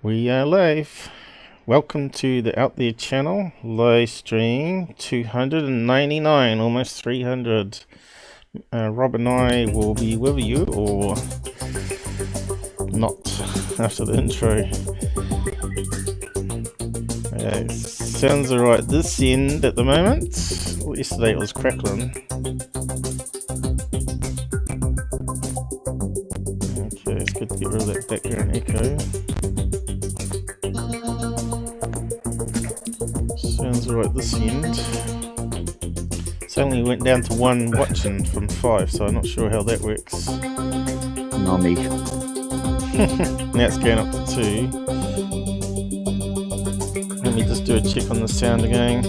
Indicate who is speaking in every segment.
Speaker 1: We are live. Welcome to the Out There channel, live stream 299, almost 300. Rob and I will be with you, or not, after the intro. Sounds alright this end at the moment. Well, yesterday it was crackling. Okay, it's good to get rid of that background echo. Sounds alright this end. Suddenly went down to 1 watching from 5, so I'm not sure how that works.
Speaker 2: Not me.
Speaker 1: Now it's going up to 2. Let me just do a check on the sound again.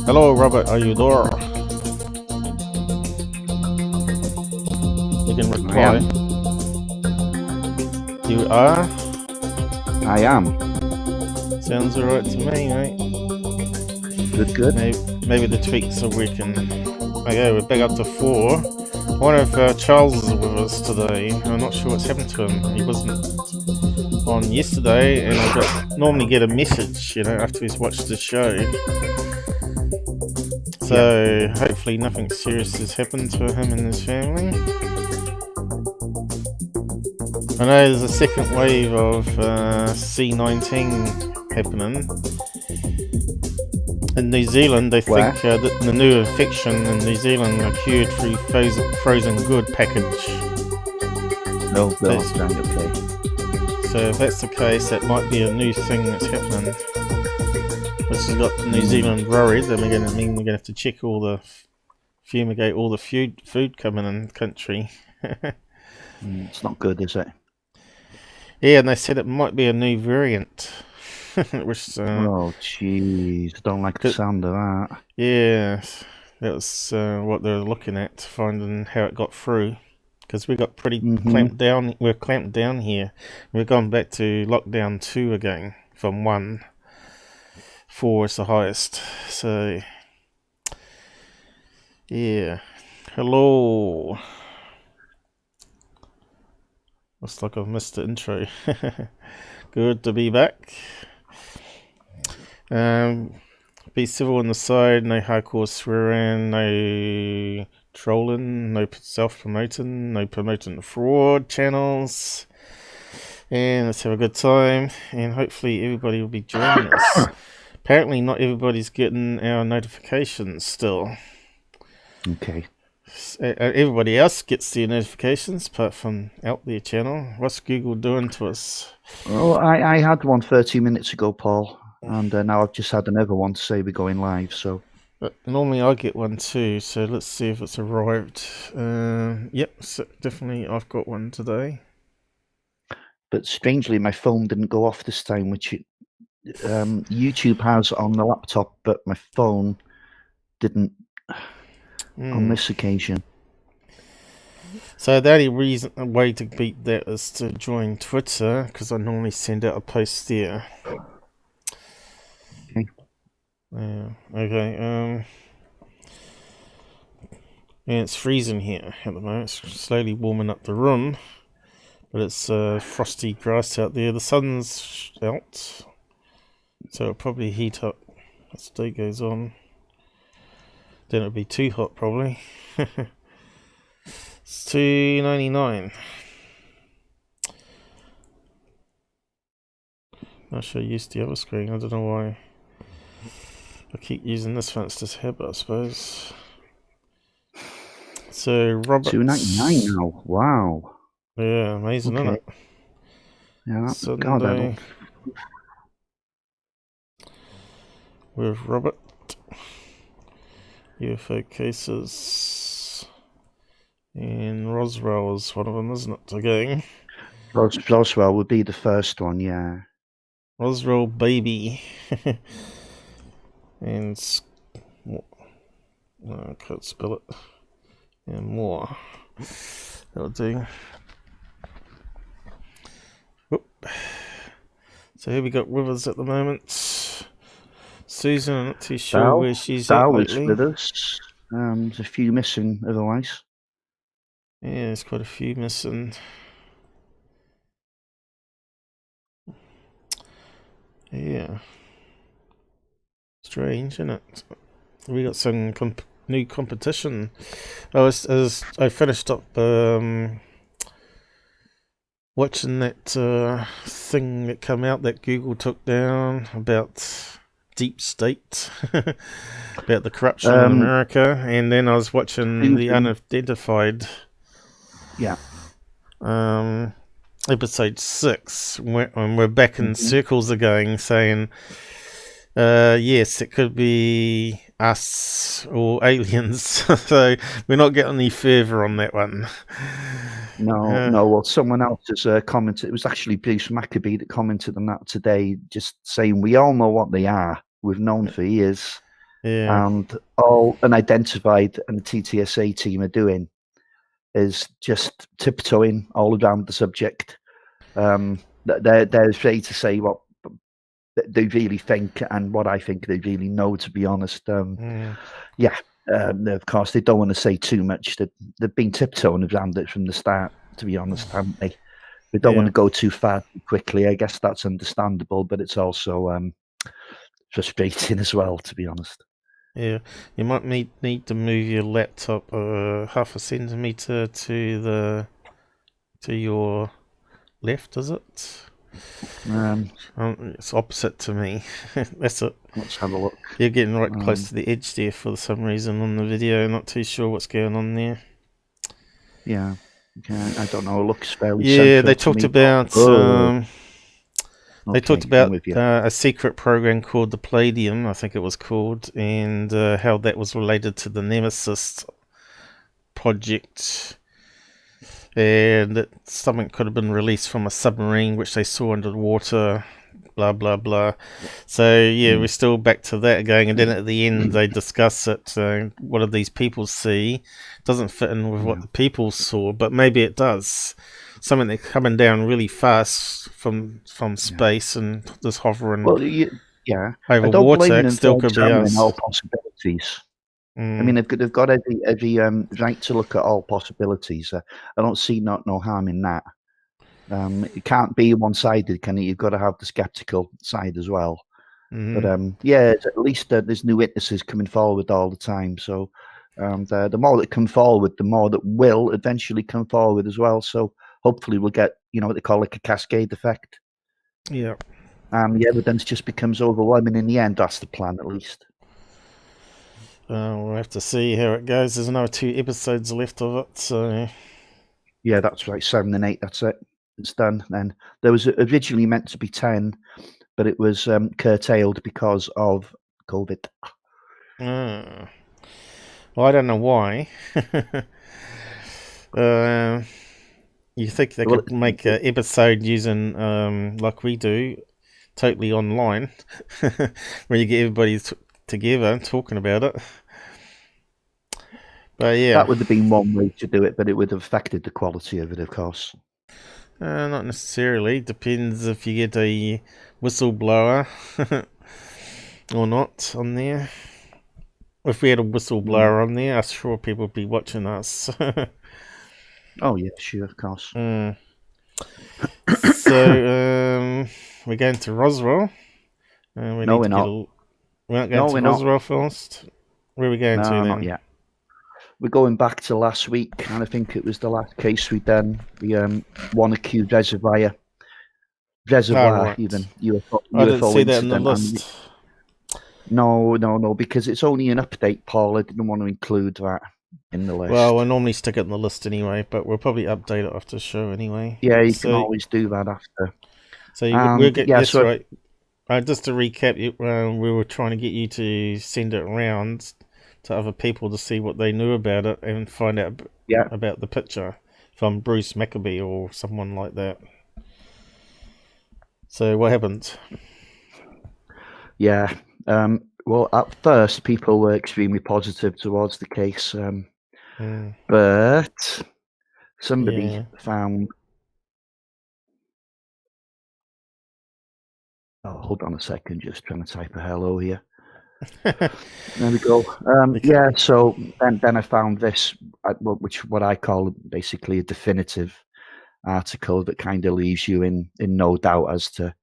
Speaker 1: Hello Robert, are you there? You can reply. You are?
Speaker 2: I am.
Speaker 1: Sounds alright to me, mate.
Speaker 2: Good.
Speaker 1: Maybe the tweaks are working. Okay, we're back up to 4. One of Charles is with us today. I'm not sure what's happened to him. He wasn't on yesterday, and I normally get a message, after he's watched the show. So hopefully nothing serious has happened to him and his family. I know there's a second wave of C-19 happening. In New Zealand, they think that the new infection in New Zealand occurred through frozen good package.
Speaker 2: No, that's okay.
Speaker 1: So if that's the case, that might be a new thing that's happening. Which has got New Zealand worried. Then we're going to have to check fumigate all the food coming in the country.
Speaker 2: It's not good, is it?
Speaker 1: Yeah, and they said it might be a new variant. Which,
Speaker 2: oh, jeez. Don't like the sound of that.
Speaker 1: Yeah, that was what they were looking at, finding how it got through. Because we got pretty clamped down. We're clamped down here. We're going back to lockdown 2 again from 1. 4 is the highest. So, yeah. Hello. Looks like I've missed the intro. Good to be back. Be civil on the side, no hardcore swearing, no trolling, no self-promoting, no promoting fraud channels. And let's have a good time, and hopefully everybody will be joining us. Apparently not everybody's getting our notifications still.
Speaker 2: Okay.
Speaker 1: Everybody else gets their notifications apart from Out There channel. What's Google doing to us?
Speaker 2: Oh, I had one 30 minutes ago, Paul, and now I've just had another one to say we're going live. So,
Speaker 1: but normally I get one too. So let's see if it's arrived. Yep, so definitely I've got one today.
Speaker 2: But strangely, my phone didn't go off this time, which YouTube has on the laptop, but my phone didn't on this occasion.
Speaker 1: So the only way to beat that is to join Twitter, because I normally send out a post there.
Speaker 2: Okay.
Speaker 1: Okay. And it's freezing here at the moment. It's slowly warming up the room, but it's frosty grass out there. The sun's out, so it'll probably heat up as the day goes on. Then it'll be too hot probably. It's 299. I should use the other screen. I don't know why I keep using this one. It's just habit, I suppose. So Robert,
Speaker 2: 299 now. Wow.
Speaker 1: Yeah, amazing, isn't it?
Speaker 2: Yeah,
Speaker 1: Sunday
Speaker 2: God, I don't...
Speaker 1: with Robert. UFO cases. And Roswell is one of them, isn't it? Again.
Speaker 2: Roswell would be the first one, yeah.
Speaker 1: Roswell baby. And I can't spell it. And more. That'll do. Whoop. So here we got with us at the moment. Susan, I'm not too sure where she's at lately.
Speaker 2: With us. There's a few missing otherwise.
Speaker 1: Yeah, there's quite a few missing. Yeah. Strange, isn't it? We got some new competition. As I finished up watching that thing that came out that Google took down about deep state, about the corruption in America, and then I was watching the unidentified.
Speaker 2: Yeah.
Speaker 1: Episode 6, and we're back in circles again, saying, yes, it could be us or aliens. So we're not getting any further on that one.
Speaker 2: No. Well, someone else has commented. It was actually Bruce Maccabee that commented on that today, just saying we all know what they are. We've known for years.
Speaker 1: Yeah.
Speaker 2: And all Unidentified and the TTSA team are doing is just tiptoeing all around the subject. They're afraid to say what they really think and what I think they really know, to be honest. Of course, they don't want to say too much. They've been tiptoeing around it from the start, to be honest, haven't they? They don't want to go too far too quickly. I guess that's understandable, but it's also frustrating as well, to be honest.
Speaker 1: Yeah, you might need to move your laptop half a centimeter to your left, is it? It's opposite to me. That's it.
Speaker 2: Let's have a look.
Speaker 1: You're getting right close to the edge there for some reason on the video. Not too sure what's going on there.
Speaker 2: Yeah, I don't know. It looks fairly.
Speaker 1: Yeah, they talked about. They talked about a secret program called the Palladium, I think it was called, and how that was related to the Nemesis project, and that something could have been released from a submarine which they saw underwater, blah blah blah. So yeah, we're still back to that again, and then at the end they discuss it. What did these people see? Doesn't fit in with what the people saw, but maybe it does. Something that's coming down really fast from space and just hovering over water. It still could be us.
Speaker 2: All possibilities. I mean, they've got every right to look at all possibilities. I don't see no harm in that. It can't be one-sided, can it? You've got to have the skeptical side as well. But at least there's new witnesses coming forward all the time. So the more that come forward, the more that will eventually come forward as well. So hopefully we'll get, what they call like a cascade effect.
Speaker 1: Yeah.
Speaker 2: The evidence just becomes overwhelming in the end. That's the plan, at least.
Speaker 1: We'll have to see how it goes. There's another 2 episodes left of it, so...
Speaker 2: Yeah, that's right, 7 and 8, that's it. It's done then. There was originally meant to be 10, but it was curtailed because of COVID.
Speaker 1: Well, I don't know why. You think they could make an episode using, like we do, totally online, where you get everybody together talking about it. But yeah,
Speaker 2: that would have been one way to do it, but it would have affected the quality of it, of course.
Speaker 1: Not necessarily. Depends if you get a whistleblower or not on there. If we had a whistleblower on there, I'm sure people would be watching us.
Speaker 2: Oh yeah, sure, of course.
Speaker 1: So we're going to Roswell.
Speaker 2: We're not.
Speaker 1: We're not going to Roswell first. Where are we going to then?
Speaker 2: Not yet. We're going back to last week, and I think it was the last case we'd done, the Wanaque Reservoir,
Speaker 1: right.
Speaker 2: even UFO.
Speaker 1: I didn't see that in the list.
Speaker 2: No, because it's only an update, Paul. I didn't want to include that in the list.
Speaker 1: Well, we'll normally stick it in the list anyway, but we'll probably update it after the show anyway.
Speaker 2: Yeah, you can always do that after.
Speaker 1: So we'll get this right. Just to recap, we were trying to get you to send it around to other people to see what they knew about it and find out about the picture from Bruce Maccabee or someone like that. So what happened?
Speaker 2: Yeah. Well, at first, people were extremely positive towards the case, but somebody found... Oh, hold on a second, just trying to type a hello here. There we go. Yeah, so then I found this, what I call basically a definitive article that kind of leaves you in no doubt as to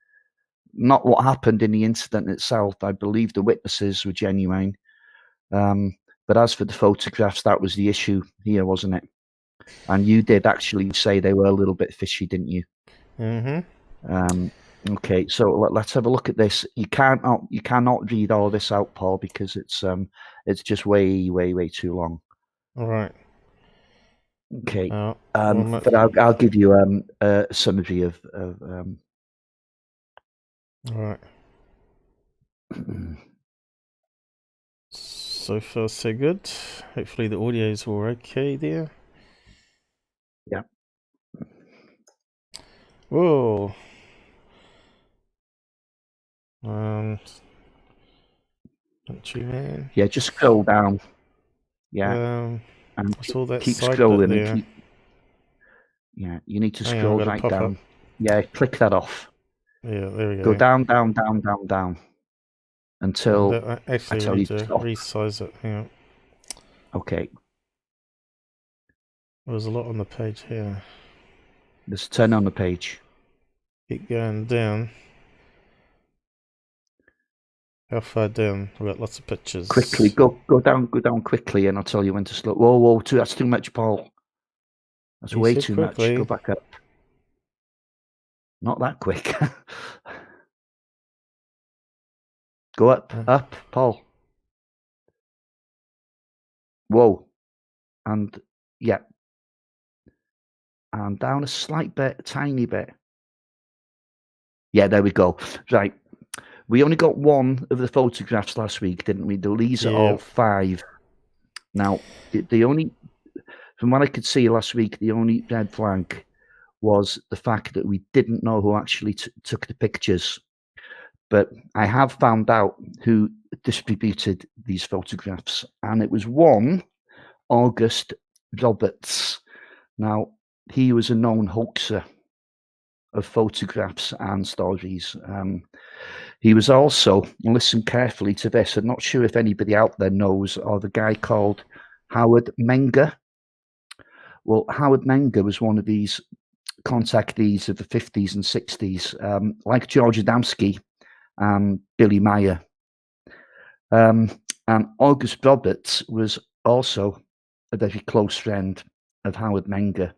Speaker 2: not what happened in the incident itself. I believe the witnesses were genuine. But as for the photographs, that was the issue here, wasn't it? And you did actually say they were a little bit fishy, didn't you?
Speaker 1: Mm-hmm.
Speaker 2: Okay, so let's have a look at this. You cannot read all this out, Paul, because it's just way too long.
Speaker 1: All right.
Speaker 2: Okay,
Speaker 1: Well,
Speaker 2: but I'll give you a summary of
Speaker 1: all right. So far, so good. Hopefully the audio's all okay there.
Speaker 2: Yeah.
Speaker 1: Whoa. Country man.
Speaker 2: Yeah, just scroll down. Yeah. And
Speaker 1: I saw that
Speaker 2: keep
Speaker 1: side
Speaker 2: scrolling
Speaker 1: bit there.
Speaker 2: and yeah, you need to
Speaker 1: Hang
Speaker 2: scroll
Speaker 1: on,
Speaker 2: right
Speaker 1: pop
Speaker 2: down.
Speaker 1: up.
Speaker 2: Yeah, click that off.
Speaker 1: Yeah, there we go.
Speaker 2: Go down until
Speaker 1: Actually,
Speaker 2: I tell
Speaker 1: we
Speaker 2: you
Speaker 1: need to
Speaker 2: stop.
Speaker 1: resize it. Hang on.
Speaker 2: Okay.
Speaker 1: There's a lot on the page here.
Speaker 2: There's 10 on the page.
Speaker 1: Keep going down. How far down? We've got lots of pictures.
Speaker 2: Quickly, go down quickly, and I'll tell you when to slow. Whoa, that's too much, Paul. That's way too much. Go back up. Not that quick. Go up, Paul. Whoa, and yeah, and down a slight bit, a tiny bit. Yeah, there we go. Right, we only got one of the photographs last week, didn't we? These are all 5. Now, the only, from what I could see last week, the only red flag was the fact that we didn't know who actually took the pictures. But I have found out who distributed these photographs, and it was one August Roberts. Now, he was a known hoaxer of photographs and stories. He was also, listen carefully to this, I'm not sure if anybody out there knows of a guy called Howard Menger. Well, Howard Menger was one of these contactees of the 50s and 60s, like George Adamski and Billy Meyer. And August Roberts was also a very close friend of Howard Menger.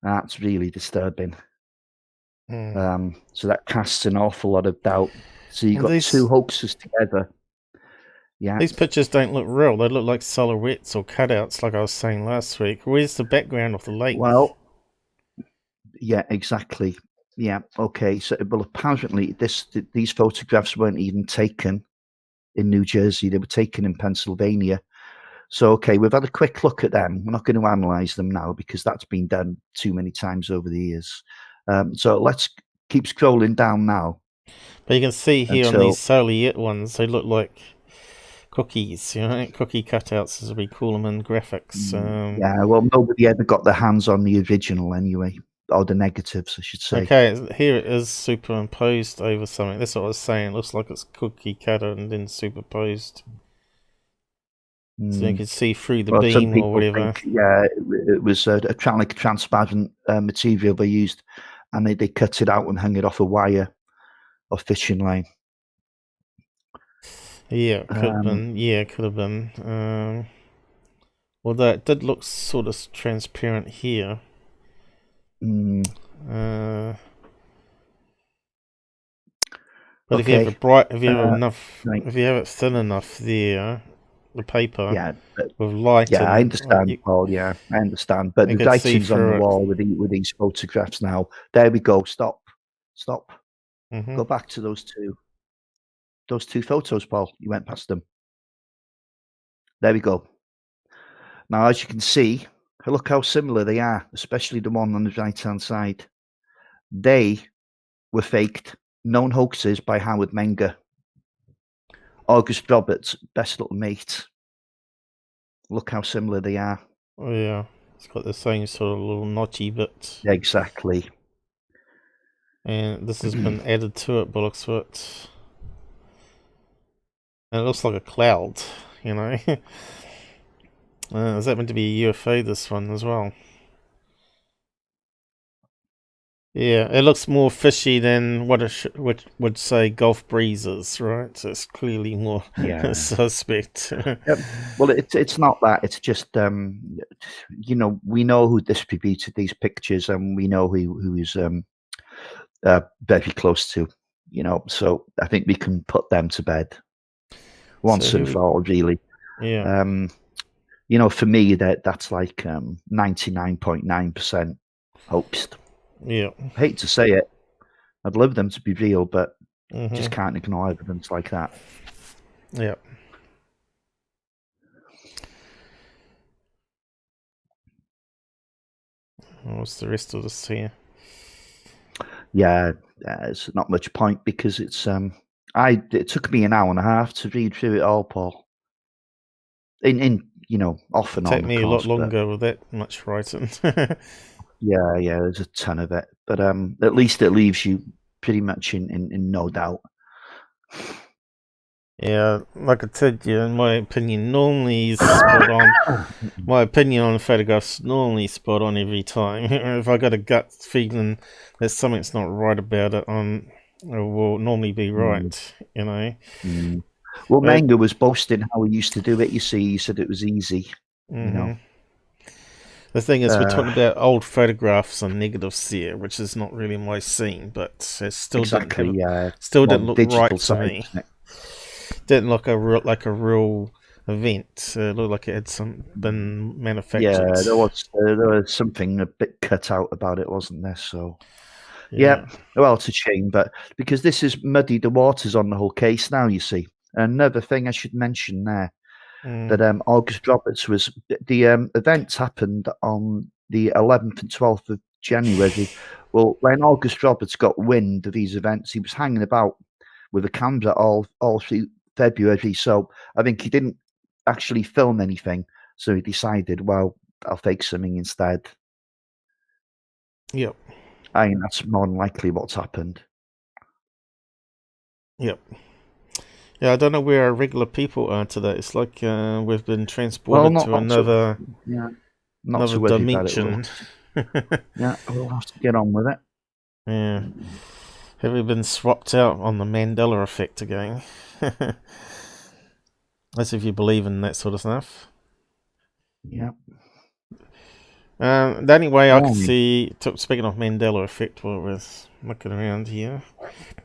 Speaker 2: That's really disturbing. So that casts an awful lot of doubt. So you got 2 hoaxes together. Yeah.
Speaker 1: These pictures don't look real. They look like silhouettes or cutouts, like I was saying last week. Where's the background of the lake?
Speaker 2: Well, yeah, exactly. Yeah. Okay. So, well, apparently these photographs weren't even taken in New Jersey. They were taken in Pennsylvania. So, okay, we've had a quick look at them. We're not going to analyze them now because that's been done too many times over the years. So let's keep scrolling down now.
Speaker 1: But you can see here on these silhouette ones, they look like cookies, cookie cutouts as we call them in graphics.
Speaker 2: Yeah, well, nobody ever got their hands on the original anyway, or the negatives, I should say.
Speaker 1: Okay, here it is superimposed over something. That's what I was saying. It looks like it's cookie cutter and then superposed. So you can see through the beam or whatever.
Speaker 2: Yeah, it was a acrylic transparent material they used, and they cut it out and hung it off a wire or fishing line.
Speaker 1: Yeah, could have been. Yeah, could have been. Although it did look sort of transparent here. But if you have it bright, if you have enough, if you have it thin enough there, the paper with light.
Speaker 2: Yeah, I understand, Paul. Yeah, I understand. But the writing's on the wall with these photographs now. There we go. Stop. Go back to those two photos, Paul. You went past them. There we go. Now, as you can see, look how similar they are, especially the one on the right-hand side. They were faked, known hoaxes by Howard Menger. August Roberts, best little mate. Look how similar they are.
Speaker 1: Oh, yeah. It's got the same sort of little notchy bits.
Speaker 2: Exactly.
Speaker 1: And this has been added to it, by the looks of it. And it looks like a cloud, Is that meant to be a UFO, this one, as well? Yeah, it looks more fishy than what it would say Gulf breezes, right? So it's clearly more
Speaker 2: Yeah.
Speaker 1: suspect.
Speaker 2: Well, it's not that. It's just we know who distributed these pictures, and we know who is very close to. So I think we can put them to bed once and
Speaker 1: So
Speaker 2: for all. Really,
Speaker 1: yeah,
Speaker 2: for me that's like 99.9% hoaxed.
Speaker 1: yeah,
Speaker 2: I hate to say it. I'd love them to be real, but just
Speaker 1: mm-hmm.
Speaker 2: can't ignore evidence like that.
Speaker 1: Yeah. What's the rest of this here?
Speaker 2: Yeah, it's not much point because it's it took me an hour and a half to read through it all, Paul. In off and
Speaker 1: Take
Speaker 2: on, of
Speaker 1: me a lot
Speaker 2: course, but
Speaker 1: longer with that much writing.
Speaker 2: yeah, there's a ton of it. But at least it leaves you pretty much in no doubt.
Speaker 1: Yeah, like I said, yeah, in my opinion, normally is spot on. My opinion on photographs normally spot on every time. If I got a gut feeling that something's not right about it, I will normally be
Speaker 2: Mm,
Speaker 1: right. You know,
Speaker 2: mm. Well,
Speaker 1: but
Speaker 2: Manga was boasting how he used to do it. You see, he said it was easy. You know,
Speaker 1: hmm the thing is, we're
Speaker 2: uh,
Speaker 1: talking about old photographs and negatives here, which is not really my scene, but it
Speaker 2: exactly. Yeah,
Speaker 1: still
Speaker 2: more
Speaker 1: didn't
Speaker 2: the
Speaker 1: look right
Speaker 2: digital
Speaker 1: to
Speaker 2: side,
Speaker 1: me.
Speaker 2: isn't it?
Speaker 1: Didn't look like a real event. It looked like it had some been manufactured.
Speaker 2: Yeah, there was something a bit cut out about it, wasn't there? So yeah,
Speaker 1: Yeah.
Speaker 2: well, it's a shame, but because this has muddied the waters on the whole case now, you see. Another thing I should mention there
Speaker 1: Mm.
Speaker 2: that August Roberts was the events happened on the 11th and 12th of January. Well, when August Roberts got wind of these events, he was hanging about with a camera all through February. So I think he didn't actually film anything. So he decided, well, I'll fake something instead.
Speaker 1: Yep.
Speaker 2: I think that's more than likely what's happened.
Speaker 1: Yep. Yeah, I don't know where our regular people are today. It's like we've been
Speaker 2: Well,
Speaker 1: transported
Speaker 2: not
Speaker 1: to
Speaker 2: not to
Speaker 1: another
Speaker 2: yeah, not to worry about it. We'll
Speaker 1: dimension.
Speaker 2: have to, yeah, we'll have to get on with it.
Speaker 1: Yeah. Have we been swapped out on the Mandela effect again? As if you believe in that sort of stuff.
Speaker 2: Yeah.
Speaker 1: The only way I could
Speaker 2: Morning.
Speaker 1: see, speaking of Mandela effect, while we're looking around here,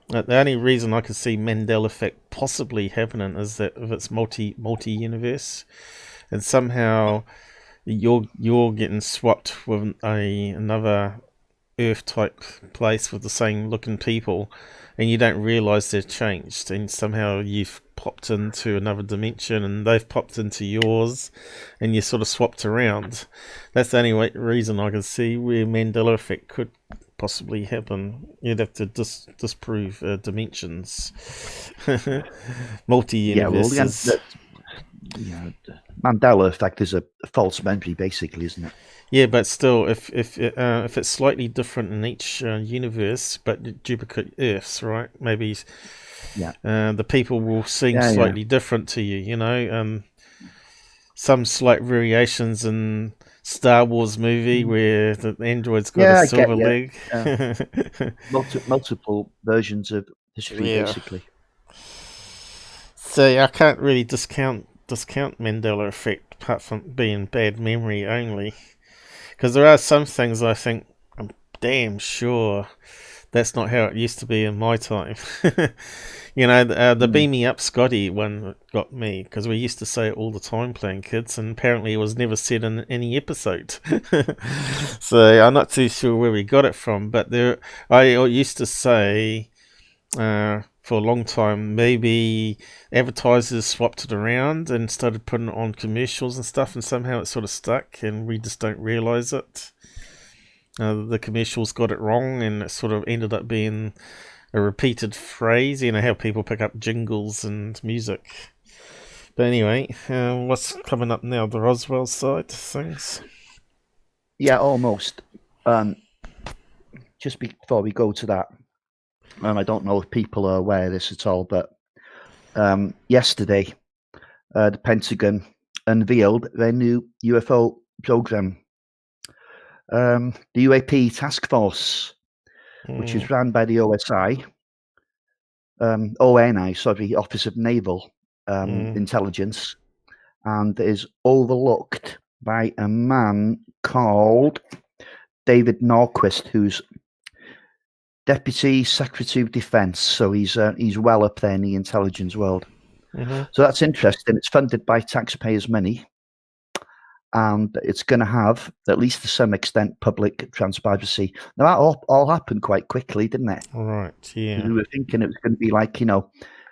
Speaker 1: the only reason I could see Mandela effect possibly happening is that if it's multi universe, and somehow you're getting swapped with another Earth type place with the same looking people, and you don't realize they've changed, and somehow you've popped into another dimension, and they've popped into yours, and you sort of swapped around. That's the only reason I can see where Mandela effect could possibly happen. You'd have to disprove dimensions, multi
Speaker 2: Yeah, well, again,
Speaker 1: universes.
Speaker 2: the Mandela effect is a false memory, basically, isn't it?
Speaker 1: Yeah, but still, if it's slightly different in each universe, but duplicate Earths, right? Maybe
Speaker 2: Yeah,
Speaker 1: the people will seem
Speaker 2: yeah.
Speaker 1: slightly different to you. You know, some slight variations in Star Wars movie
Speaker 2: Mm.
Speaker 1: where the android's got a
Speaker 2: Yeah, I get
Speaker 1: silver
Speaker 2: you.
Speaker 1: leg.
Speaker 2: Yeah, multiple versions of history,
Speaker 1: Yeah.
Speaker 2: basically.
Speaker 1: So I can't really discount Mandela effect apart from being bad memory only, because there are some things I think I'm damn sure that's not how it used to be in my time. The
Speaker 2: Mm.
Speaker 1: Beam Me Up Scotty one got me because we used to say it all the time playing kids, and apparently it was never said in any episode. So I'm not too sure where we got it from, but I used to say for a long time maybe advertisers swapped it around and started putting it on commercials and stuff, and somehow it sort of stuck, and we just don't realize it. The commercials got it wrong, and it sort of ended up being a repeated phrase. You know how people pick up jingles and music. But anyway, what's coming up now? The Roswell side of things.
Speaker 2: Yeah, almost. Um, just before we go to that, I don't know if people are aware of this at all, but yesterday, the Pentagon unveiled their new UFO program, the UAP task force. which is run by the ONI, sorry, Office of Naval Intelligence, and is overlooked by a man called David Norquist, who's Deputy Secretary of Defence. So he's well up there in the intelligence world. So that's interesting. It's funded by taxpayers' money, and it's going to have, at least to some extent, public transparency. Now, that all happened quite quickly, didn't it?
Speaker 1: Right, yeah.
Speaker 2: We were thinking it was going to be like,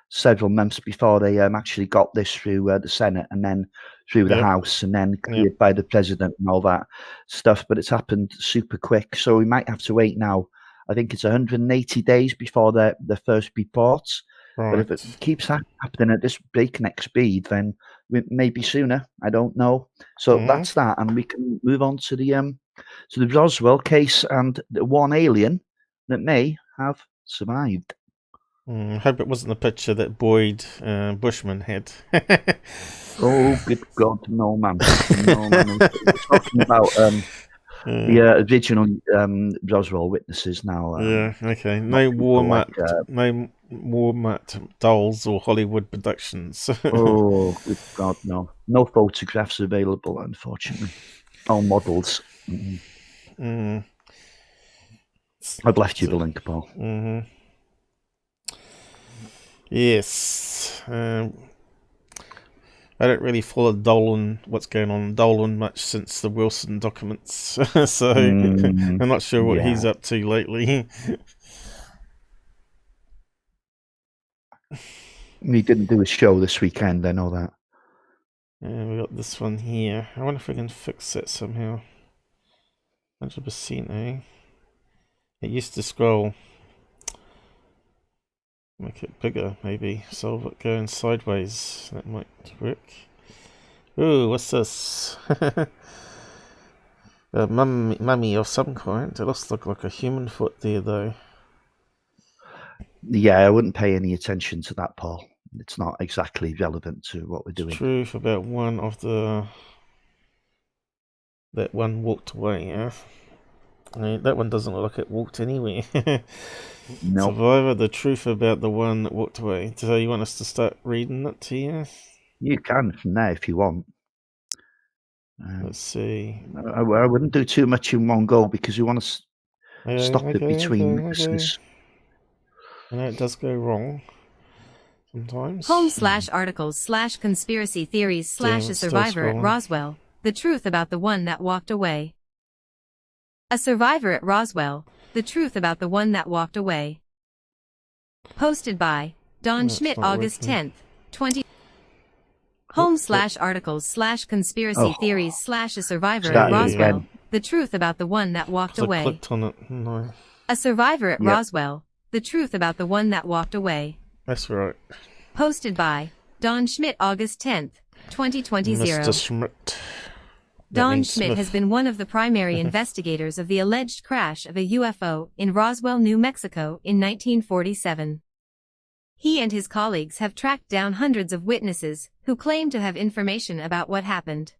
Speaker 2: several months before they actually got this through the Senate and then through the House and then cleared by the President and all that stuff. But it's happened super quick. So we might have to wait now. I think it's 180 days before the first reports. Right. But if it keeps happening at this breakneck speed, then maybe sooner. I don't know. So that's that, and we can move on to the Roswell case and the one alien that may have survived.
Speaker 1: I hope it wasn't the picture that Boyd Bushman had.
Speaker 2: Oh, good God, no, man. No, man. We're talking about the original Roswell witnesses now.
Speaker 1: Okay. No war mat dolls or Hollywood productions.
Speaker 2: Oh, good God, no. No photographs available, unfortunately. All models. I've left you the link, Paul.
Speaker 1: Yes. I don't really follow what's going on in Dolan much since the Wilson documents, so I'm not sure what he's up to lately.
Speaker 2: He didn't do a show this weekend, I know that.
Speaker 1: We got this one here. I wonder if we can fix it somehow. 100%, eh? It used to scroll. Make it bigger, maybe. Solve it going sideways. That might work. Ooh, what's this? A mummy of some kind. It looks like a human foot there, though.
Speaker 2: Yeah, I wouldn't pay any attention to that, Paul. It's not exactly relevant to what we're doing.
Speaker 1: Truth about one of that one walked away, yeah? I mean, that one doesn't look like it walked anywhere.
Speaker 2: No.
Speaker 1: Survivor, the truth about the one that walked away. So you want us to start reading that to you?
Speaker 2: You can from there if you want.
Speaker 1: Let's see.
Speaker 2: I wouldn't do too much in one go because you want to stop it between witnesses.
Speaker 1: I know it does go wrong sometimes.
Speaker 3: Home/articles/conspiracy theories / a survivor at Roswell. The truth about the one that walked away. A survivor at Roswell. The truth about the one that walked away. Posted by Don Schmidt, August 10th, 20. Home/articles/conspiracy theories / a survivor at Roswell. The truth about the one that walked away.
Speaker 1: I clicked on it. No.
Speaker 3: A survivor at Roswell. The truth about the one that walked away.
Speaker 1: That's right.
Speaker 3: Posted by Don Schmidt, August 10th, 2020.
Speaker 1: Mr. Schmidt.
Speaker 3: Don Schmidt has been one of the primary investigators of the alleged crash of a UFO in Roswell, New Mexico in 1947. He and his colleagues have tracked down hundreds of witnesses who claim to have information about what happened.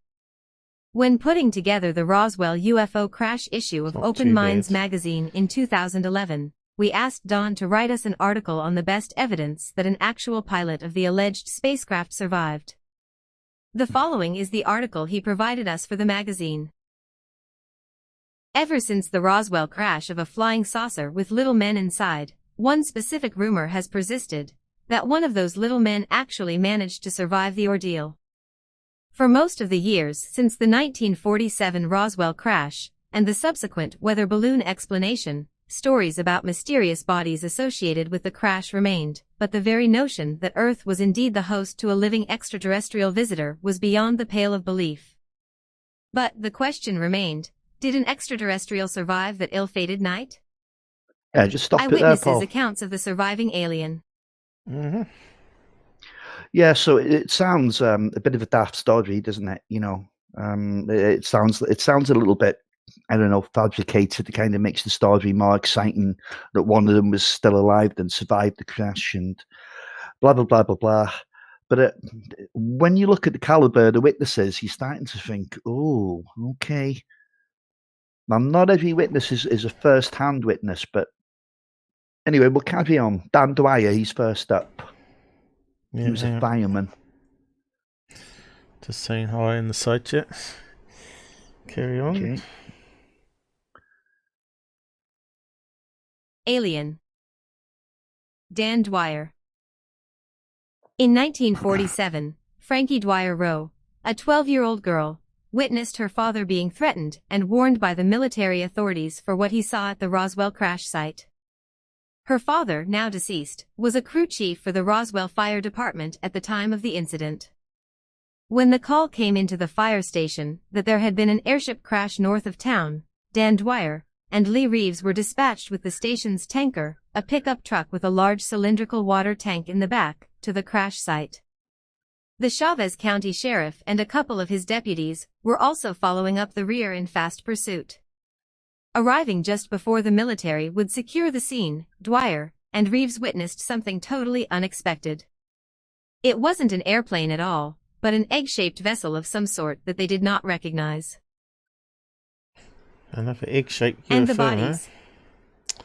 Speaker 3: When putting together the Roswell UFO Crash issue of Open Minds magazine in 2011, we asked Don to write us an article on the best evidence that an actual pilot of the alleged spacecraft survived. The following is the article he provided us for the magazine. Ever since the Roswell crash of a flying saucer with little men inside, one specific rumor has persisted, that one of those little men actually managed to survive the ordeal. For most of the years since the 1947 Roswell crash, and the subsequent weather balloon explanation, stories about mysterious bodies associated with the crash remained, but the very notion that Earth was indeed the host to a living extraterrestrial visitor was beyond the pale of belief. But the question remained, did an extraterrestrial survive that ill-fated night?
Speaker 2: Yeah, just stop it there,
Speaker 3: Eyewitnesses'
Speaker 2: Paul.
Speaker 3: accounts of the surviving alien.
Speaker 2: Yeah, so it sounds a bit of a daft story, doesn't it? It sounds a little bit, I don't know, fabricated. It kind of makes the story more exciting that one of them was still alive and survived the crash and blah, blah, blah, blah, blah. But when you look at the caliber of the witnesses, you're starting to think, oh, okay. Now, not every witness is a first-hand witness, but Anyway, we'll carry on. Dan Dwyer, he's first up.
Speaker 1: Yeah,
Speaker 2: He was a fireman.
Speaker 1: Just saying hi in the side chat. Carry on.
Speaker 2: Okay.
Speaker 3: Alien. Dan Dwyer. In 1947, Frankie Dwyer Rowe, a 12-year-old girl, witnessed her father being threatened and warned by the military authorities for what he saw at the Roswell crash site. Her father, now deceased, was a crew chief for the Roswell Fire Department at the time of the incident. When the call came into the fire station that there had been an airship crash north of town, Dan Dwyer and Lee Reeves were dispatched with the station's tanker, a pickup truck with a large cylindrical water tank in the back, to the crash site. The Chavez County Sheriff and a couple of his deputies were also following up the rear in fast pursuit. Arriving just before the military would secure the scene, Dwyer and Reeves witnessed something totally unexpected. It wasn't an airplane at all, but an egg-shaped vessel of some sort that they did not recognize.
Speaker 1: Another egg-shaped UFO,
Speaker 3: And the bodies.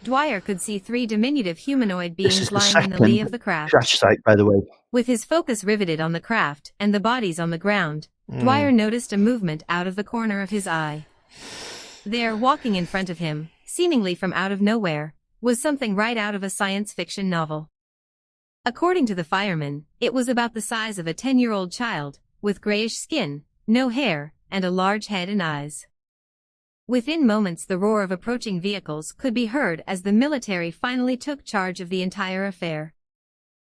Speaker 3: Dwyer could see 3 diminutive humanoid
Speaker 2: This
Speaker 3: beings
Speaker 2: is the
Speaker 3: lying in the lee
Speaker 2: second
Speaker 3: of the craft.
Speaker 2: crash site, by the way.
Speaker 3: With his focus riveted on the craft and the bodies on the ground, Dwyer noticed a movement out of the corner of his eye. There, walking in front of him, seemingly from out of nowhere, was something right out of a science fiction novel. According to the fireman, it was about the size of a 10-year-old child, with grayish skin, no hair, and a large head and eyes. Within moments the roar of approaching vehicles could be heard as the military finally took charge of the entire affair.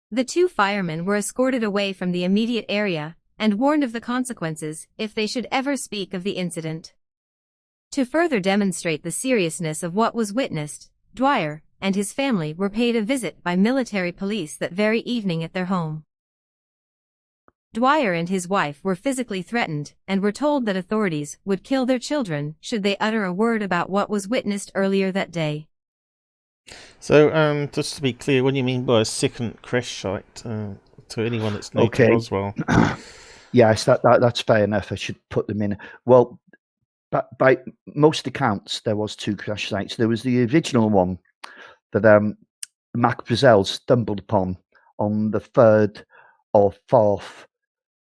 Speaker 3: The 2 firemen were escorted away from the immediate area and warned of the consequences if they should ever speak of the incident. To further demonstrate the seriousness of what was witnessed, Dwyer and his family were paid a visit by military police that very evening at their home. Dwyer and his wife were physically threatened and were told that authorities would kill their children should they utter a word about what was witnessed earlier that day.
Speaker 1: So, just to be clear, what do you mean by a second crash site to anyone that's new to Roswell?
Speaker 2: Yes, that's fair enough. I should put them in. Well, by most accounts, there was 2 crash sites. There was the original one that Mac Brazel stumbled upon on the 3rd or 4th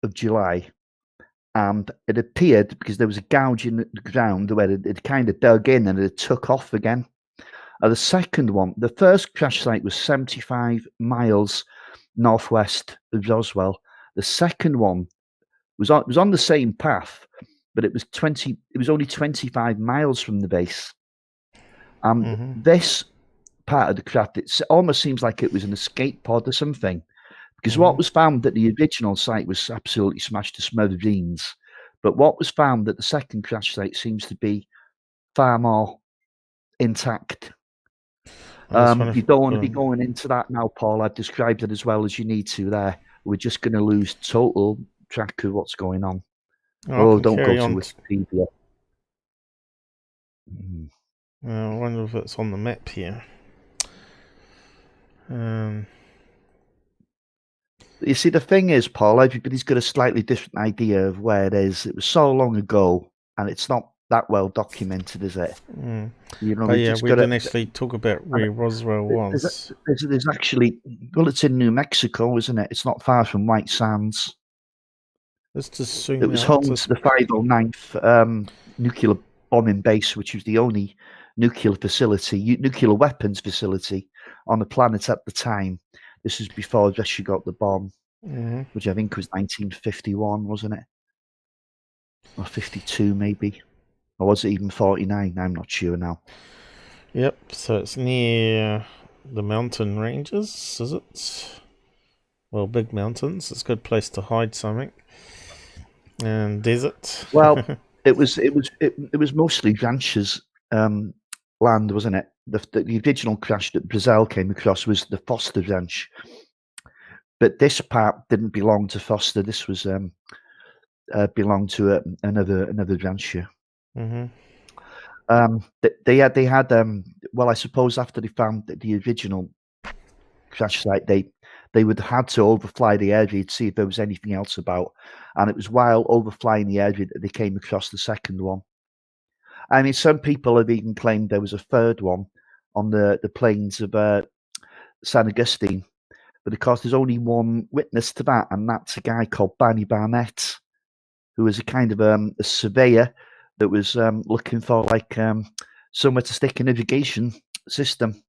Speaker 2: of July, and it appeared because there was a gouge in the ground where it kind of dug in and it took off again. The second one, the first crash site was 75 miles northwest of Roswell. The second one was on the same path, but it was only 25 miles from the base. This part of the craft, it almost seems like it was an escape pod or something. Because what was found at the original site was absolutely smashed to smithereens. But what was found at the second crash site seems to be far more intact. You don't want to be going into that now, Paul. I've described it as well as you need to there. We're just going to lose total track of what's going on. Don't go to Wikipedia.
Speaker 1: I wonder if it's on the map here.
Speaker 2: You see, the thing is, Paul, everybody's got a slightly different idea of where it is. It was so long ago, and it's not that well documented, is it?
Speaker 1: You know, we didn't actually talk about where Roswell was.
Speaker 2: There's actually, well, it's in New Mexico, isn't it? It's not far from White Sands.
Speaker 1: Let's just zoom
Speaker 2: It was home to the 509th nuclear bombing base, which was the only nuclear weapons facility on the planet at the time. This is before Russia got the bomb, which I think was 1951, wasn't it? Or 52, maybe. Or was it even 49? I'm not sure now.
Speaker 1: Yep, so it's near the mountain ranges, is it? Well, big mountains. It's a good place to hide something. And desert.
Speaker 2: Well, it was mostly ranchers' land, wasn't it? The original crash that Brazel came across was the Foster Ranch, but this part didn't belong to Foster. This was belonged to another rancher. They had well, I suppose after they found the original crash site, they would have had to overfly the area to see if there was anything else about, and it was while overflying the area that they came across the second one. I mean, some people have even claimed there was a third one on the plains of San Augustine. But of course, there's only one witness to that, and that's a guy called Barney Barnett, who was a kind of a surveyor that was looking for like somewhere to stick a navigation system.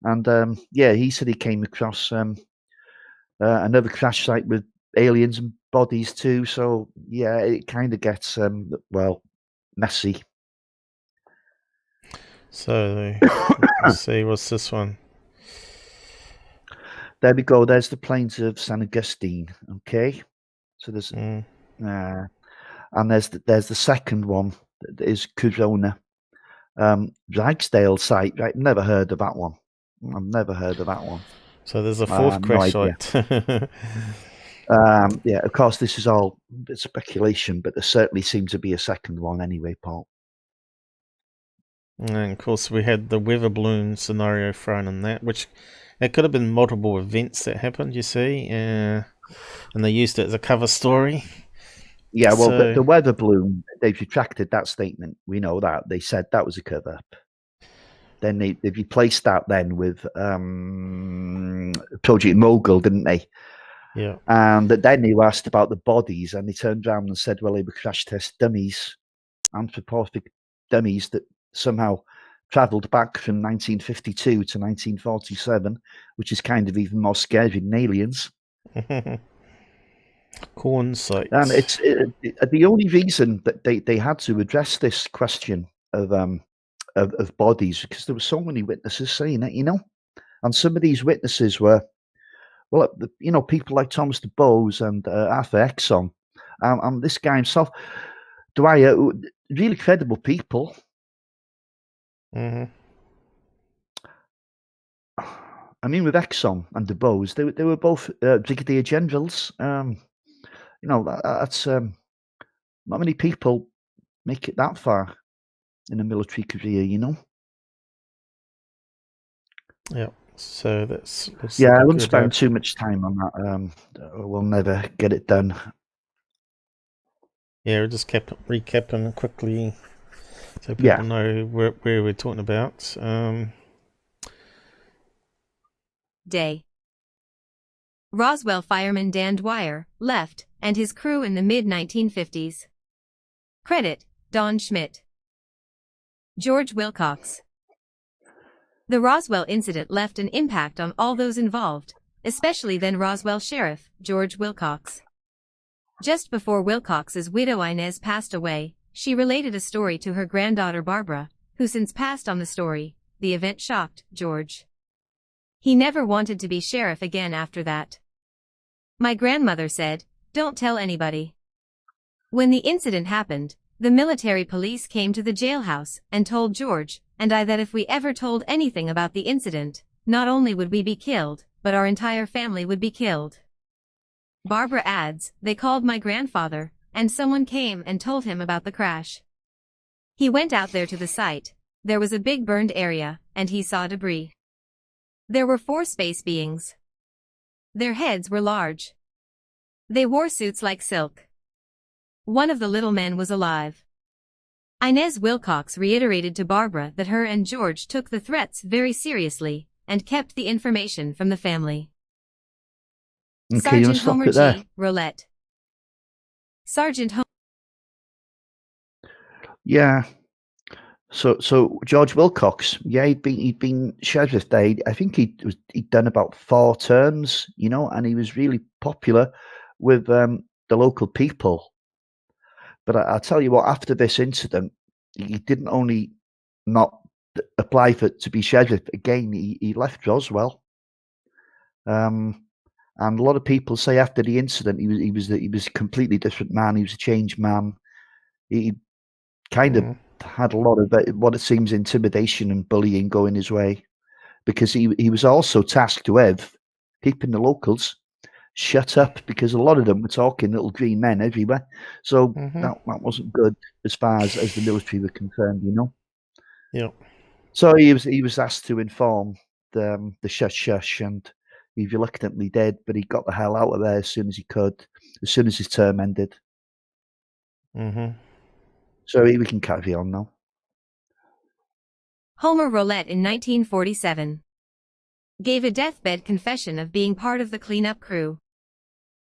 Speaker 2: And he said he came across another crash site with aliens and bodies too. So yeah, it kind of gets messy.
Speaker 1: So let's see, what's this one?
Speaker 2: There we go. There's the plains of San Augustine. Okay, so there's and there's the second one that is Corona, Ragsdale site. Right, never heard of that one. I've never heard of that one.
Speaker 1: So there's a fourth crash site.
Speaker 2: Yeah, of course, this is all a bit speculation, but there certainly seems to be a second one anyway, Paul.
Speaker 1: And of course, we had the weather balloon scenario thrown in that, which it could have been multiple events that happened, you see, and they used it as a cover story.
Speaker 2: Yeah, well, the weather balloon, they've retracted that statement. We know that. They said that was a cover-up. Then they replaced that then with Project Mogul, didn't they?
Speaker 1: Yeah.
Speaker 2: And then they were asked about the bodies, and they turned around and said, well, they were crash test dummies, anthropomorphic dummies that somehow travelled back from 1952 to 1947, which is kind of even more scary than aliens.
Speaker 1: Corn sites.
Speaker 2: And it's the only reason that they had to address this question of bodies, because there were so many witnesses saying it, and some of these witnesses were, well, people like Thomas DuBose and Arthur Exxon, and this guy himself, Dwyer, really credible people.
Speaker 1: Mm-hmm.
Speaker 2: I mean, with Exxon and DuBose, they were both brigadier generals. That's not many people make it that far in a military career,
Speaker 1: Yeah. So that's
Speaker 2: I wouldn't spend too much time on that. We'll never get it done.
Speaker 1: Yeah, we just kept recapping quickly so people know where we're talking about.
Speaker 3: Day. Roswell fireman Dan Dwyer left, and his crew in the mid-1950s. Credit, Don Schmidt. George Wilcox. The Roswell incident left an impact on all those involved, especially then Roswell Sheriff, George Wilcox. Just before Wilcox's widow Inez passed away, she related a story to her granddaughter Barbara, who since passed on the story. The event shocked George. He never wanted to be sheriff again after that. My grandmother said, "Don't tell anybody." When the incident happened, the military police came to the jailhouse and told George and I that if we ever told anything about the incident, not only would we be killed, but our entire family would be killed. Barbara adds, they called my grandfather, and someone came and told him about the crash. He went out there to the site. There was a big burned area, and he saw debris. There were 4 space beings. Their heads were large. They wore suits like silk. One of the little men was alive. Inez Wilcox reiterated to Barbara that her and George took the threats very seriously and kept the information from the family.
Speaker 2: Okay,
Speaker 3: Sergeant Homer G. Roulette. Sergeant Homer.
Speaker 2: Yeah. So George Wilcox, he'd been sheriff there. I think he'd done about 4 terms, and he was really popular with the local people. But I'll tell you what, after this incident, he didn't only not apply to be sheriff again, he left Roswell. And a lot of people say after the incident, he was a completely different man. He was a changed man. He kind of had a lot of what it seems intimidation and bullying going his way, because he was also tasked with keeping the locals shut up, because a lot of them were talking little green men everywhere. So that wasn't good as far as the military were concerned,
Speaker 1: Yeah.
Speaker 2: So he was asked to inform the shush, and he reluctantly did, but he got the hell out of there as soon as he could, as soon as his term ended. So we can carry on now.
Speaker 3: Homer Roulette in 1947. gave a deathbed confession of being part of the cleanup crew.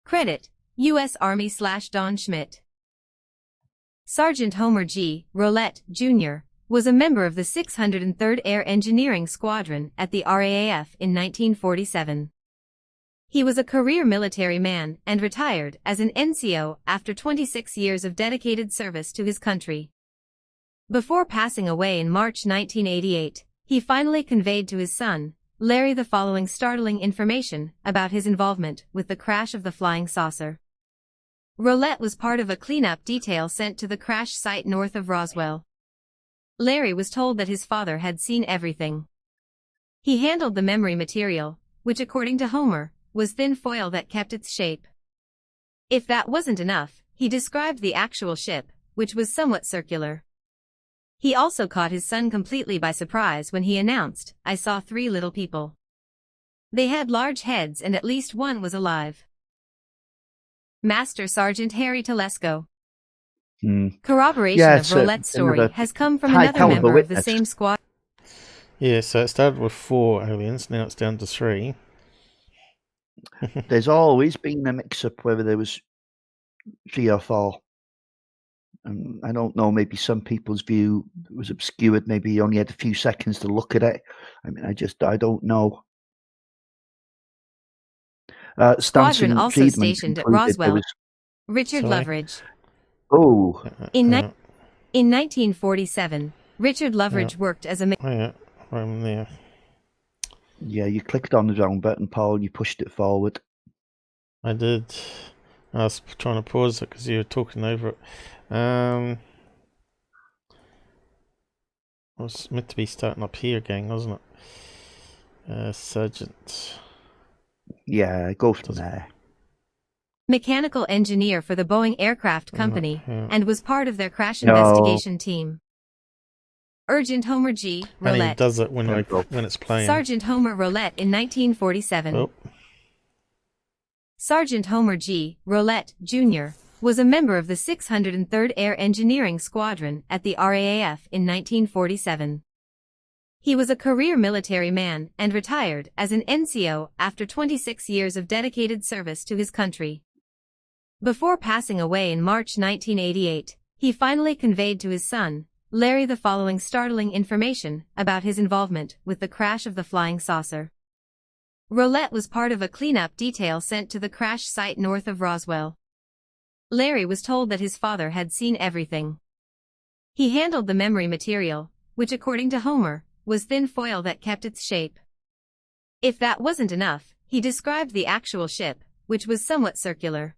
Speaker 3: Credit: U.S. Army/Don Schmidt. Sergeant Homer G. Roulette, Jr. was a member of the 603rd Air Engineering Squadron at the RAAF in 1947. He was a career military man and retired as an NCO after 26 years of dedicated service to his country. Before passing away in March 1988, he finally conveyed to his son, Larry, the following startling information about his involvement with the crash of the flying saucer. Roulette was part of a cleanup detail sent to the crash site north of Roswell. Larry was told that his father had seen everything. He handled the memory material, which according to Homer, was thin foil that kept its shape. If that wasn't enough, he described the actual ship, which was somewhat circular. He also caught his son completely by surprise when he announced, "I saw 3 little people. They had large heads and at least one was alive." Master Sergeant Harry Telesco. Corroboration of Roulette's story has come from another member of the same squad.
Speaker 1: Yeah, so it started with 4 aliens, now it's down to 3.
Speaker 2: There's always been a mix-up whether there was 3 or 4. I don't know, maybe some people's view was obscured, maybe you only had a few seconds to look at it. I mean, I don't know.
Speaker 3: Squadron also
Speaker 2: Friedman
Speaker 3: stationed at Roswell. Richard
Speaker 1: Sorry?
Speaker 3: Loveridge.
Speaker 2: Oh.
Speaker 3: In 1947, Richard Loveridge worked as a...
Speaker 1: Oh yeah, I'm there.
Speaker 2: Yeah, you clicked on the wrong button, Paul, and you pushed it forward.
Speaker 1: I did. I was trying to pause it because you were talking over it. I was meant to be starting up here again, wasn't it? Sergeant.
Speaker 2: Yeah, go from there.
Speaker 3: Mechanical engineer for the Boeing Aircraft Company, and was part of their crash investigation team. Urgent Homer G. Roulette.
Speaker 1: And he does it when it's playing.
Speaker 3: Sergeant Homer Roulette in 1947.
Speaker 1: Oh.
Speaker 3: Sergeant Homer G. Roulette, Jr. was a member of the 603rd Air Engineering Squadron at the RAAF in 1947. He was a career military man and retired as an NCO after 26 years of dedicated service to his country. Before passing away in March 1988, he finally conveyed to his son, Larry, the following startling information about his involvement with the crash of the flying saucer. Roulette was part of a cleanup detail sent to the crash site north of Roswell. Larry was told that his father had seen everything. He handled the memory material, which according to Homer, was thin foil that kept its shape. If that wasn't enough, he described the actual ship, which was somewhat circular.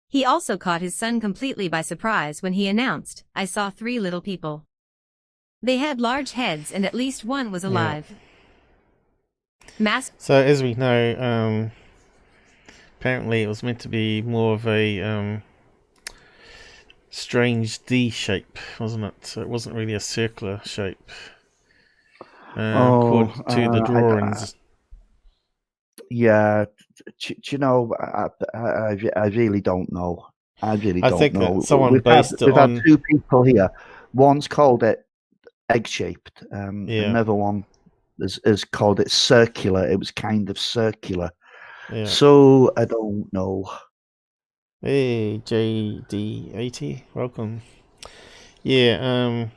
Speaker 3: He also caught his son completely by surprise when he announced, "I saw 3 little people. They had large heads and at least one was alive."
Speaker 1: So as we know, apparently it was meant to be more of a strange D shape, wasn't it? So it wasn't really a circular shape. According to the drawings.
Speaker 2: Yeah, do you know, I really don't know. I really don't know.
Speaker 1: I think that someone
Speaker 2: we've
Speaker 1: based it on...
Speaker 2: had 2 people here. One's called it egg-shaped. Another one is called it circular. It was kind of circular.
Speaker 1: Yeah.
Speaker 2: So, I don't know.
Speaker 1: Hey, JD80, welcome. Yeah,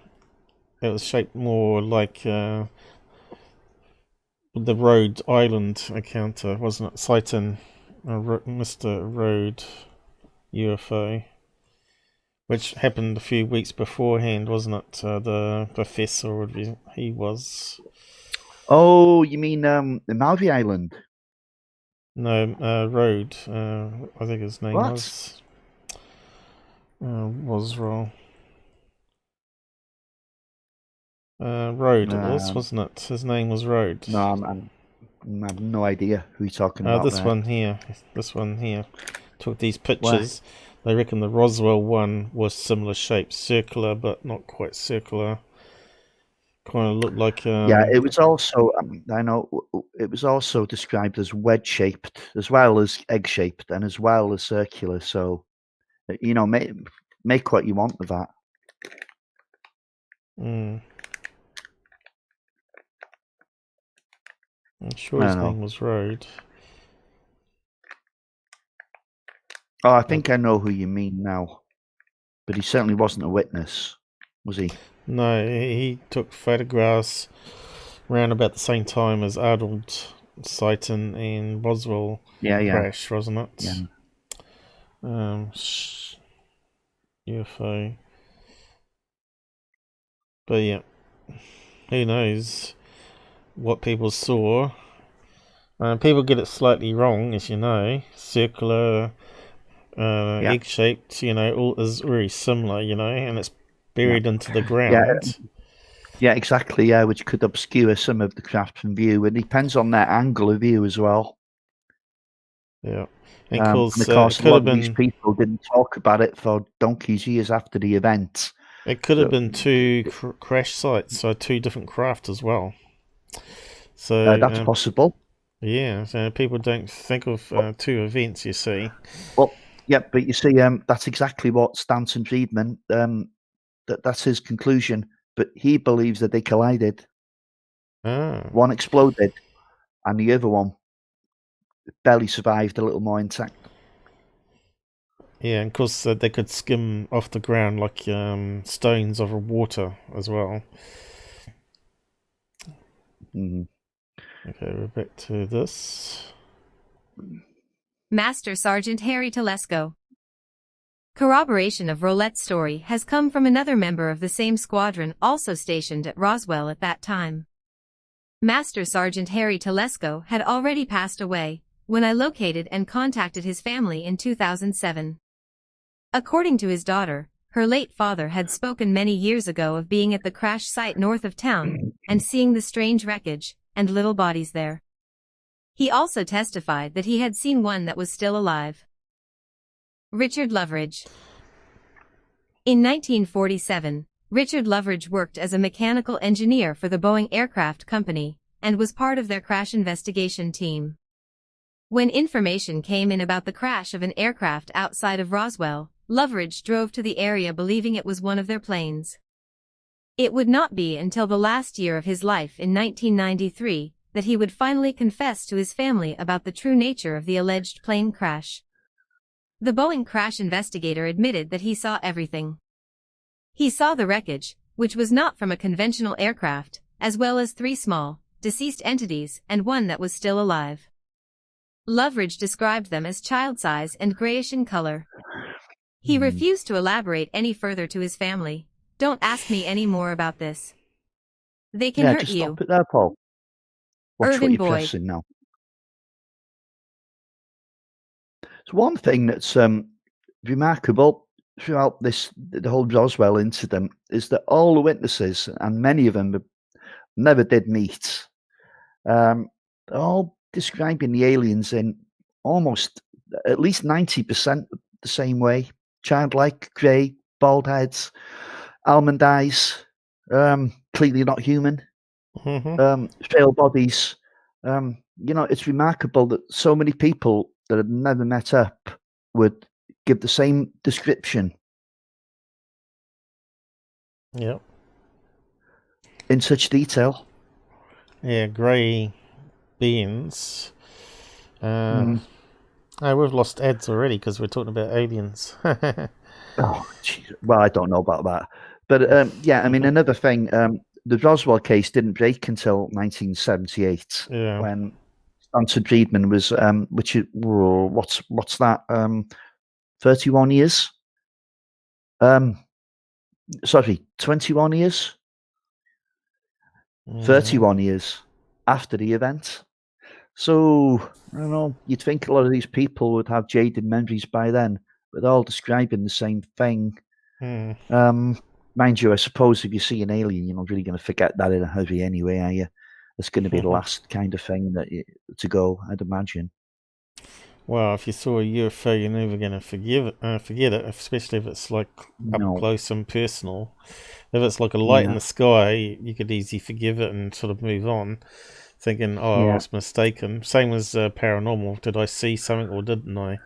Speaker 1: it was shaped more like the Rhode Island encounter, wasn't it? Citing Mr. Rhode UFO, which happened a few weeks beforehand, wasn't it? The professor, he was...
Speaker 2: Oh, you mean the Maui Island?
Speaker 1: No, Rhode. I think his name was wrong. Rhode it was, wasn't it? His name was Rhode.
Speaker 2: No, I have no idea who you're talking about.
Speaker 1: This one here took these pictures. They reckon the Roswell one was similar shape, circular but not quite circular. Kind of looked like
Speaker 2: yeah, it was also I know it was also described as wedge shaped as well as egg shaped and as well as circular. So you know, make what you want of that.
Speaker 1: I'm
Speaker 2: I
Speaker 1: sure his
Speaker 2: don't know.
Speaker 1: name was Rode.
Speaker 2: Oh, I think I know who you mean now. But he certainly wasn't a witness, was he?
Speaker 1: No, he took photographs around about the same time as Arnold Sighton and Roswell crash, wasn't it?
Speaker 2: Yeah.
Speaker 1: UFO. But yeah, who knows what people saw. People get it slightly wrong, as you know. Circular, egg-shaped, all is very similar, and it's buried into the ground.
Speaker 2: Yeah, exactly. Yeah, which could obscure some of the craft from view. It depends on their angle of view as well.
Speaker 1: Yeah,
Speaker 2: and of course, a lot of these people didn't talk about it for donkey's years after the event.
Speaker 1: It could have been two crash sites, so two different craft as well. So
Speaker 2: that's possible.
Speaker 1: Yeah, so people don't think of two events, you see.
Speaker 2: Well, yeah, but you see, that's exactly what Stanton Friedman, that's his conclusion. But he believes that they collided. One exploded, and the other one barely survived, a little more intact.
Speaker 1: Yeah, and of course they could skim off the ground like stones over water as well.
Speaker 2: Mm.
Speaker 1: Okay, we're back to this.
Speaker 3: Master Sergeant Harry Telesco. Corroboration of Roulette's story has come from another member of the same squadron also stationed at Roswell at that time. Master Sergeant Harry Telesco had already passed away when I located and contacted his family in 2007. According to his daughter, her late father had spoken many years ago of being at the crash site north of town and seeing the strange wreckage and little bodies there. He also testified that he had seen one that was still alive. Richard Loveridge. In 1947, Richard Loveridge worked as a mechanical engineer for the Boeing Aircraft Company and was part of their crash investigation team. When information came in about the crash of an aircraft outside of Roswell, Loveridge drove to the area believing it was one of their planes. It would not be until the last year of his life in 1993 that he would finally confess to his family about the true nature of the alleged plane crash. The Boeing crash investigator admitted that he saw everything. He saw the wreckage, which was not from a conventional aircraft, as well as 3 small, deceased entities and one that was still alive. Loveridge described them as child-size and grayish in color. He refused to elaborate any further to his family. Don't ask me any more about this. They can hurt you.
Speaker 2: Stop it there, Paul. Watch
Speaker 3: Irvin
Speaker 2: what you're
Speaker 3: Boyd.
Speaker 2: pressing now. So one thing that's remarkable throughout the whole Roswell incident is that all the witnesses, and many of them never did meet, they're all describing the aliens in almost at least 90% the same way. Childlike, grey, bald heads, almond eyes, clearly not human, frail bodies. It's remarkable that so many people that had never met up would give the same description.
Speaker 1: Yep.
Speaker 2: In such detail.
Speaker 1: Yeah, grey beings. We've lost ads already because we're talking about aliens.
Speaker 2: Oh, geez. Well, I don't know about that. But another thing, the Roswell case didn't break until 1978 when Stanton Friedman was, what's that? 31 years? 21 years? 31 years after the event. So, I don't know, you'd think a lot of these people would have jaded memories by then, but they're all describing the same thing. Mind you, I suppose if you see an alien, you're not really going to forget that in a hurry anyway, are you? It's going to be the last kind of thing to go, I'd imagine.
Speaker 1: Well, if you saw a UFO, you're never going to forget it, especially if it's like up close and personal. If it's like a light in the sky, you could easily forgive it and sort of move on, thinking, I was mistaken. Same as paranormal. Did I see something or didn't I?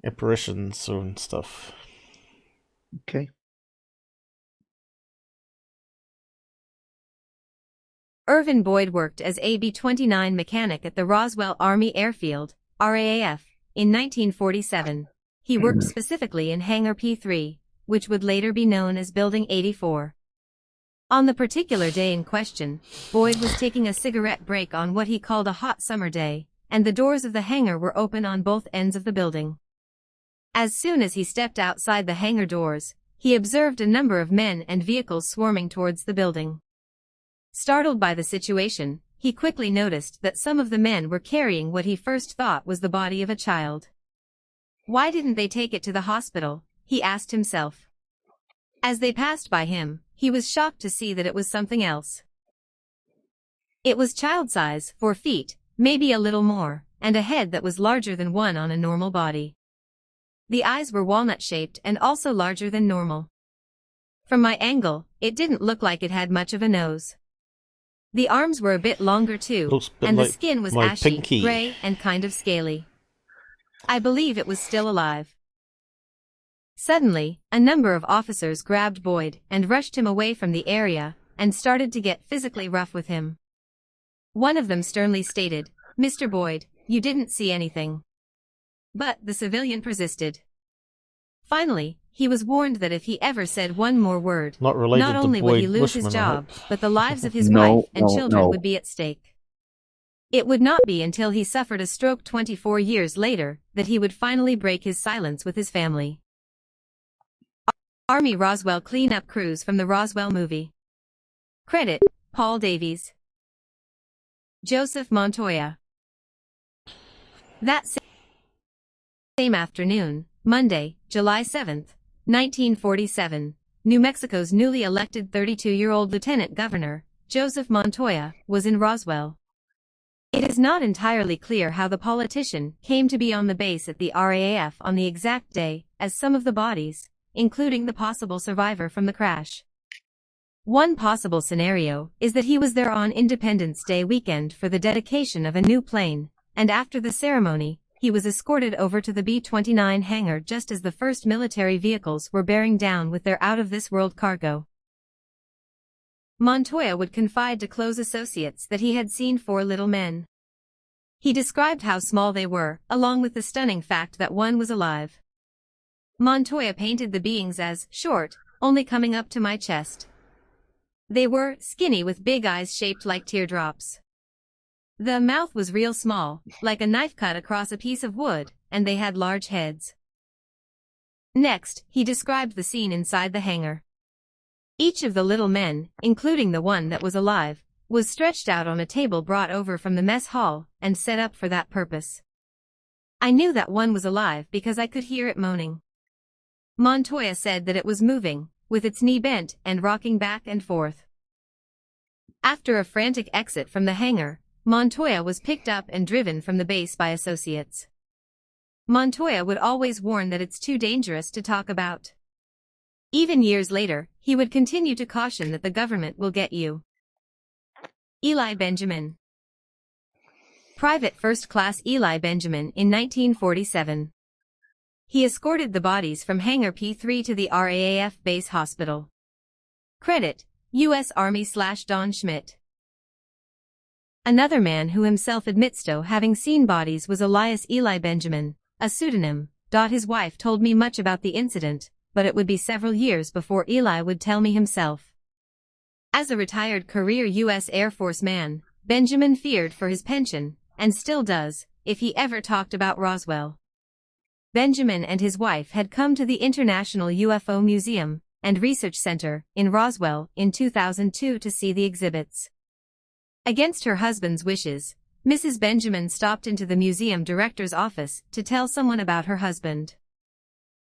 Speaker 1: Apparitions and stuff.
Speaker 2: Okay.
Speaker 3: Irvin Boyd worked as a B-29 mechanic at the Roswell Army Airfield, RAAF, in 1947. He worked specifically in Hangar P3, which would later be known as Building 84. On the particular day in question, Boyd was taking a cigarette break on what he called a hot summer day, and the doors of the hangar were open on both ends of the building. As soon as he stepped outside the hangar doors, he observed a number of men and vehicles swarming towards the building. Startled by the situation, he quickly noticed that some of the men were carrying what he first thought was the body of a child. Why didn't they take it to the hospital? He asked himself. As they passed by him, he was shocked to see that it was something else. It was child size, 4 feet, maybe a little more, and a head that was larger than one on a normal body. The eyes were walnut-shaped and also larger than normal. From my angle, it didn't look like it had much of a nose. The arms were a bit longer too, and the skin was ashy, gray, and kind of scaly. I believe it was still alive. Suddenly, a number of officers grabbed Boyd and rushed him away from the area and started to get physically rough with him. One of them sternly stated, "Mr. Boyd, you didn't see anything." But the civilian persisted. Finally, he was warned that if he ever said one more word, not only would he lose his job, but the lives of his wife and children would be at stake. It would not be until he suffered a stroke 24 years later that he would finally break his silence with his family. Army Roswell cleanup crews from the Roswell movie. Credit: Paul Davies, Joseph Montoya. That same afternoon, Monday, July 7, 1947, New Mexico's newly elected 32-year-old Lieutenant Governor, Joseph Montoya, was in Roswell. It is not entirely clear how the politician came to be on the base at the RAAF on the exact day, as some of the bodies, including the possible survivor from the crash. One possible scenario is that he was there on Independence Day weekend for the dedication of a new plane, and after the ceremony, he was escorted over to the B-29 hangar just as the first military vehicles were bearing down with their out-of-this-world cargo. Montoya would confide to close associates that he had seen 4 little men. He described how small they were, along with the stunning fact that one was alive. Montoya painted the beings as short, only coming up to my chest. They were skinny with big eyes shaped like teardrops. The mouth was real small, like a knife cut across a piece of wood, and they had large heads. Next, he described the scene inside the hangar. Each of the little men, including the one that was alive, was stretched out on a table brought over from the mess hall and set up for that purpose. I knew that one was alive because I could hear it moaning. Montoya said that it was moving, with its knee bent and rocking back and forth. After a frantic exit from the hangar, Montoya was picked up and driven from the base by associates. Montoya would always warn that it's too dangerous to talk about. Even years later, he would continue to caution that the government will get you. Eli Benjamin. Private First Class Eli Benjamin in 1947. He escorted the bodies from Hangar P3 to the RAAF Base Hospital. Credit: U.S. Army/Don Schmidt. Another man who himself admits to having seen bodies was Elias Eli Benjamin, a pseudonym. His wife told me much about the incident, but it would be several years before Eli would tell me himself. As a retired career U.S. Air Force man, Benjamin feared for his pension, and still does, if he ever talked about Roswell. Benjamin and his wife had come to the International UFO Museum and Research Center in Roswell in 2002 to see the exhibits. Against her husband's wishes, Mrs. Benjamin stopped into the museum director's office to tell someone about her husband.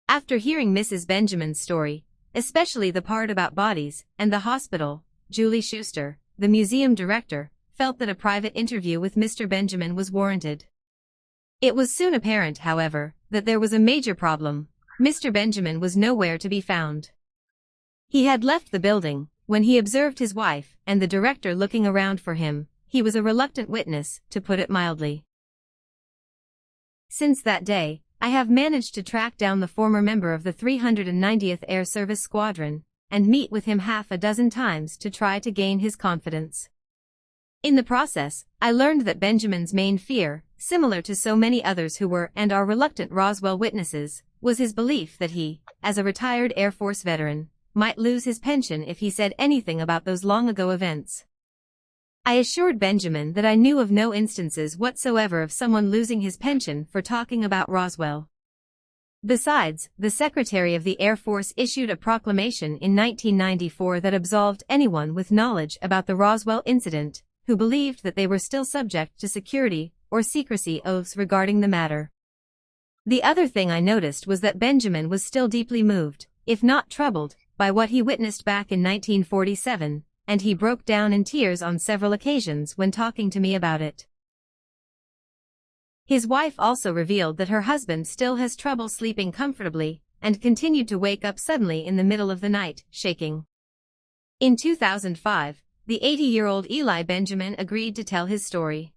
Speaker 3: After hearing Mrs. Benjamin's story, especially the part about bodies and the hospital, Julie Schuster, the museum director, felt that a private interview with Mr. Benjamin was warranted. It was soon apparent, however, that there was a major problem. Mr. Benjamin was nowhere to be found. He had left the building. When he observed his wife and the director looking around for him, he was a reluctant witness, to put it mildly. Since that day, I have managed to track down the former member of the 390th Air Service Squadron and meet with him half a dozen times to try to gain his confidence. In the process, I learned that Benjamin's main fear, similar to so many others who were and are reluctant Roswell witnesses, was his belief that he, as a retired Air Force veteran, might lose his pension if he said anything about those long-ago events. I assured Benjamin that I knew of no instances whatsoever of someone losing his pension for talking about Roswell. Besides, the Secretary of the Air Force issued a proclamation in 1994 that absolved anyone with knowledge about the Roswell incident who believed that they were still subject to security or secrecy oaths regarding the matter. The other thing I noticed was that Benjamin was still deeply moved, if not troubled, by what he witnessed back in 1947, and he broke down in tears on several occasions when talking to me about it. His wife also revealed that her husband still has trouble sleeping comfortably, and continued to wake up suddenly in the middle of the night, shaking. In 2005, the 80-year-old Eli Benjamin agreed to tell his story.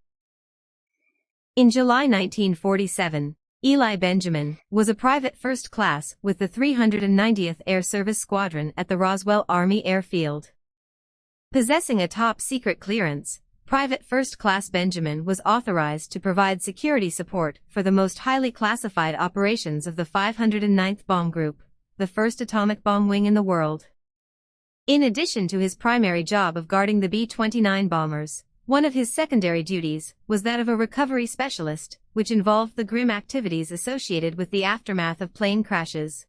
Speaker 3: In July 1947, Eli Benjamin was a private first class with the 390th Air Service Squadron at the Roswell Army Airfield. Possessing a top-secret clearance, Private First Class Benjamin was authorized to provide security support for the most highly classified operations of the 509th Bomb Group, the first atomic bomb wing in the world. In addition to his primary job of guarding the B-29 bombers, one of his secondary duties was that of a recovery specialist, which involved the grim activities associated with the aftermath of plane crashes.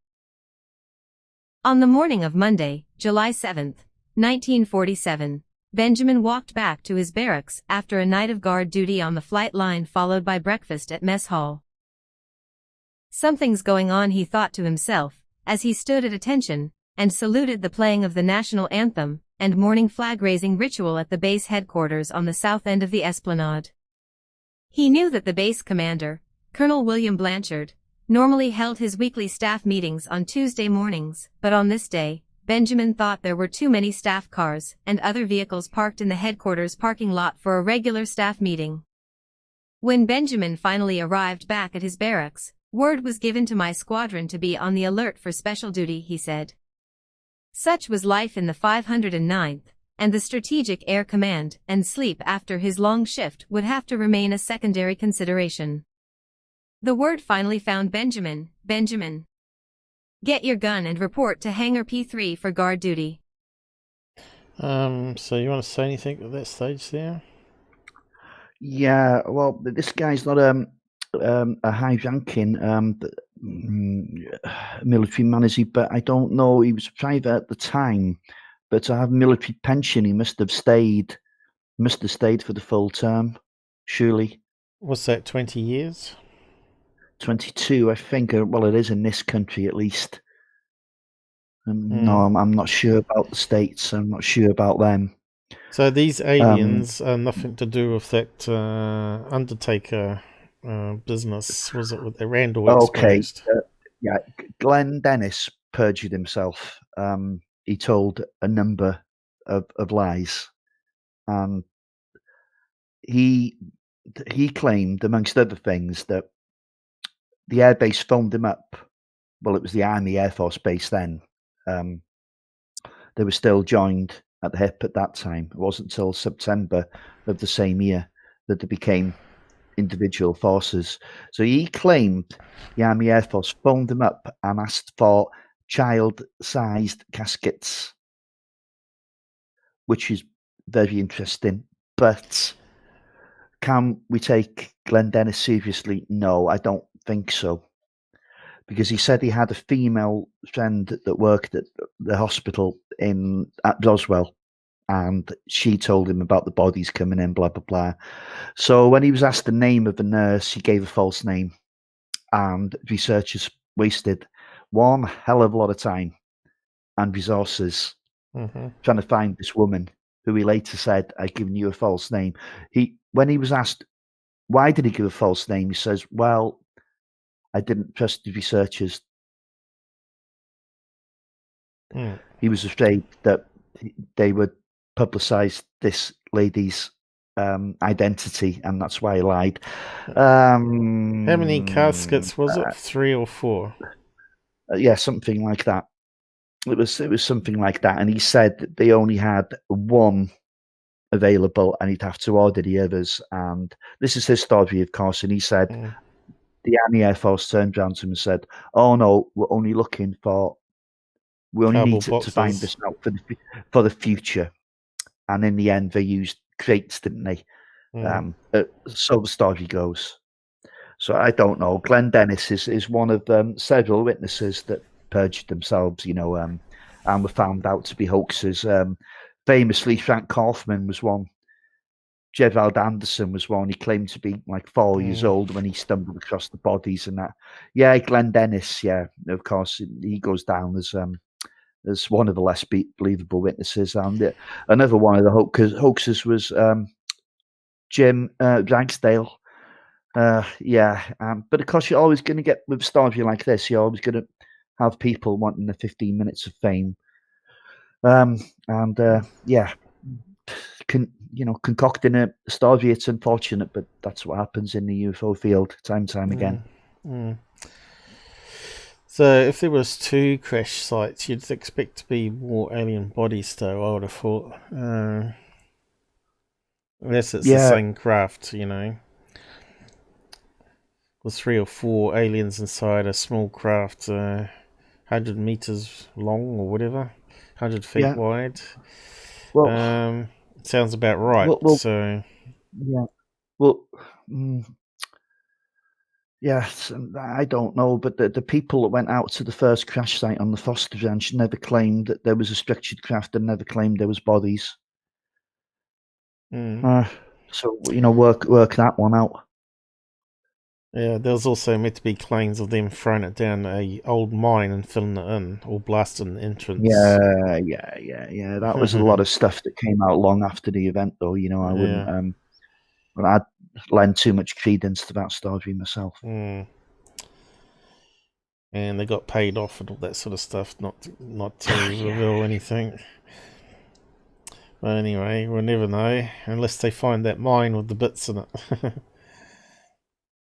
Speaker 3: On the morning of Monday, July 7, 1947, Benjamin walked back to his barracks after a night of guard duty on the flight line followed by breakfast at mess hall. Something's going on, he thought to himself, as he stood at attention and saluted the playing of the national anthem and morning flag-raising ritual at the base headquarters on the south end of the esplanade. He knew that the base commander, Colonel William Blanchard, normally held his weekly staff meetings on Tuesday mornings, but on this day, Benjamin thought there were too many staff cars and other vehicles parked in the headquarters parking lot for a regular staff meeting. When Benjamin finally arrived back at his barracks, word was given to my squadron to be on the alert for special duty, he said. Such was life in the 509th, and the Strategic Air Command and sleep after his long shift would have to remain a secondary consideration. The word finally found Benjamin. Benjamin, get your gun and report to Hangar P3 for guard duty.
Speaker 1: So you want to say anything at that stage there?
Speaker 2: Yeah, well, this guy's not a high-ranking military man, is he? But I don't know. He was private at the time, but to have military pension, he must have stayed for the full term, surely.
Speaker 1: Was that 20 years?
Speaker 2: 22, I think. Well, it is in this country at least. No, I'm not sure about the States. I'm not sure about them.
Speaker 1: So these aliens are nothing to do with that Undertaker business, was it, with the Randall exposed?
Speaker 2: Yeah, Glenn Dennis perjured himself. He told a number of lies, and he claimed, amongst other things, that the airbase phoned him up. Well, it was the Army Air Force base then. They were still joined at the hip at that time. It wasn't until September of the same year that they became individual forces. So he claimed the Army Air Force phoned him up and asked for child-sized caskets, which is very interesting. But can we take Glenn Dennis seriously? No, I don't think so. Because he said he had a female friend that worked at the hospital at Roswell, and she told him about the bodies coming in, blah, blah, blah. So when he was asked the name of the nurse, he gave a false name, and researchers wasted one hell of a lot of time and resources trying to find this woman, who he later said, "I've given you a false name." When he was asked why did he give a false name, he says, "Well, I didn't trust the researchers." He was afraid that they would publicize this lady's identity, and that's why he lied.
Speaker 1: How many caskets was it? 3 or 4?
Speaker 2: Yeah, something like that. It was something like that, and he said that they only had one available, and he'd have to order the others. And this is his story, of course. And he said the Army Air Force turned around to him and said, "Oh no, we only need to find this out for the future." And in the end, they used crates, didn't they? So the story goes. So I don't know. Glenn Dennis is one of several witnesses that perjured themselves, and were found out to be hoaxes. Famously, Frank Kaufman was one. Gerald Anderson was one. He claimed to be like 4 years old when he stumbled across the bodies and that. Yeah, Glenn Dennis. Yeah, of course, he goes down as one of the less believable witnesses. And another one of the hoaxes was Jim Ragsdale. But of course, you're always going to get with a story like this. You're always going to have people wanting the 15 minutes of fame. Concocting a story. It's unfortunate, but that's what happens in the UFO field time and time again.
Speaker 1: So if there was 2 crash sites, you'd expect to be more alien bodies, though, I would have thought. Unless it's the same craft, With 3 or 4 aliens inside a small craft, 100 meters long or whatever, 100 feet wide. Well, sounds about right.
Speaker 2: I don't know, but the people that went out to the first crash site on the Foster Ranch never claimed that there was a structured craft and never claimed there was bodies. So work that one out.
Speaker 1: Yeah, there was also meant to be claims of them throwing it down a old mine and filling it in, or blasting the entrance.
Speaker 2: Yeah. That was a lot of stuff that came out long after the event, though. I wouldn't. I'd lend too much credence to that story myself.
Speaker 1: And they got paid off and all that sort of stuff, not to reveal anything. But anyway, we'll never know unless they find that mine with the bits in it.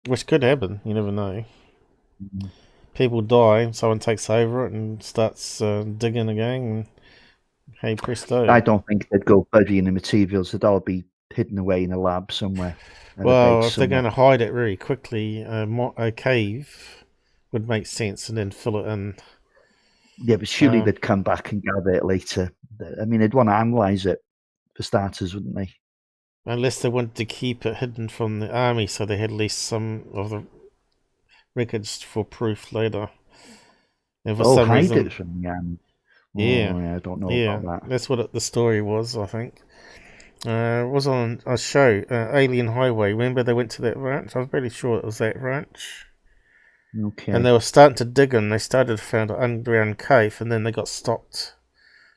Speaker 1: Which could happen, you never know. People die, someone takes over it and starts digging again, and hey presto.
Speaker 2: I don't think they'd go burying the materials. They'd all be hidden away in a lab somewhere.
Speaker 1: Well, if they're going to hide it really quickly, a cave would make sense, and then fill it in.
Speaker 2: Yeah, but surely they'd come back and gather it later. I mean, they'd want to analyse it, for starters, wouldn't they?
Speaker 1: Unless they wanted to keep it hidden from the army, so they had at least some of the records for proof later.
Speaker 2: And for some reason, it from the army. I don't know about that.
Speaker 1: That's what the story was, I think. It was on a show, Alien Highway. Remember they went to that ranch? I was pretty sure it was that ranch.
Speaker 2: Okay.
Speaker 1: And they were starting to dig in. They started to find an underground cave, and then they got stopped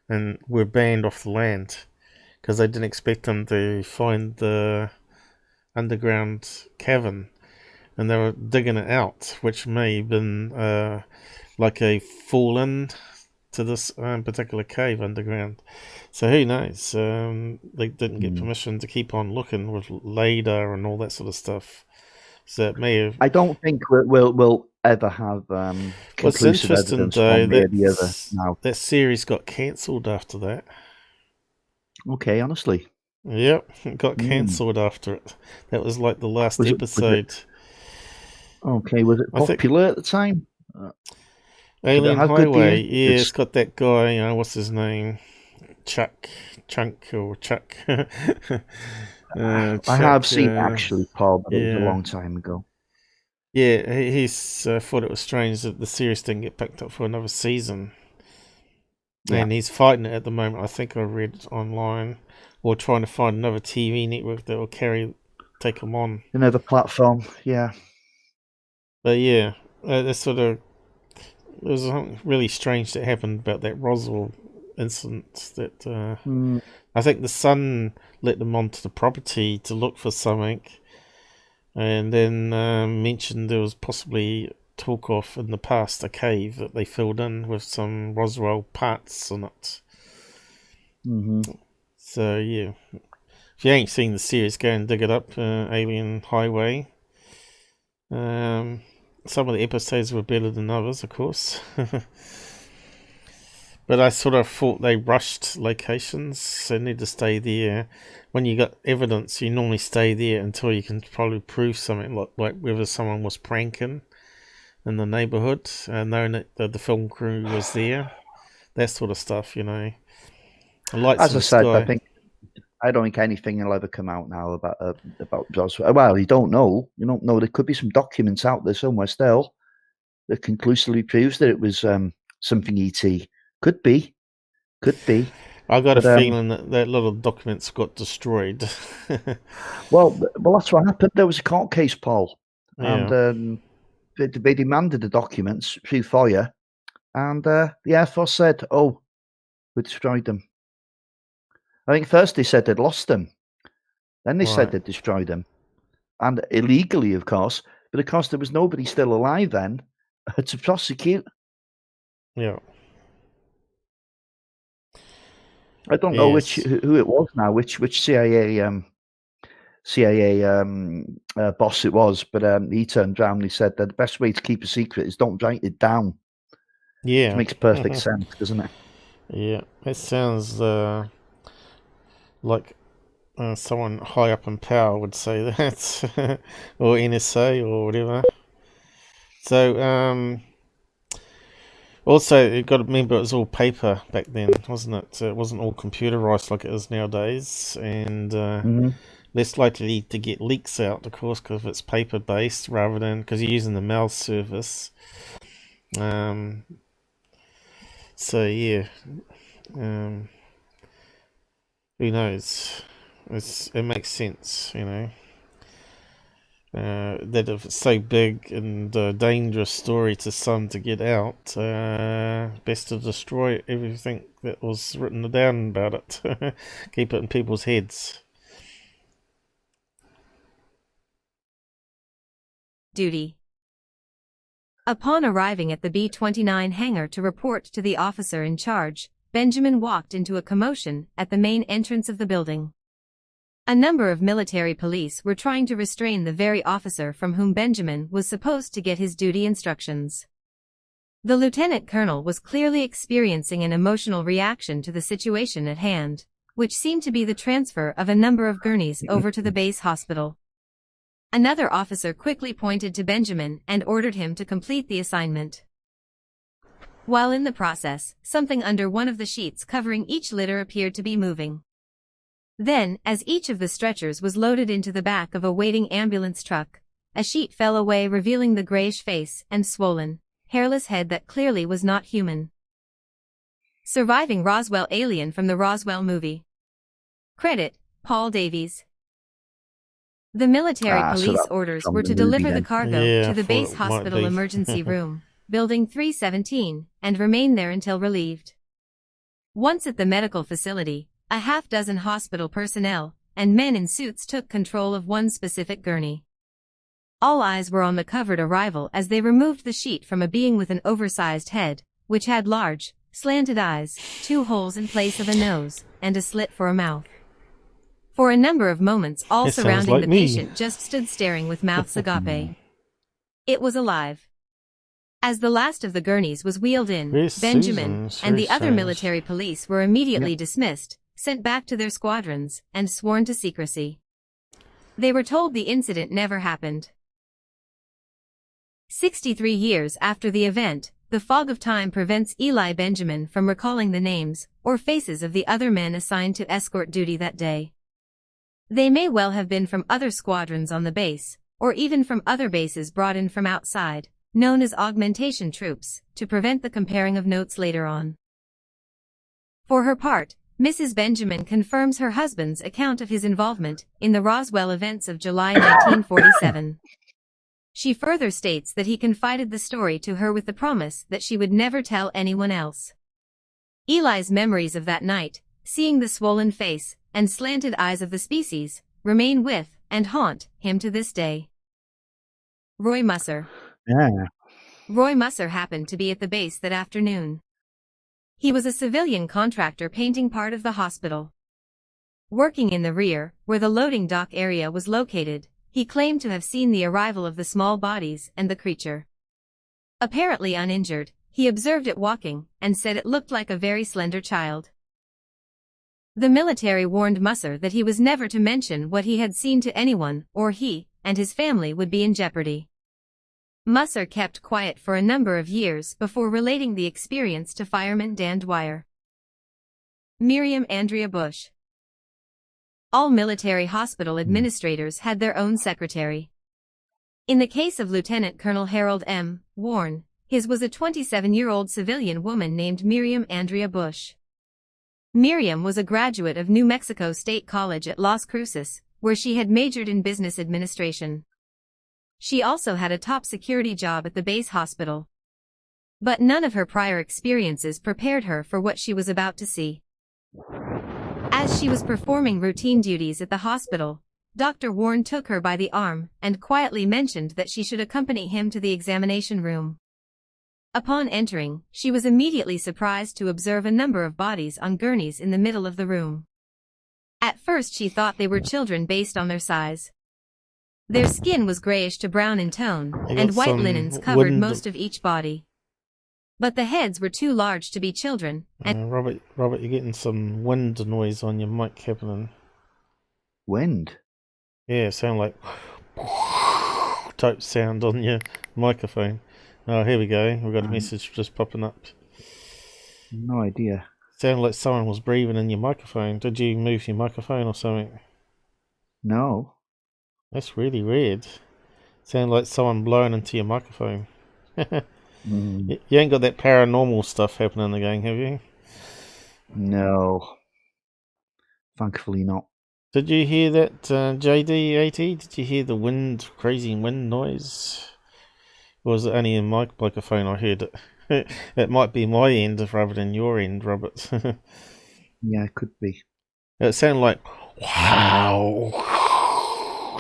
Speaker 1: and were banned off the land because they didn't expect them to find the underground cavern. And they were digging it out, which may have been like a fall-in to this particular cave underground. So who knows? They didn't get permission to keep on looking with LADAR and all that sort of stuff. So it may have...
Speaker 2: I don't think we'll ever have conclusive evidence one way or the other now.
Speaker 1: That series got cancelled after that.
Speaker 2: Okay, honestly.
Speaker 1: Yep, it got cancelled after it. That was like the last episode.
Speaker 2: Okay, was it popular at the time?
Speaker 1: Alien Highway, it's got that guy, what's his name? Chuck.
Speaker 2: I have seen it actually, Paul, but it was a long time ago.
Speaker 1: Yeah, he's thought it was strange that the series didn't get picked up for another season. Yeah. And he's fighting it at the moment, I think I read online, or trying to find another TV network that will take him on.
Speaker 2: Another platform, yeah.
Speaker 1: But yeah, that's sort of... There was something really strange that happened about that Roswell incident. That I think the son let them onto the property to look for something, and then mentioned there was possibly talk of in the past a cave that they filled in with some Roswell parts on it. So yeah, if you ain't seen the series, go and dig it up. Alien Highway. Some of the episodes were better than others, of course. But I sort of thought they rushed locations. They need to stay there. When you got evidence, you normally stay there until you can probably prove something, like whether someone was pranking in the neighbourhood, knowing that the film crew was there. That sort of stuff, you know. Lights
Speaker 2: As
Speaker 1: in
Speaker 2: I
Speaker 1: the
Speaker 2: said,
Speaker 1: sky.
Speaker 2: I don't think anything will ever come out now about Roswell. Well, you don't know. You don't know. There could be some documents out there somewhere still that conclusively proves that it was something ET. Could be.
Speaker 1: I got a
Speaker 2: But
Speaker 1: feeling that a lot of documents got destroyed.
Speaker 2: well, that's what happened. There was a court case, Paul,
Speaker 1: Yeah.
Speaker 2: and they demanded the documents through FOIA, and the Air Force said, "Oh, we destroyed them." I think first they said they'd lost them, then they said
Speaker 1: Right.
Speaker 2: they'd destroyed them, and illegally, of course. But of course, there was nobody still alive then to prosecute.
Speaker 1: Yeah.
Speaker 2: I don't know
Speaker 1: Yes.
Speaker 2: who it was now, which CIA boss it was, but he turned around and he said that the best way to keep a secret is don't write it down.
Speaker 1: Yeah.
Speaker 2: Which makes perfect sense, doesn't it?
Speaker 1: Yeah. It sounds like someone high up in power would say that, or NSA or whatever. So, also, you've got to remember it was all paper back then, wasn't it? It wasn't all computerized like it is nowadays, and less likely to get leaks out, of course, because it's paper based rather than because you're using the mail service. So yeah, who knows? It makes sense, you know. That if it's so big and dangerous story to some to get out, best to destroy everything that was written down about it. Keep it in people's heads.
Speaker 3: Duty. Upon arriving at the B-29 hangar to report to the officer in charge, Benjamin walked into a commotion at the main entrance of the building. A number of military police were trying to restrain the very officer from whom Benjamin was supposed to get his duty instructions. The lieutenant colonel was clearly experiencing an emotional reaction to the situation at hand, which seemed to be the transfer of a number of gurneys over to the base hospital. Another officer quickly pointed to Benjamin and ordered him to complete the assignment. While in the process, something under one of the sheets covering each litter appeared to be moving. Then, as each of the stretchers was loaded into the back of a waiting ambulance truck, a sheet fell away revealing the grayish face and swollen, hairless head that clearly was not human. Surviving Roswell alien from the Roswell movie. Credit, Paul Davies. The military police orders were to deliver the cargo to the base hospital emergency room, Building 317, and remain there until relieved. Once at the medical facility, a half-dozen hospital personnel and men in suits took control of one specific gurney. All eyes were on the covered arrival as they removed the sheet from a being with an oversized head, which had large, slanted eyes, 2 holes in place of a nose, and a slit for a mouth. For a number of moments, all surrounding the patient just stood staring with mouths agape. It was alive. As the last of the gurneys was wheeled in, Benjamin and the other military police were immediately dismissed, sent back to their squadrons, and sworn to secrecy. They were told the incident never happened. 63 years after the event, the fog of time prevents Eli Benjamin from recalling the names or faces of the other men assigned to escort duty that day. They may well have been from other squadrons on the base, or even from other bases brought in from outside, known as augmentation troops, to prevent the comparing of notes later on. For her part, Mrs. Benjamin confirms her husband's account of his involvement in the Roswell events of July 1947. She further states that he confided the story to her with the promise that she would never tell anyone else. Eli's memories of that night, seeing the swollen face and slanted eyes of the species, remain with and haunt him to this day. Roy Musser.
Speaker 2: Yeah.
Speaker 3: Roy Musser happened to be at the base that afternoon. He was a civilian contractor painting part of the hospital. Working in the rear, where the loading dock area was located, he claimed to have seen the arrival of the small bodies and the creature. Apparently uninjured, He observed it walking, and said it looked like a very slender child. The military warned Musser that he was never to mention what he had seen to anyone, or he and his family would be in jeopardy. Musser kept quiet for a number of years before relating the experience to Fireman Dan Dwyer. Miriam Andrea Bush. All military hospital administrators had their own secretary. In the case of Lieutenant Colonel Harold M. Warren, his was a 27-year-old civilian woman named Miriam Andrea Bush. Miriam was a graduate of New Mexico State College at Las Cruces, where she had majored in business administration. She also had a top security job at the base hospital. But none of her prior experiences prepared her for what she was about to see. As she was performing routine duties at the hospital, Dr. Warren took her by the arm and quietly mentioned that she should accompany him to the examination room. Upon entering, she was immediately surprised to observe a number of bodies on gurneys in the middle of the room. At first she thought they were children based on their size. Their skin was grayish to brown in tone, and white linens covered most of each body. But the heads were too large to be children, and
Speaker 1: Robert, you're getting some wind noise on your mic happening.
Speaker 2: Wind?
Speaker 1: Yeah, it sound like type sound on your microphone. Oh, here we go. We've got a message just popping up.
Speaker 2: No idea.
Speaker 1: Sounded like someone was breathing in your microphone. Did you move your microphone or something?
Speaker 2: No.
Speaker 1: That's really weird. Sounded like someone blowing into your microphone. You ain't got that paranormal stuff happening again, have you?
Speaker 2: No. Thankfully not.
Speaker 1: Did you hear that, JD80? Did you hear the crazy wind noise? Or was it only in my microphone I heard it? It might be my end rather than your end, Robert.
Speaker 2: Yeah, it could be.
Speaker 1: It sounded like wow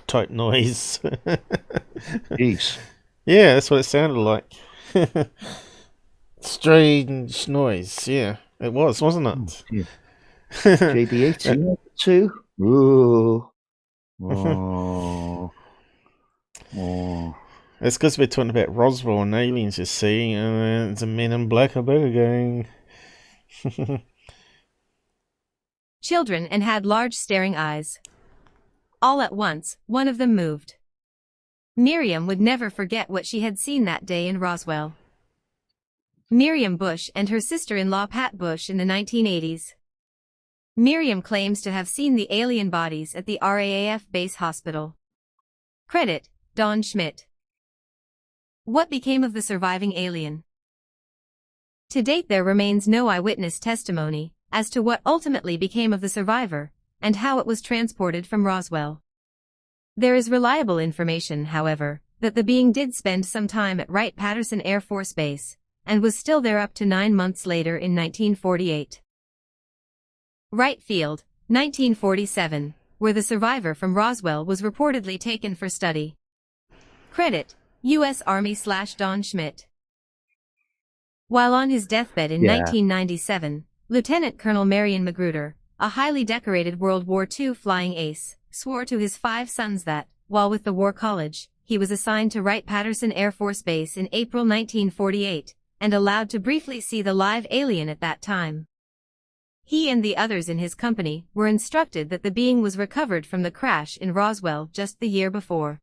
Speaker 1: type noise.
Speaker 2: Jeez.
Speaker 1: Yeah, that's what it sounded like. Strange noise. Yeah, it was, wasn't it?
Speaker 2: Yeah. JD8 too. Ooh. Oh. Oh.
Speaker 1: It's because we're talking about Roswell and aliens, you see, and the men in black are back again.
Speaker 3: children and had large staring eyes. All at once, one of them moved. Miriam would never forget what she had seen that day in Roswell. Miriam Bush and her sister-in-law Pat Bush in the 1980s. Miriam claims to have seen the alien bodies at the RAAF base hospital. Credit, Don Schmidt. What became of the surviving alien? To date there remains no eyewitness testimony as to what ultimately became of the survivor and how it was transported from Roswell. There is reliable information, however, that the being did spend some time at Wright-Patterson Air Force Base and was still there up to 9 months later in 1948. Wright Field, 1947, where the survivor from Roswell was reportedly taken for study. Credit, U.S. Army/Don Schmidt. While on his deathbed in 1997, Lieutenant Colonel Marion Magruder, a highly decorated World War II flying ace, swore to his 5 sons that, while with the War College, he was assigned to Wright-Patterson Air Force Base in April 1948, and allowed to briefly see the live alien at that time. He and the others in his company were instructed that the being was recovered from the crash in Roswell just the year before.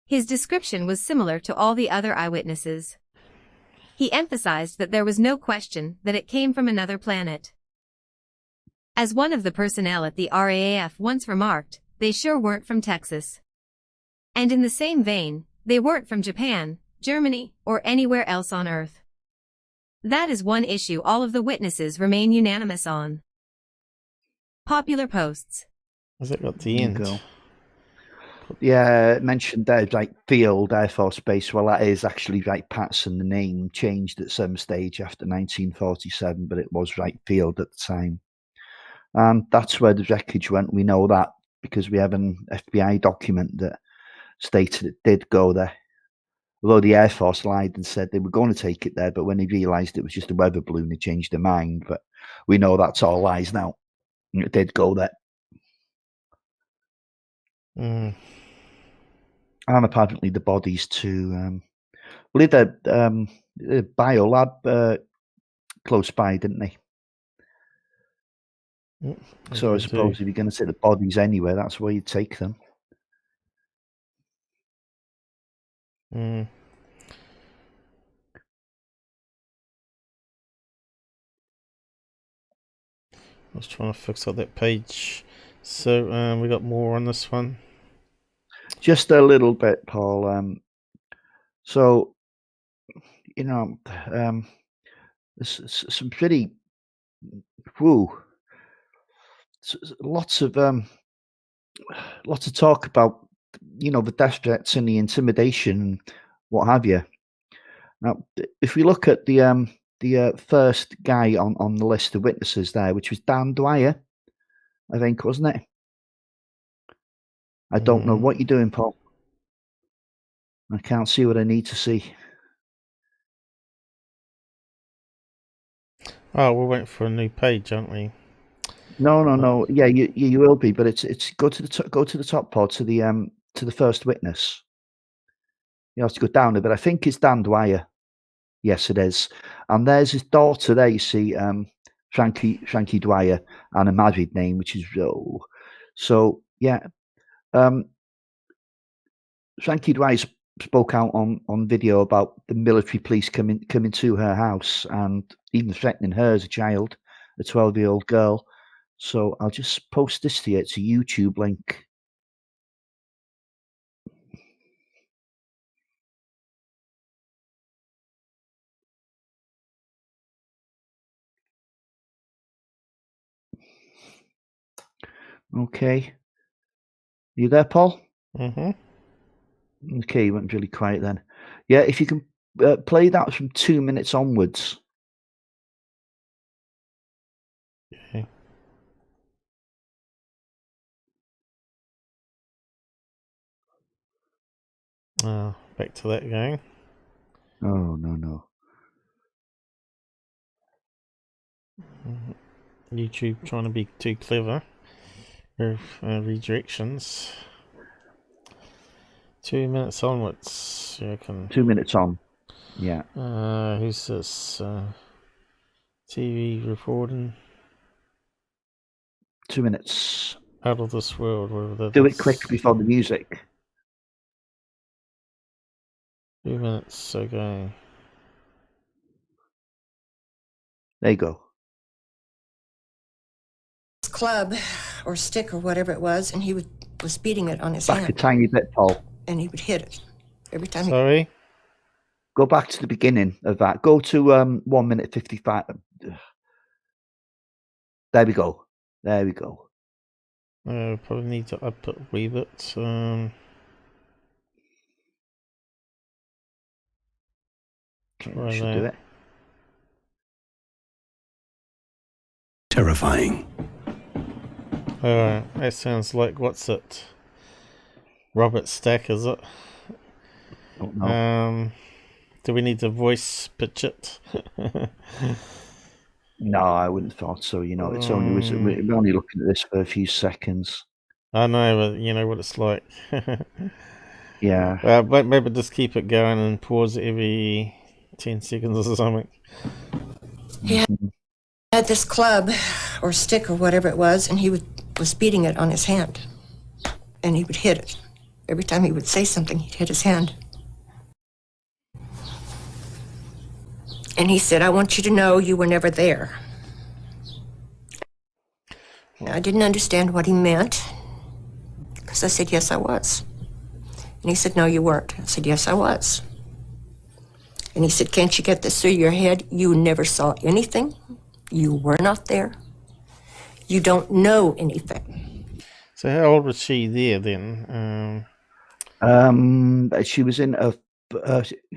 Speaker 3: His description was similar to all the other eyewitnesses. He emphasized that there was no question that it came from another planet. As one of the personnel at the RAAF once remarked, they sure weren't from Texas. And in the same vein, they weren't from Japan, Germany, or anywhere else on Earth. That is one issue all of the witnesses remain unanimous on. Popular posts.
Speaker 1: Has it got the end?
Speaker 2: Go. Yeah, mentioned there, like Field Air Force Base. Well, that is actually Wright-Patterson. The name changed at some stage after 1947, but it was Wright Field at the time. And that's where the wreckage went. We know that because we have an FBI document that stated it did go there. Although the Air Force lied and said they were going to take it there, but when they realised it was just a weather balloon, they changed their mind. But we know that's all lies now. It did go there.
Speaker 1: Mm.
Speaker 2: And apparently the bodies too. Well, either biolab close by, didn't they?
Speaker 1: Yep,
Speaker 2: So I
Speaker 1: they
Speaker 2: suppose
Speaker 1: do.
Speaker 2: if you're going to take the bodies anywhere, that's where you take them.
Speaker 1: Mm. I was trying to fix up that page. So we got more on this one.
Speaker 2: Just a little bit, Paul. So, you know, there's some pretty, lots of talk about, the death threats and the intimidation and what have you. Now, if we look at the first guy on the list of witnesses there, which was Dan Dwyer, I think, wasn't it? I don't know what you're doing, Paul. I can't see what I need to see.
Speaker 1: Oh, we're waiting for a new page, aren't we?
Speaker 2: No. Yeah, you will be, but it's go to the top, Paul, to the first witness. You have to go down a bit. I think it's Dan Dwyer. Yes, it is. And there's his daughter there. You see, Frankie Dwyer, and a married name, which is Roe. So yeah, Frankie Dwyer spoke out on video about the military police coming to her house and even threatening her as a child, a 12-year-old girl. So I'll just post this to you. It's a YouTube link. Okay. You there, Paul?
Speaker 1: Mm-hmm.
Speaker 2: Okay, you went really quiet then. Yeah, if you can play that from 2 minutes onwards.
Speaker 1: Okay. Back to that again.
Speaker 2: Oh, no.
Speaker 1: YouTube trying to be too clever with redirections. 2 minutes onwards, you reckon?
Speaker 2: 2 minutes on. Yeah.
Speaker 1: Who's this? TV reporting.
Speaker 2: 2 minutes.
Speaker 1: Out of this world. Whatever that
Speaker 2: Do
Speaker 1: is.
Speaker 2: it quick before the music.
Speaker 1: 2 minutes, okay.
Speaker 2: There you go.
Speaker 4: Club or stick or whatever it was, and he was beating it on his
Speaker 2: Back
Speaker 4: hand.
Speaker 2: a tiny bit, Paul.
Speaker 4: And he would hit it every time.
Speaker 1: Sorry?
Speaker 2: Go back to the beginning of that. Go to 1 minute 55. There we go.
Speaker 1: Probably need to up it a wee bit.
Speaker 2: Okay,
Speaker 1: Try
Speaker 2: should
Speaker 1: that.
Speaker 2: do it.
Speaker 5: Terrifying.
Speaker 1: Alright, that sounds like, what's it? Robert Stack, is it?
Speaker 2: Don't know.
Speaker 1: Do we need to voice pitch it?
Speaker 2: No, I wouldn't have thought so. It's only we're only looking at this for a few seconds.
Speaker 1: I know, but you know what it's like.
Speaker 2: Yeah.
Speaker 1: Maybe just keep it going and pause it every 10 seconds or something.
Speaker 4: He had this club or stick or whatever it was, and he was beating it on his hand. And he would hit it. Every time he would say something, he'd hit his hand. And he said, "I want you to know you were never there." I didn't understand what he meant, because I said, "Yes, I was." And he said, "No, you weren't." I said, "Yes, I was." And he said, "Can't you get this through your head? You never saw anything. You were not there. You don't know anything."
Speaker 1: So how old was she there then?
Speaker 2: She was in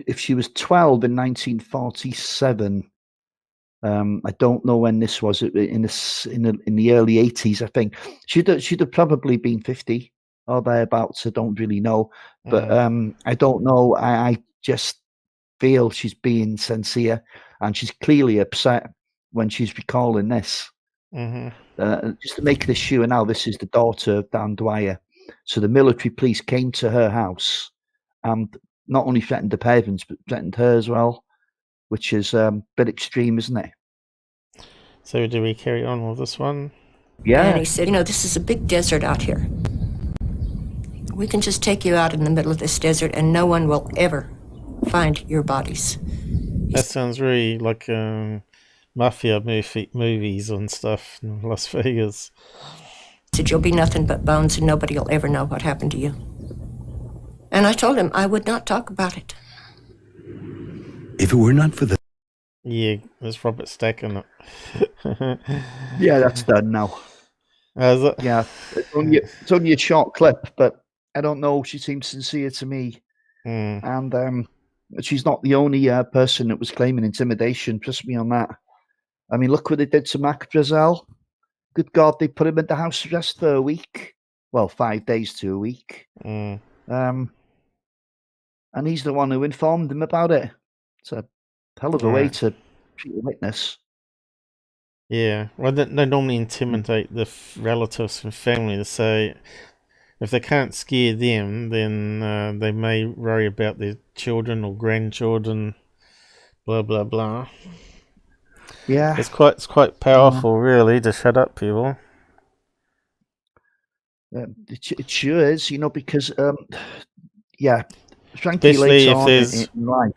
Speaker 2: if she was 12 in 1947. I don't know when this was. In the early 80s, I think. She'd have probably been 50 or thereabouts. I don't really know, but I don't know. I just feel she's being sincere, and she's clearly upset when she's recalling this. Just to make this sure now, this is the daughter of Dan Dwyer. So the military police came to her house and not only threatened the parents, but threatened her as well. which is a bit extreme, isn't it?
Speaker 1: So do we carry on with this one?
Speaker 2: Yeah.
Speaker 4: And he said, this is a big desert out here. We can just take you out in the middle of this desert and no one will ever find your bodies.
Speaker 1: That sounds really like mafia movies and stuff in Las Vegas.
Speaker 4: He said, you'll be nothing but bones and nobody will ever know what happened to you. And I told him I would not talk about it.
Speaker 5: If it were not for the...
Speaker 1: Yeah, there's Robert Stack in it.
Speaker 2: Yeah, that's done now.
Speaker 1: Is it?
Speaker 2: Yeah, it's only a short clip, but I don't know. She seems sincere to me. And she's not the only person that was claiming intimidation. Trust me on that. I mean, look what they did to Mac Brazel. Good God, they put him into house arrest for a week. Well, 5 days to a week. And he's the one who informed them about it. It's a hell of a way to treat a witness.
Speaker 1: Yeah, well, they normally intimidate the relatives and family to say if they can't scare them, then they may worry about their children or grandchildren. Blah blah blah.
Speaker 2: Yeah,
Speaker 1: it's quite powerful, really, to shut up people.
Speaker 2: It sure is, because frankly,
Speaker 1: Especially
Speaker 2: later
Speaker 1: if
Speaker 2: on
Speaker 1: there's
Speaker 2: in life.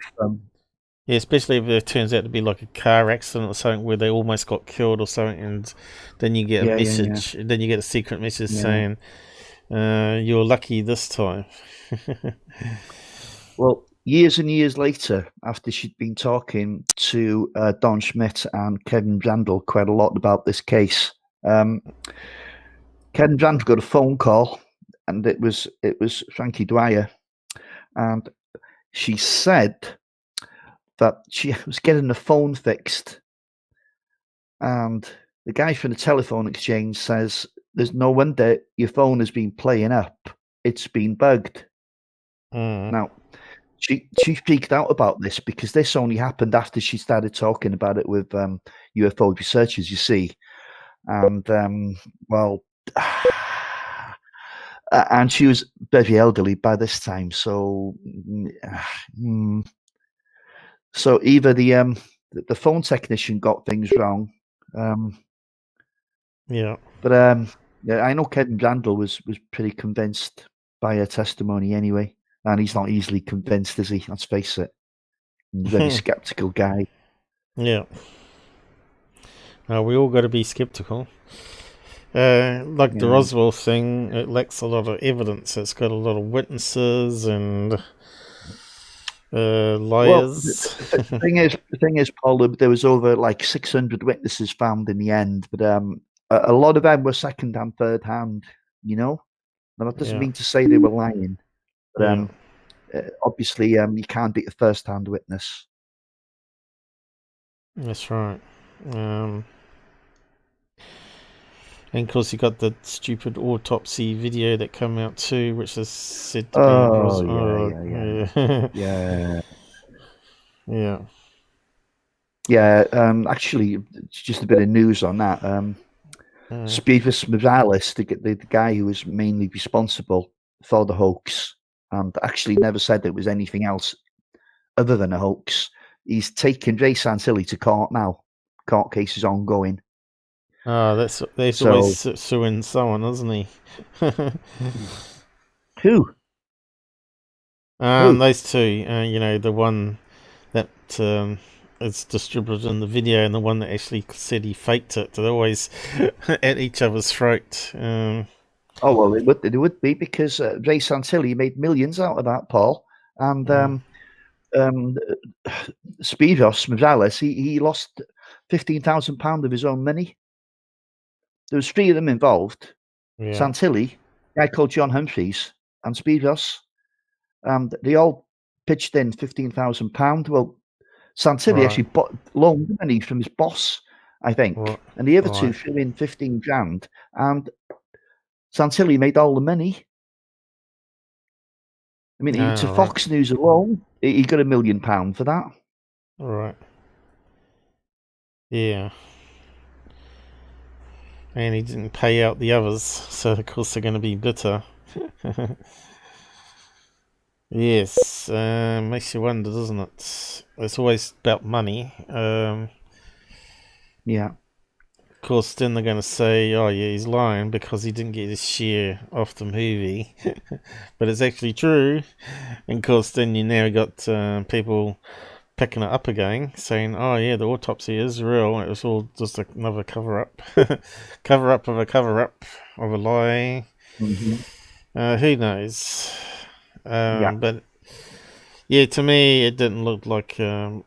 Speaker 1: Yeah, especially if it turns out to be like a car accident or something where they almost got killed or something, and then you get a message, then you get a secret message saying, "You're lucky this time."
Speaker 2: Well, years and years later, after she'd been talking to Don Schmidt and Kevin Brandel quite a lot about this case, Kevin Brandel got a phone call, and it was Frankie Dwyer, and she said that she was getting the phone fixed, and the guy from the telephone exchange says, "There's no wonder your phone has been playing up. It's been bugged." Now, she freaked out about this because this only happened after she started talking about it with UFO researchers, you see. And, and she was very elderly by this time. So, so either the phone technician got things wrong. But I know Kevin Brandel was pretty convinced by her testimony anyway. And he's not easily convinced, is he? Let's face it. He's a very skeptical guy.
Speaker 1: Yeah. We all got to be skeptical. Like the Roswell thing, it lacks a lot of evidence. It's got a lot of witnesses and liars.
Speaker 2: Well, the thing is, Paul, there was over like 600 witnesses found in the end, but a lot of them were second and third hand. Now that doesn't mean to say they were lying, but obviously, you can't beat a first-hand witness.
Speaker 1: That's right. And of course, you got the stupid autopsy video that came out too, which is said to be
Speaker 2: Actually, just a bit of news on that. Spivas Morales, the guy who was mainly responsible for the hoax, and actually never said it was anything else other than a hoax. He's taken Ray Santilli to court now. Court case is ongoing.
Speaker 1: That's always suing someone, isn't he?
Speaker 2: Who?
Speaker 1: Those two. The one that is distributed in the video and the one that actually said he faked it. They're always at each other's throat.
Speaker 2: Oh, well, it would be because Ray Santilli made millions out of that, Paul. And Spiros Morales, he lost £15,000 of his own money. There was three of them involved. Santilli, a guy called John Humphreys, and Spiros. And they all pitched in £15,000. Well, Santilli actually loaned money from his boss, I think. And the other two threw in 15 grand. And Santilli made all the money. I mean, to Fox News alone, he got £1 million for that.
Speaker 1: All right. Yeah. And he didn't pay out the others, so of course they're going to be bitter. Yes, makes you wonder, doesn't it? It's always about money.
Speaker 2: Yeah.
Speaker 1: Of course, then they're going to say, oh, yeah, he's lying because he didn't get his share off the movie. But it's actually true. And of course, then you now got people picking it up again, saying, oh, yeah, the autopsy is real. It was all just another cover-up. Cover-up of a cover-up of a lie.
Speaker 2: Mm-hmm.
Speaker 1: Who knows?
Speaker 2: Yeah.
Speaker 1: But, yeah, to me, it didn't look like a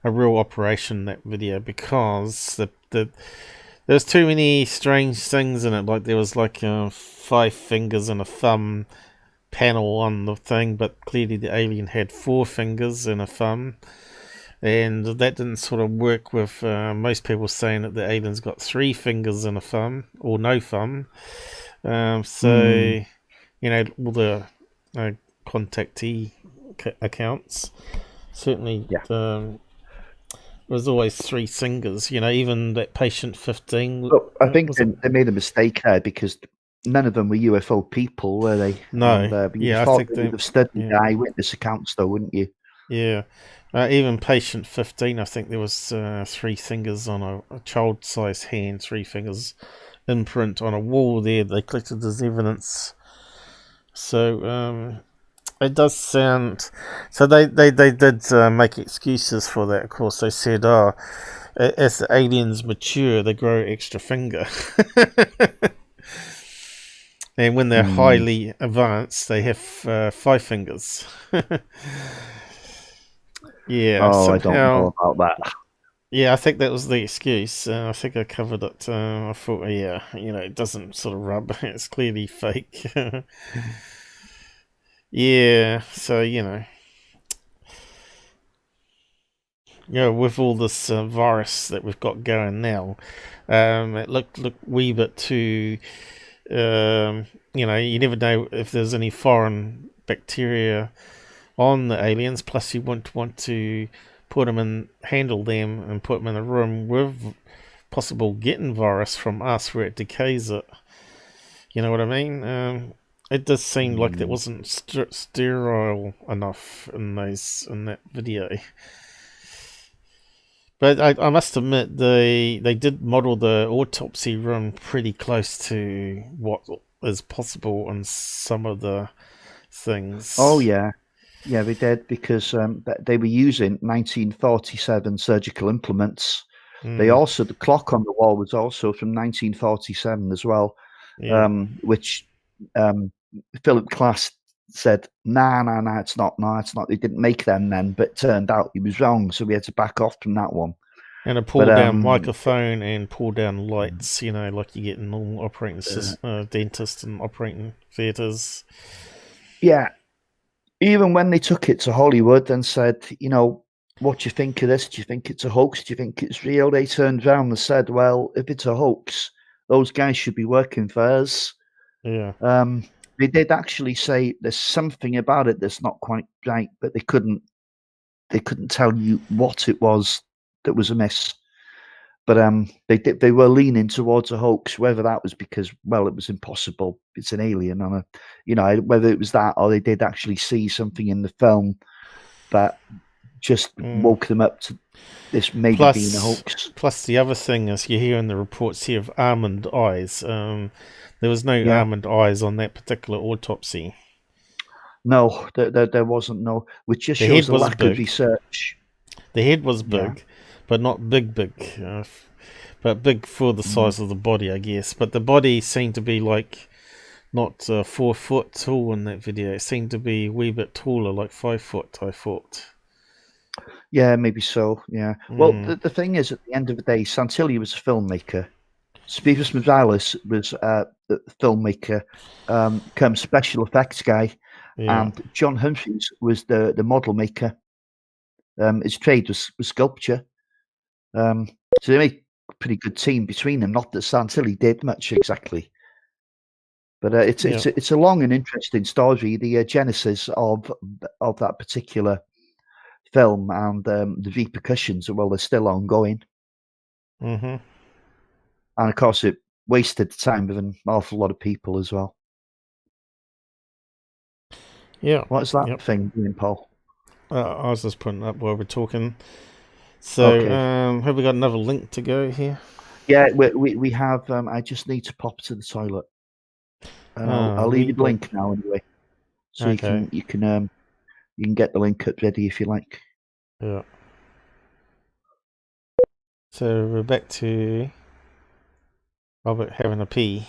Speaker 1: real operation, that video, because there's too many strange things in it. Like there was like 5 fingers and a thumb panel on the thing, but clearly the alien had 4 fingers and a thumb, and that didn't sort of work with most people saying that the alien's got 3 fingers and a thumb or no thumb. So you know, all the contactee accounts certainly.
Speaker 2: Yeah.
Speaker 1: There's always 3 fingers, you know, even that patient 15.
Speaker 2: But I think they made a mistake there because none of them were UFO people, were they?
Speaker 1: No.
Speaker 2: And, you'd
Speaker 1: Yeah, I
Speaker 2: thought
Speaker 1: think
Speaker 2: they
Speaker 1: they.
Speaker 2: would have studied
Speaker 1: Yeah.
Speaker 2: eyewitness accounts, though, wouldn't you?
Speaker 1: Yeah. Even patient 15, I think there was 3 fingers on a child-sized hand, 3 fingers imprint on a wall there. They collected as evidence. So it does sound. So they did make excuses for that. Of course, they said, "Oh, as the aliens mature, they grow extra finger." And when they're highly advanced, they have 5 fingers. Yeah,
Speaker 2: Oh, I don't
Speaker 1: somehow.
Speaker 2: know about that.
Speaker 1: Yeah, I think that was the excuse. I think I covered it. I thought, yeah, you know, it doesn't sort of rub. It's clearly fake. Yeah, so with all this virus that we've got going now, it looked wee bit too. You never know if there's any foreign bacteria on the aliens. Plus, you wouldn't want to handle them and put them in a room with possible getting virus from us where it decays it. You know what I mean? It does seem like it wasn't sterile enough in that video. But I must admit, they did model the autopsy room pretty close to what is possible in some of the things.
Speaker 2: Oh, yeah. Yeah, they did, because they were using 1947 surgical implements. They also, the clock on the wall was also from 1947 as well,
Speaker 1: Yeah.
Speaker 2: which Philip Glass said, nah, it's not. No, it's not. They didn't make them then, but it turned out he was wrong, so we had to back off from that one.
Speaker 1: And a pull-down microphone and pull-down lights, like you get in normal operating dentists and operating theatres.
Speaker 2: Yeah. Even when they took it to Hollywood and said, what do you think of this? Do you think it's a hoax? Do you think it's real? They turned around and said, well, if it's a hoax, those guys should be working for us.
Speaker 1: Yeah.
Speaker 2: They did actually say there's something about it that's not quite right, but they couldn't tell you what it was that was amiss. But they were leaning towards a hoax, whether that was because, well, it was impossible. It's an alien on whether it was that or they did actually see something in the film that just woke them up to this maybe being a hoax.
Speaker 1: Plus, the other thing is you hear in the reports here of almond eyes. There was no almond eyes on that particular autopsy.
Speaker 2: No, there wasn't. No, which just shows a lack of research.
Speaker 1: The head was big, but not big, but big for the size of the body, I guess. But the body seemed to be like not 4 foot tall in that video. It seemed to be a wee bit taller, like 5 foot, I thought.
Speaker 2: Yeah, maybe so. Yeah. Well, the thing is, at the end of the day, Santilli was a filmmaker. Spears Morales was the filmmaker, special effects guy, and John Humphreys was the model maker. His trade was sculpture. So they made a pretty good team between them. Not that Santilli did much exactly, but it's a long and interesting story. The genesis of that particular film and the repercussions. Well, they're still ongoing.
Speaker 1: Mm-hmm.
Speaker 2: And of course, it wasted the time of an awful lot of people as well.
Speaker 1: Yeah.
Speaker 2: What's that
Speaker 1: Yep.
Speaker 2: thing doing, Paul?
Speaker 1: I was just putting up while we're talking. So,
Speaker 2: Okay.
Speaker 1: have we got another link to go here?
Speaker 2: Yeah, we have. I just need to pop to the toilet, and I'll leave you the link now anyway, so
Speaker 1: Okay.
Speaker 2: you can get the link up ready if you like.
Speaker 1: Yeah. So we're back to Robert having a pee.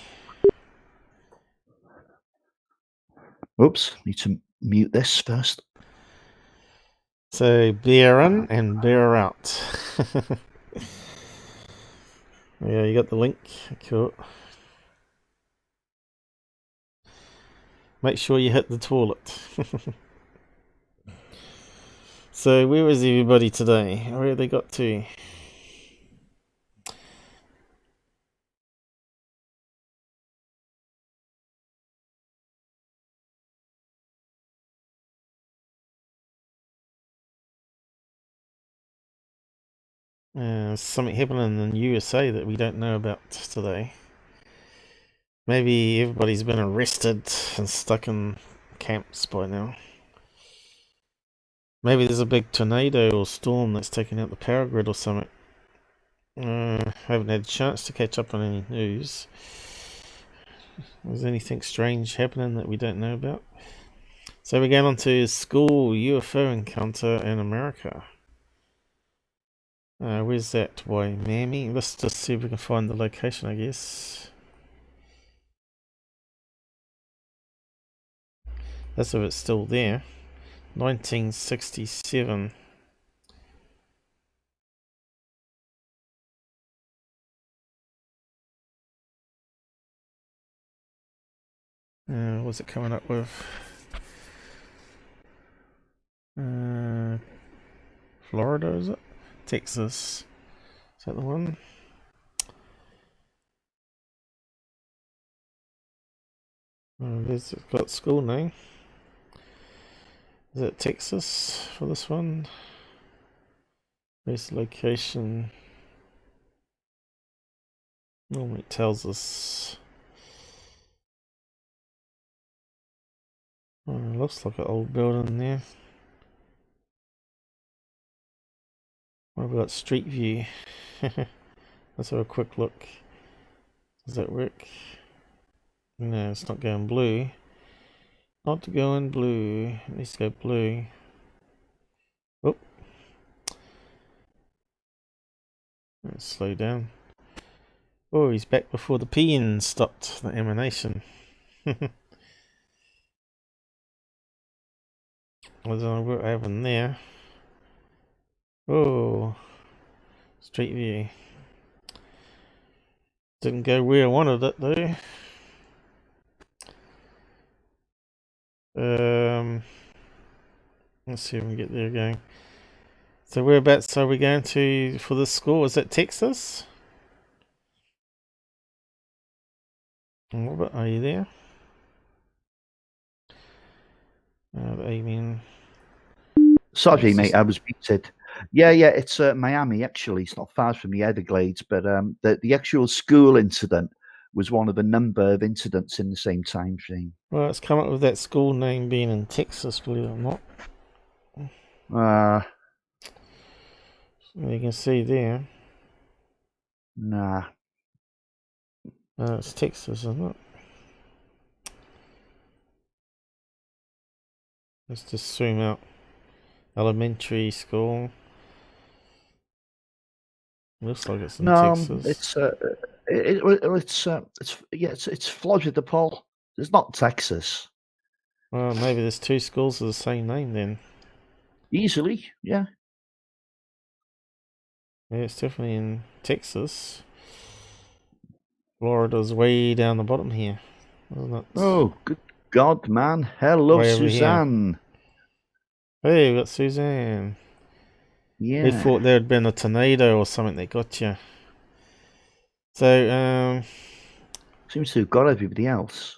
Speaker 2: Oops, need to mute this first.
Speaker 1: So bear in and bear out. Yeah, you got the link. Cool. Make sure you hit the toilet. So where is everybody today? Where have they got to? Something happening in the USA that we don't know about today. Maybe everybody's been arrested and stuck in camps by now. Maybe there's a big tornado or storm that's taking out the power grid or something. Haven't had a chance to catch up on any news. Is anything strange happening that we don't know about? So we're going on to school UFO encounter in America. Where's that? Why, Mammy? Let's just see if we can find the location, I guess. That's if it's still there. 1967. What's it coming up with? Florida, is it? Texas. Is that the one? It's got school name. Is it Texas for this one? Base location. Normally it tells us. Looks like an old building there. What have we got? Street View. Let's have a quick look. Does that work? No, it's not going blue. Not going blue. It needs to go blue. Oh. Let's slow down. Oh, he's back before the peeing stopped the emanation. I don't know what happened there. Oh. Street View. Didn't go where I wanted it though. Let's see if we can get there again. So whereabouts are we going to for this school? Is it Texas? Robert, are you there? Amen.
Speaker 2: Sorry,
Speaker 1: Texas.
Speaker 2: mate, I was muted. Yeah, it's Miami, actually. It's not far from the Everglades, but the actual school incident was one of a number of incidents in the same time frame.
Speaker 1: Well, it's come up with that school name being in Texas, believe it or not. You can see there.
Speaker 2: Nah.
Speaker 1: It's Texas, isn't it? Let's just zoom out. Elementary school. Looks like it's in Texas.
Speaker 2: It's Florida, Paul. It's not Texas.
Speaker 1: Well, maybe there's two schools of the same name then.
Speaker 2: Easily, yeah.
Speaker 1: Yeah, it's definitely in Texas. Florida's way down the bottom here, isn't it?
Speaker 2: Oh, good God, man. Hello,
Speaker 1: Way over here.
Speaker 2: Suzanne.
Speaker 1: Hey, we got Suzanne.
Speaker 2: Yeah.
Speaker 1: We thought there had been a tornado or something that got you. So,
Speaker 2: seems to have got everybody else.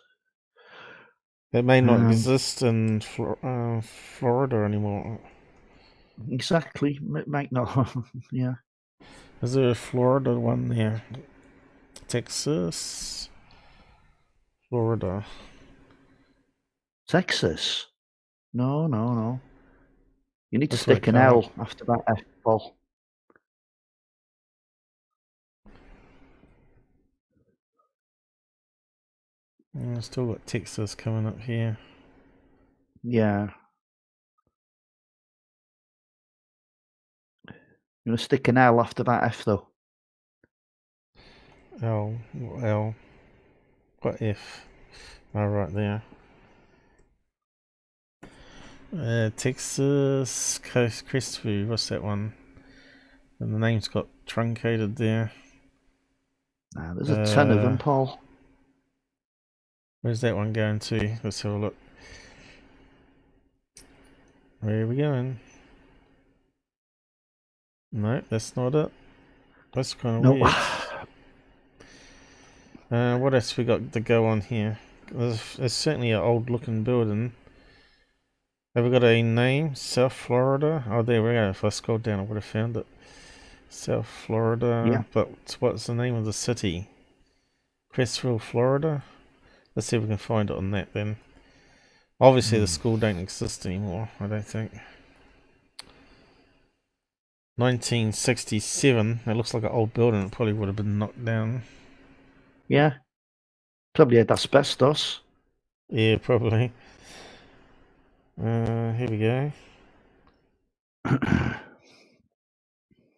Speaker 1: it may not exist in Florida anymore.
Speaker 2: Exactly. It might not. Yeah.
Speaker 1: Is there a Florida one there? Texas, Florida.
Speaker 2: Texas. No, no, no. You need to
Speaker 1: That's what
Speaker 2: stick an
Speaker 1: come
Speaker 2: L
Speaker 1: up.
Speaker 2: after that F, Paul.
Speaker 1: Still got Texas coming up here.
Speaker 2: Yeah. You want to stick an L after that F, though.
Speaker 1: L. What F? Oh, right there. Texas Crestview. What's that one? And the name's got truncated there.
Speaker 2: Nah, there's a ton of them,
Speaker 1: Uh,
Speaker 2: Paul.
Speaker 1: Where's that one going to? Let's have a look. Where are we going? No, that's not it. That's kind of
Speaker 2: No.
Speaker 1: weird. What else we got to go on here? There's certainly an old looking building. Have we got a name? South Florida? Oh, there we go. If I scrolled down, I would have found it. South Florida.
Speaker 2: Yeah.
Speaker 1: But what's the name of the city? Crestview, Florida? Let's see if we can find it on that then. Obviously, the school don't exist anymore, I don't think. 1967. It looks like an old building. It probably would have been knocked down.
Speaker 2: Yeah. Probably had asbestos.
Speaker 1: Yeah, probably. Here we go.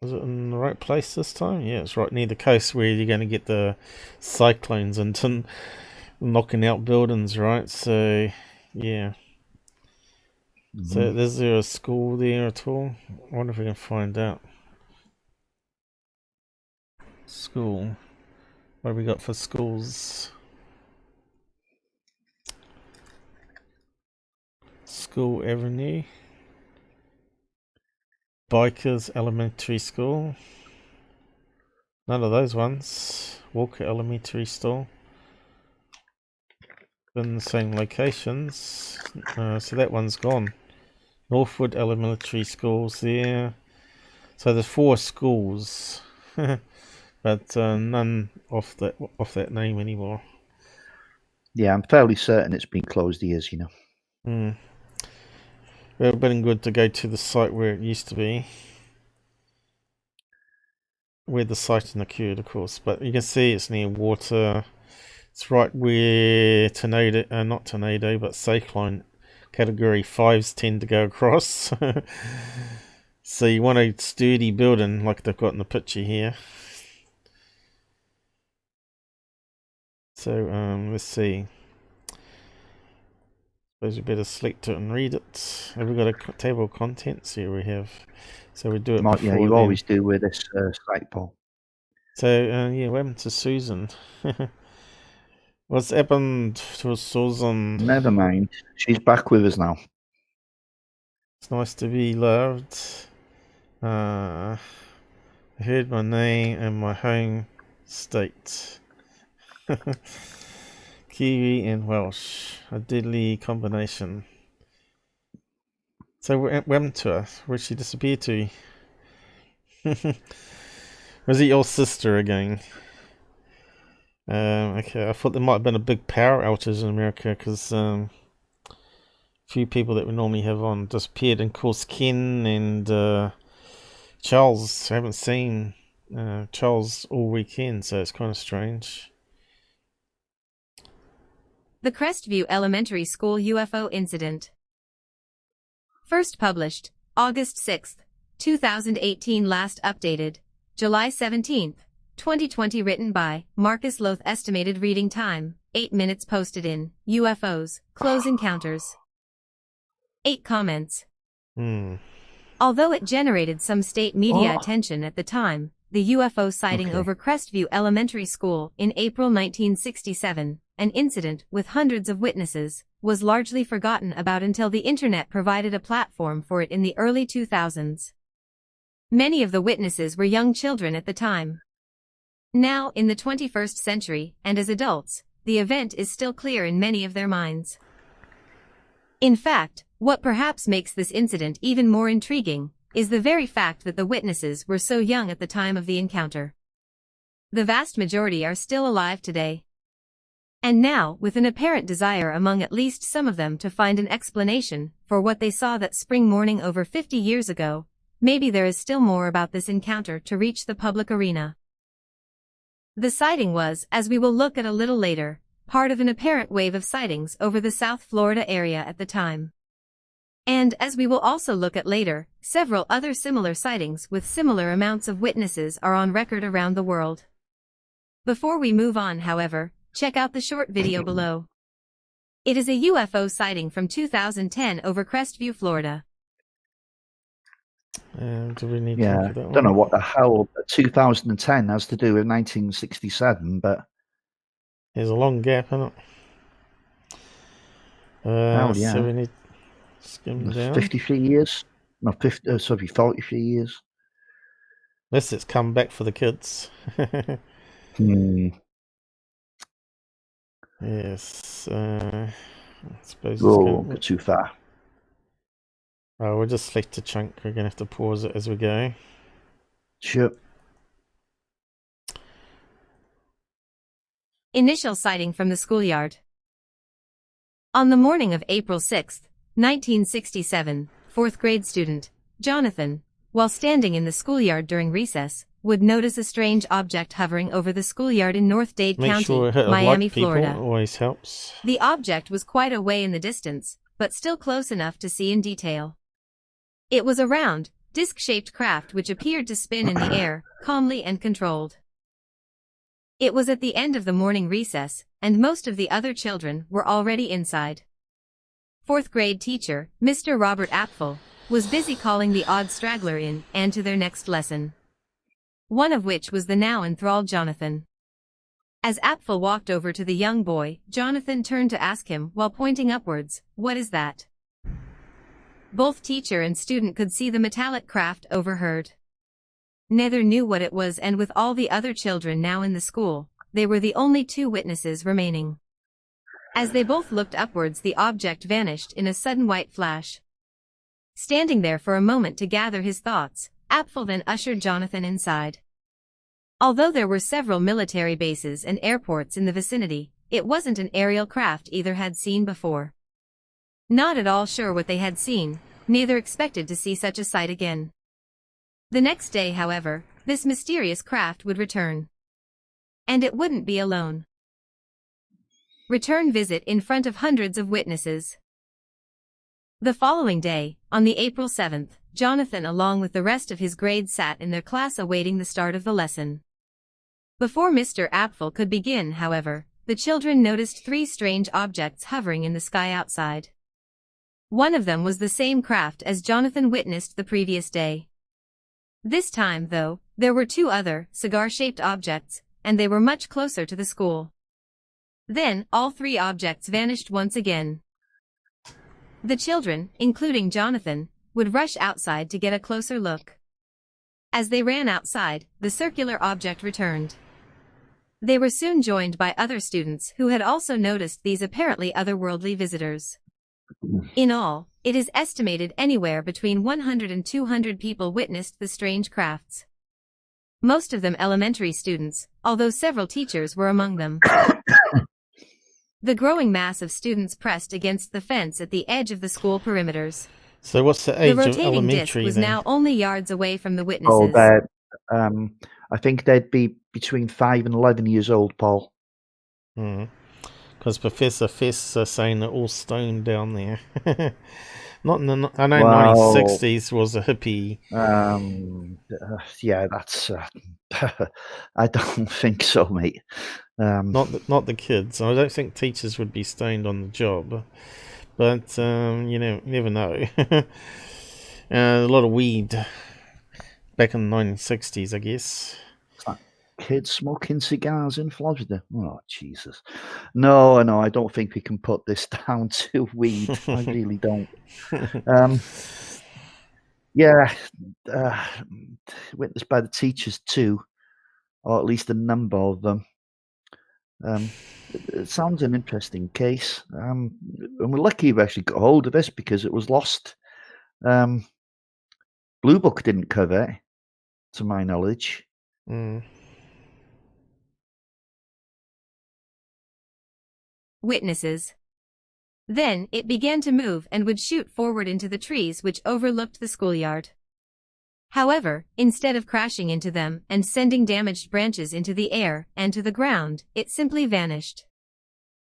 Speaker 1: Was it in the right place this time? Yeah, it's right near the coast where you're going to get the cyclones and knocking out buildings, right? So, yeah. So, is there a school there at all? I wonder if we can find out. School. What have we got for schools? School Avenue. Bikers Elementary School. None of those ones. Walker Elementary School. In the same locations. So that one's gone. Northwood Elementary School's there. So there's 4 schools. But none off that name anymore.
Speaker 2: Yeah, I'm fairly certain it's been closed years, you know.
Speaker 1: It would have been good to go to the site where it used to be. Where the sighting occurred, of course. But you can see it's near water. It's right where not tornado, but cyclone category 5s tend to go across. So you want a sturdy building like they've got in the picture here. So let's see. Suppose we better select it and read it. Have we got a table of contents? Here we have. So we do it before.
Speaker 2: Yeah, you always do with this site, Paul.
Speaker 1: So yeah, what happened to Susan? What's happened to Susan?
Speaker 2: Never mind. She's back with us now.
Speaker 1: It's nice to be loved. I heard my name and my home state. Kiwi and Welsh. A deadly combination. So what happened to her? Where'd she disappear to? Was it your sister again? Okay, I thought there might have been a big power outage in America because a few people that we normally have on disappeared. And of course, Ken and Charles, I haven't seen Charles all weekend, so it's kind of strange.
Speaker 3: The Crestview Elementary School UFO Incident. First published, August 6, 2018. Last updated, July 17, 2020. Written by Marcus Loth. Estimated reading time, 8 minutes. Posted in UFOs, Close Encounters. 8 comments. Although it generated some state media attention at the time, the UFO sighting over Crestview Elementary School in April 1967, an incident with hundreds of witnesses, was largely forgotten about until the internet provided a platform for it in the early 2000s. Many of the witnesses were young children at the time. Now, in the 21st century, and as adults, the event is still clear in many of their minds. In fact, what perhaps makes this incident even more intriguing is the very fact that the witnesses were so young at the time of the encounter. The vast majority are still alive today. And now, with an apparent desire among at least some of them to find an explanation for what they saw that spring morning over 50 years ago, maybe there is still more about this encounter to reach the public arena. The sighting was, as we will look at a little later, part of an apparent wave of sightings over the South Florida area at the time. And, as we will also look at later, several other similar sightings with similar amounts of witnesses are on record around the world. Before we move on, however, check out the short video below. It is a UFO sighting from 2010 over Crestview, Florida.
Speaker 1: Do we need to
Speaker 2: Yeah,
Speaker 1: look at that one?
Speaker 2: don't know what the hell 2010 has to do with 1967, but
Speaker 1: There's a long gap, isn't it?
Speaker 2: hell yeah,
Speaker 1: So we need to skim down.
Speaker 2: 53 years. No, 43 years.
Speaker 1: Unless it's come back for the kids. Yes. I suppose it's
Speaker 2: Oh, go too far.
Speaker 1: Oh, we'll just select a chunk. We're going to have to pause it as we go.
Speaker 2: Sure.
Speaker 3: Initial sighting from the schoolyard. On the morning of April 6, 1967, fourth grade student, Jonathan, while standing in the schoolyard during recess, would notice a strange object hovering over the schoolyard in North Dade County,
Speaker 1: Sure we hit
Speaker 3: Miami,
Speaker 1: like people,
Speaker 3: Florida.
Speaker 1: Always helps.
Speaker 3: The object was quite a way in the distance, but still close enough to see in detail. It was a round, disc-shaped craft which appeared to spin in the air, calmly and controlled. It was at the end of the morning recess, and most of the other children were already inside. Fourth grade teacher, Mr. Robert Apfel, was busy calling the odd straggler in and to their next lesson. One of which was the now enthralled Jonathan. As Apfel walked over to the young boy, Jonathan turned to ask him while pointing upwards, "What is that?" Both teacher and student could see the metallic craft overhead. Neither knew what it was, and with all the other children now in the school, they were the only two witnesses remaining. As they both looked upwards, the object vanished in a sudden white flash. Standing there for a moment to gather his thoughts, Apfel then ushered Jonathan inside. Although there were several military bases and airports in the vicinity, it wasn't an aerial craft either had seen before. Not at all sure what they had seen, neither expected to see such a sight again. The next day, however, this mysterious craft would return. And it wouldn't be alone. Return visit in front of hundreds of witnesses. The following day, on the April 7th, Jonathan along with the rest of his grade sat in their class awaiting the start of the lesson. Before Mr. Apfel could begin, however, the children noticed three strange objects hovering in the sky outside. One of them was the same craft as Jonathan witnessed the previous day. This time, though, there were two other, cigar-shaped objects, and they were much closer to the school. Then, all three objects vanished once again. The children, including Jonathan, would rush outside to get a closer look. As they ran outside, the circular object returned. They were soon joined by other students who had also noticed these apparently otherworldly visitors. In all, it is estimated anywhere between 100 and 200 people witnessed the strange crafts. Most of them elementary students, although several teachers were among them. The growing mass of students pressed against the fence at the edge of the school perimeters.
Speaker 1: So what's the age
Speaker 3: The
Speaker 1: of
Speaker 3: rotating disc
Speaker 1: elementary
Speaker 3: was
Speaker 1: then?
Speaker 3: now only yards away from the witnesses.
Speaker 2: Oh, they're, I think they'd be between 5 and 11 years old, Paul.
Speaker 1: Because Professor Fess are saying they're all stoned down there. Not in the... I know
Speaker 2: Well,
Speaker 1: 1960s was a hippie...
Speaker 2: yeah, that's... I don't think so, mate.
Speaker 1: Not the kids. I don't think teachers would be stoned on the job. But, you know, never know. A lot of weed back in the 1960s, I guess.
Speaker 2: Kids smoking cigars in Florida. Oh, Jesus. No, I don't think we can put this down to weed. I really don't. Yeah, witnessed by the teachers too, or at least a number of them. It sounds an interesting case. And we're lucky we actually got hold of this because it was lost. Blue Book didn't cover it, to my knowledge.
Speaker 3: witnesses. Then, it began to move and would shoot forward into the trees which overlooked the schoolyard. However, instead of crashing into them and sending damaged branches into the air and to the ground, it simply vanished.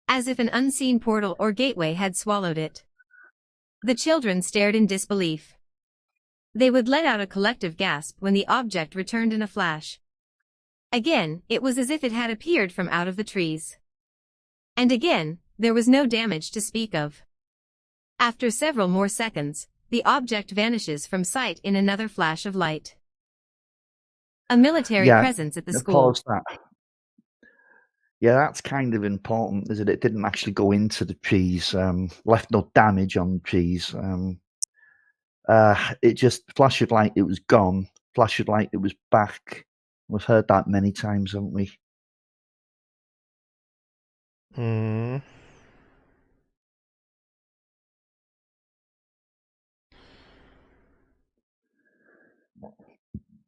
Speaker 3: As if an unseen portal or gateway had swallowed it. The children stared in disbelief. They would let out a collective gasp when the object returned in a flash. Again, it was as if it had appeared from out of the trees. And again, there was no damage to speak of. After several more seconds, the object vanishes from sight in another flash of light. A military presence at the school.
Speaker 2: Pause that. Yeah, that's kind of important, isn't it? It didn't actually go into the trees, left no damage on the trees. It just flashed like it was gone, flashed like it was back. We've heard that many times, haven't we?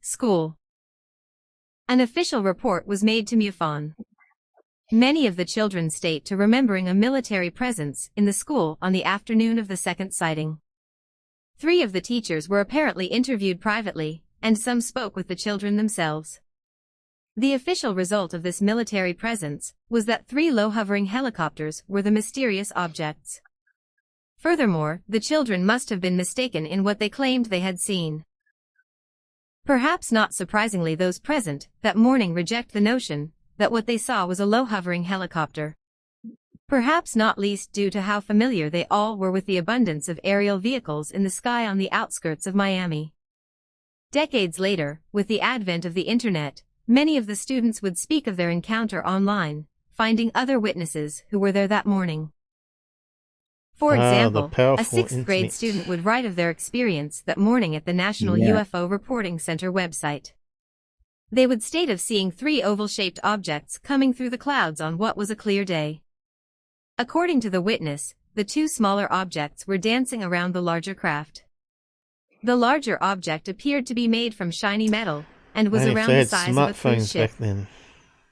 Speaker 3: School. An official report was made to MUFON. Many of the children state to remembering a military presence in the school on the afternoon of the second sighting. 3 of the teachers were apparently interviewed privately, and some spoke with the children themselves. The official result of this military presence was that 3 low-hovering helicopters were the mysterious objects. Furthermore, the children must have been mistaken in what they claimed they had seen. Perhaps not surprisingly, those present that morning reject the notion that what they saw was a low-hovering helicopter. Perhaps not least due to how familiar they all were with the abundance of aerial vehicles in the sky on the outskirts of Miami. Decades later, with the advent of the internet, many of the students would speak of their encounter online, finding other witnesses who were there that morning. For example, a 6th grade student would write of their experience that morning at the National UFO Reporting Center website. They would state of seeing 3 oval-shaped objects coming through the clouds on what was a clear day. According to the witness, the 2 smaller objects were dancing around the larger craft. The larger object appeared to be made from shiny metal and was around the size of a cruise ship.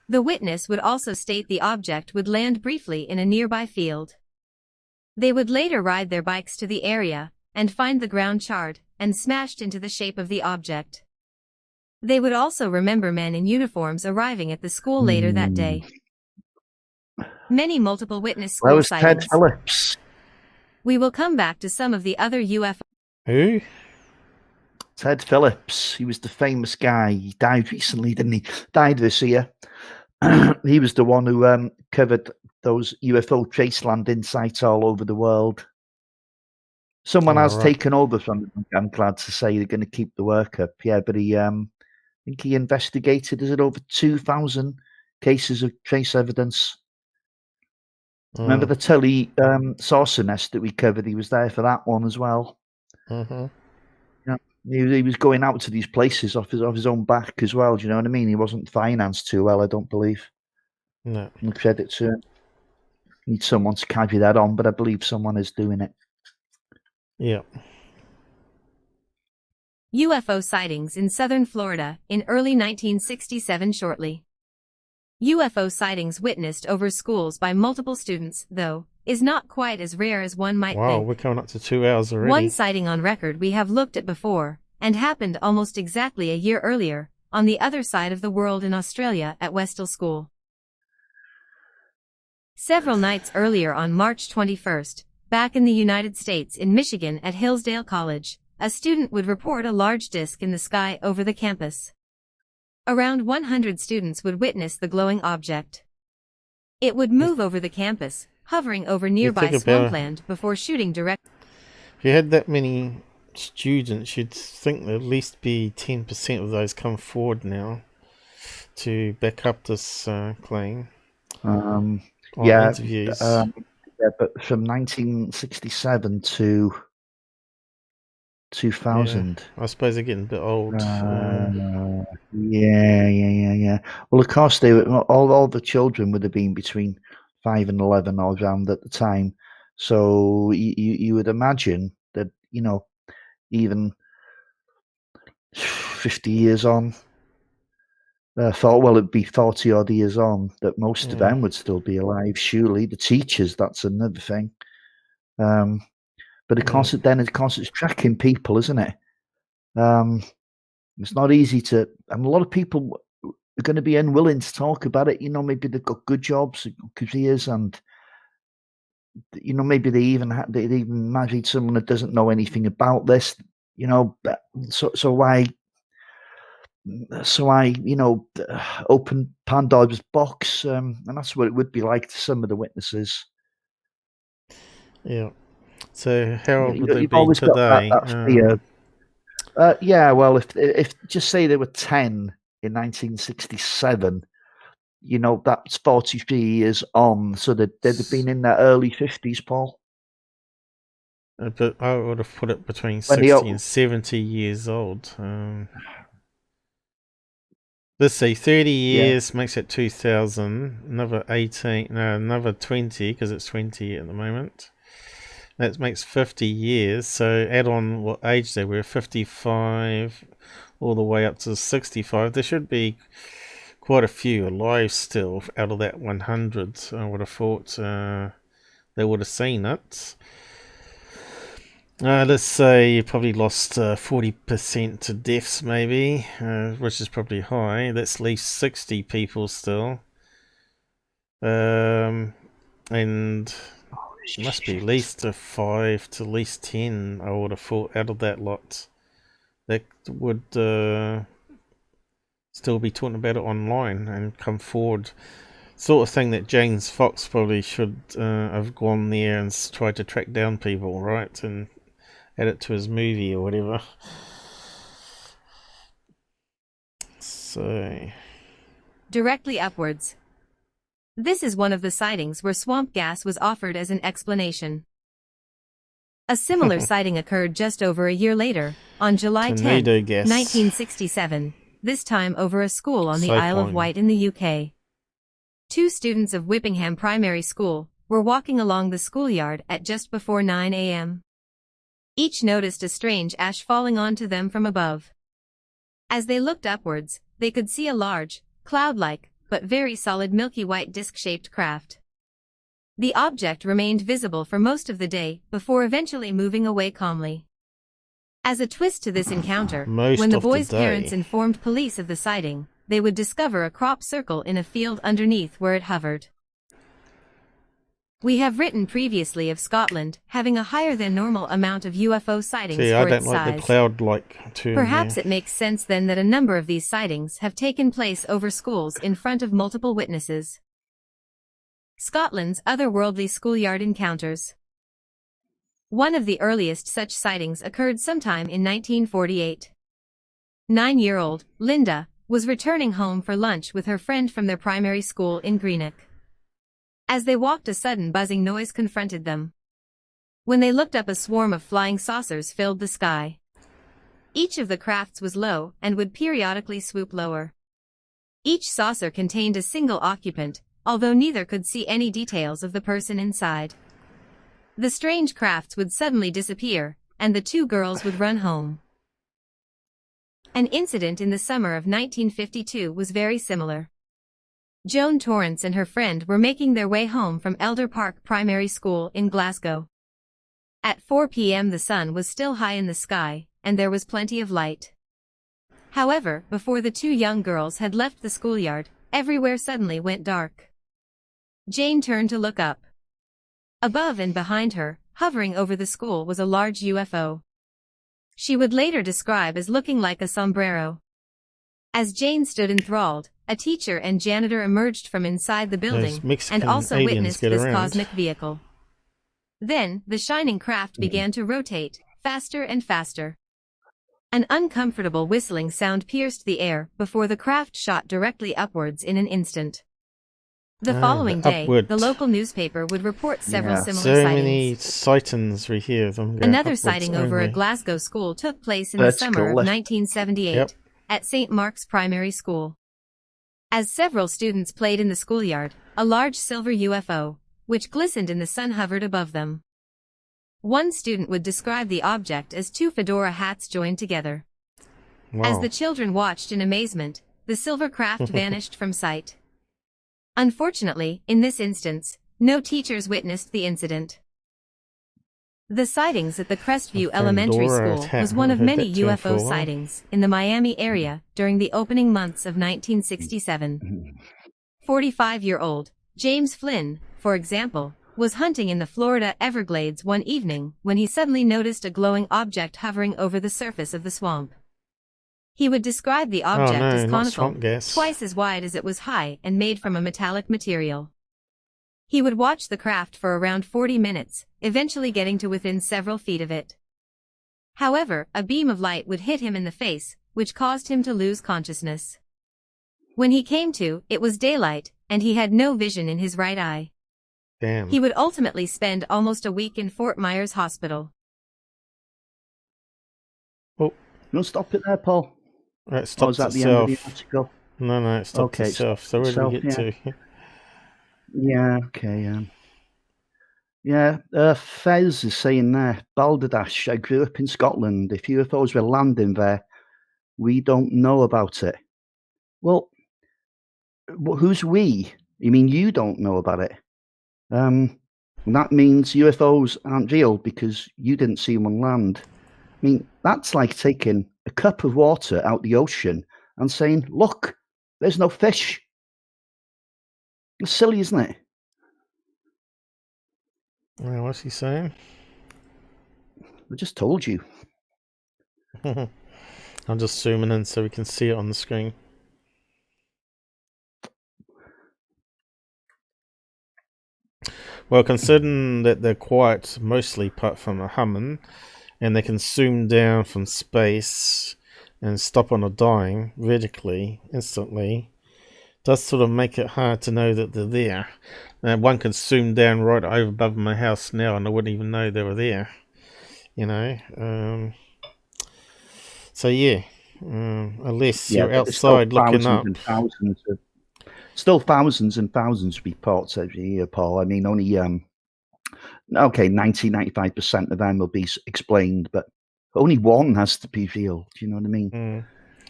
Speaker 3: The witness would also state the object would land briefly in a nearby field. They would later ride their bikes to the area and find the ground charred and smashed into the shape of the object. They would also remember men in uniforms arriving at the school later that day. Many multiple witness school
Speaker 2: was
Speaker 3: sightings.
Speaker 2: Ted Phillips.
Speaker 3: We will come back to some of the other UFO.
Speaker 1: Who?
Speaker 2: Ted Phillips. He was the famous guy. He died recently, didn't he? Died this year. He was the one who covered those UFO trace landing sites all over the world. Someone has taken over from him, I'm glad to say. They're going to keep the work up. Yeah, but he, I think he investigated, is it over 2,000 cases of trace evidence? Remember the Tully saucer nest that we covered? He was there for that one as well. Yeah, he was going out to these places off his own back as well. Do you know what I mean? He wasn't financed too well, I don't believe.
Speaker 1: No.
Speaker 2: And credit to him. Need someone to carry that on, but I believe someone is doing it.
Speaker 1: Yeah.
Speaker 3: UFO sightings in southern Florida in early 1967 shortly. UFO sightings witnessed over schools by multiple students, though, is not quite as rare as one might think.
Speaker 1: Wow, we're coming up to 2 hours already.
Speaker 3: One sighting on record we have looked at before, and happened almost exactly a year earlier, on the other side of the world in Australia at Westall School. Several nights earlier on March 21st, back in the United States in Michigan at Hillsdale College, a student would report a large disk in the sky over the campus. Around 100 students would witness the glowing object. It would move over the campus, hovering over nearby swampland before shooting direct.
Speaker 1: If you had that many students, you'd think there'd at least be 10% of those come forward now to back up this claim. Interviews.
Speaker 2: Yeah, but from 1967 to 2000.
Speaker 1: Yeah, I suppose they're getting a bit old.
Speaker 2: Yeah. Well, of course, they were, all the children would have been between 5 and 11 or around at the time. So you would imagine that, even 50 years on, thought, well, it'd be 40 odd years on that most of them would still be alive. Surely the teachers, that's another thing. But of course, it's tracking people, isn't it? It's not easy to, and a lot of people are going to be unwilling to talk about it. Maybe they've got good jobs, careers, and maybe they even married someone that doesn't know anything about this. So why, open Pandora's box, and that's what it would be like to some of the witnesses.
Speaker 1: Yeah. So how old would they
Speaker 2: You've
Speaker 1: be
Speaker 2: always
Speaker 1: today?
Speaker 2: got that fear. Well, if just say they were 10 in 1967, that's 43 years on, so they'd have been in their early 50s, Paul.
Speaker 1: But I would have put it between 60 and 70 years old. Let's see, 30 years makes it 2000, another 18, no, another 20, because it's 20 at the moment. That makes 50 years, so add on what age they were, 55 all the way up to 65. There should be quite a few alive still out of that 100. I would have thought they would have seen it. Let's say you probably lost 40% to deaths maybe, which is probably high. That's at least 60 people still. And it must be at least 5 to at least 10, I would have thought, out of that lot. That would still be talking about it online and come forward. Sort of thing that James Fox probably should have gone there and tried to track down people, right? And add it to his movie or whatever. So...
Speaker 3: Directly upwards. This is one of the sightings where swamp gas was offered as an explanation. A similar sighting occurred just over a year later, on July 10, 1967, this time over a school on the Isle of Wight in the UK. 2 students of Whippingham Primary School were walking along the schoolyard at just before 9 a.m. Each noticed a strange ash falling onto them from above. As they looked upwards, they could see a large, cloud-like, but very solid milky white disc-shaped craft. The object remained visible for most of the day before eventually moving away calmly. As a twist to this encounter, when the boys' parents informed police of the sighting, they would discover a crop circle in a field underneath where it hovered. We have written previously of Scotland having a higher than normal amount of UFO sightings for its size.
Speaker 1: I don't like the cloud-like term.
Speaker 3: Perhaps it makes sense then that a number of these sightings have taken place over schools in front of multiple witnesses. Scotland's otherworldly schoolyard encounters. One of the earliest such sightings occurred sometime in 1948. 9-year-old Linda was returning home for lunch with her friend from their primary school in Greenock. As they walked, a sudden buzzing noise confronted them. When they looked up, a swarm of flying saucers filled the sky. Each of the crafts was low and would periodically swoop lower. Each saucer contained a single occupant, although neither could see any details of the person inside. The strange crafts would suddenly disappear, and the 2 girls would run home. An incident in the summer of 1952 was very similar. Joan Torrance and her friend were making their way home from Elder Park Primary School in Glasgow. At 4 p.m. the sun was still high in the sky, and there was plenty of light. However, before the 2 young girls had left the schoolyard, everywhere suddenly went dark. Jane turned to look up. Above and behind her, hovering over the school, was a large UFO. She would later describe as looking like a sombrero. As Jane stood enthralled, a teacher and janitor emerged from inside the building and also witnessed this cosmic vehicle. Then, the shining craft began to rotate, faster and faster. An uncomfortable whistling sound pierced the air before the craft shot directly upwards in an instant. The following day, the local newspaper would report several similar sightings.
Speaker 1: So many sightings we hear of them.
Speaker 3: Another sighting over a Glasgow school took place in the summer of 1978 at St. Mark's Primary School. As several students played in the schoolyard, a large silver UFO, which glistened in the sun, hovered above them. One student would describe the object as 2 fedora hats joined together. Wow. As the children watched in amazement, the the silver craft vanished from sight. Unfortunately, in this instance, no teachers witnessed the incident. The sightings at the Crestview Elementary School was one of many UFO sightings in the Miami area during the opening months of 1967. 45-year-old James Flynn, for example, was hunting in the Florida Everglades one evening when he suddenly noticed a glowing object hovering over the surface of the swamp. He would describe the object as conical, twice as wide as it was high and made from a metallic material. He would watch the craft for around 40 minutes, eventually getting to within several feet of it. However, a beam of light would hit him in the face, which caused him to lose consciousness. When he came to, it was daylight, and he had no vision in his right eye.
Speaker 1: Damn.
Speaker 3: He would ultimately spend almost a week in Fort Myers Hospital.
Speaker 2: Oh, no, stop it there, Paul.
Speaker 1: Right, stop
Speaker 2: was that
Speaker 1: itself.
Speaker 2: the end of the article?
Speaker 1: No, it stopped itself. So where do we get to?
Speaker 2: Yeah, okay, Fez is saying there, Balderdash, I grew up in Scotland. If UFOs were landing there, we don't know about it. Well, who's we? You mean you don't know about it? That means UFOs aren't real because you didn't see one land. I mean, that's like taking a cup of water out the ocean and saying, look, there's no fish. It's silly, isn't it?
Speaker 1: What's he saying?
Speaker 2: I just told you.
Speaker 1: I'm just zooming in so we can see it on the screen. Well, considering that they're quiet mostly apart from a humming, and they can zoom down from space and stop on a dime vertically, instantly, does sort of make it hard to know that they're there. One can zoom down right over above my house now and I wouldn't even know they were there. You know? So yeah, unless you're outside looking up.
Speaker 2: Still thousands and thousands of reports every year, Paul. I mean, only, 95% of them will be explained, but only one has to be real. Do you know what I mean?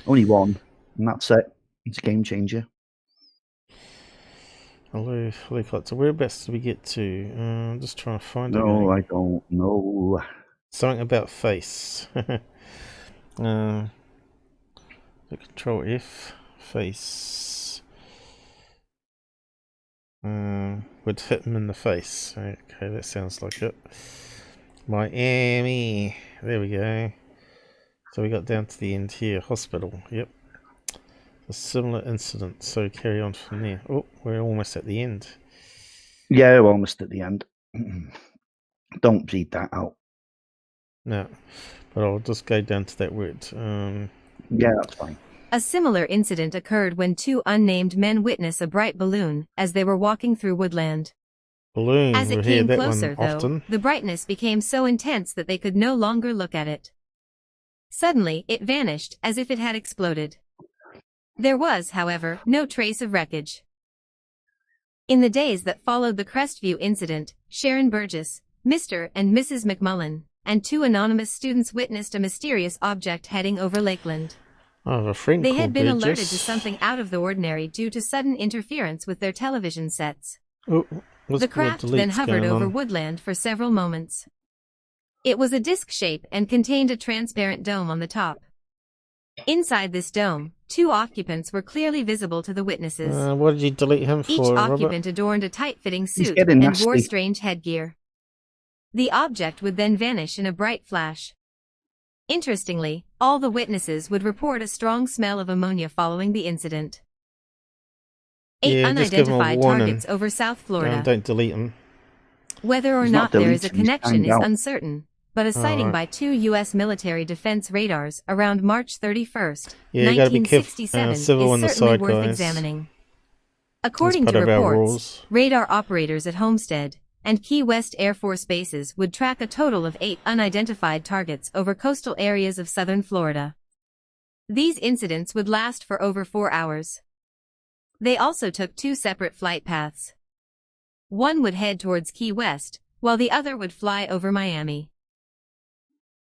Speaker 2: Only one, and that's it. It's a game changer.
Speaker 1: Helicopter. Whereabouts do we get to? I'm just trying to find it.
Speaker 2: No, I don't know.
Speaker 1: Something about face. Control F. Face. Would hit him in the face. Okay, that sounds like it. Miami. There we go. So we got down to the end here. Hospital. Yep. A similar incident, so carry on from there. Oh, we're almost at the end.
Speaker 2: Yeah, we're almost at the end. Don't read that out.
Speaker 1: No, but I'll just go down to that word.
Speaker 2: Yeah, that's fine.
Speaker 3: A similar incident occurred when two unnamed men witnessed a bright balloon as they were walking through woodland.
Speaker 1: Balloon,
Speaker 3: as it came closer, though, the brightness became so intense that they could no longer look at it. Suddenly, it vanished as if it had exploded. There was, however, no trace of wreckage. In the days that followed the Crestview incident, Sharon Burgess, Mr. and Mrs. McMullen, and two anonymous students witnessed a mysterious object heading over Lakeland. They had been alerted to something out of the ordinary due to sudden interference with their television sets. The craft then hovered over woodland for several moments. It was a disc shape and contained a transparent dome on the top. Inside this dome, two occupants were clearly visible to the witnesses.
Speaker 1: What did you delete him for,
Speaker 3: Each occupant adorned a tight-fitting suit and wore strange headgear. The object would then vanish in a bright flash. Interestingly, all the witnesses would report a strong smell of ammonia following the incident. 8 unidentified targets over South Florida.
Speaker 1: No, don't delete them.
Speaker 3: Whether or not there is a connection is uncertain, but a sighting by two U.S. military defense radars around March 31st, 1967 is certainly worth examining. According to reports, radar operators at Homestead and Key West Air Force bases would track a total of 8 unidentified targets over coastal areas of southern Florida. These incidents would last for over 4 hours. They also took 2 separate flight paths. One would head towards Key West, while the other would fly over Miami.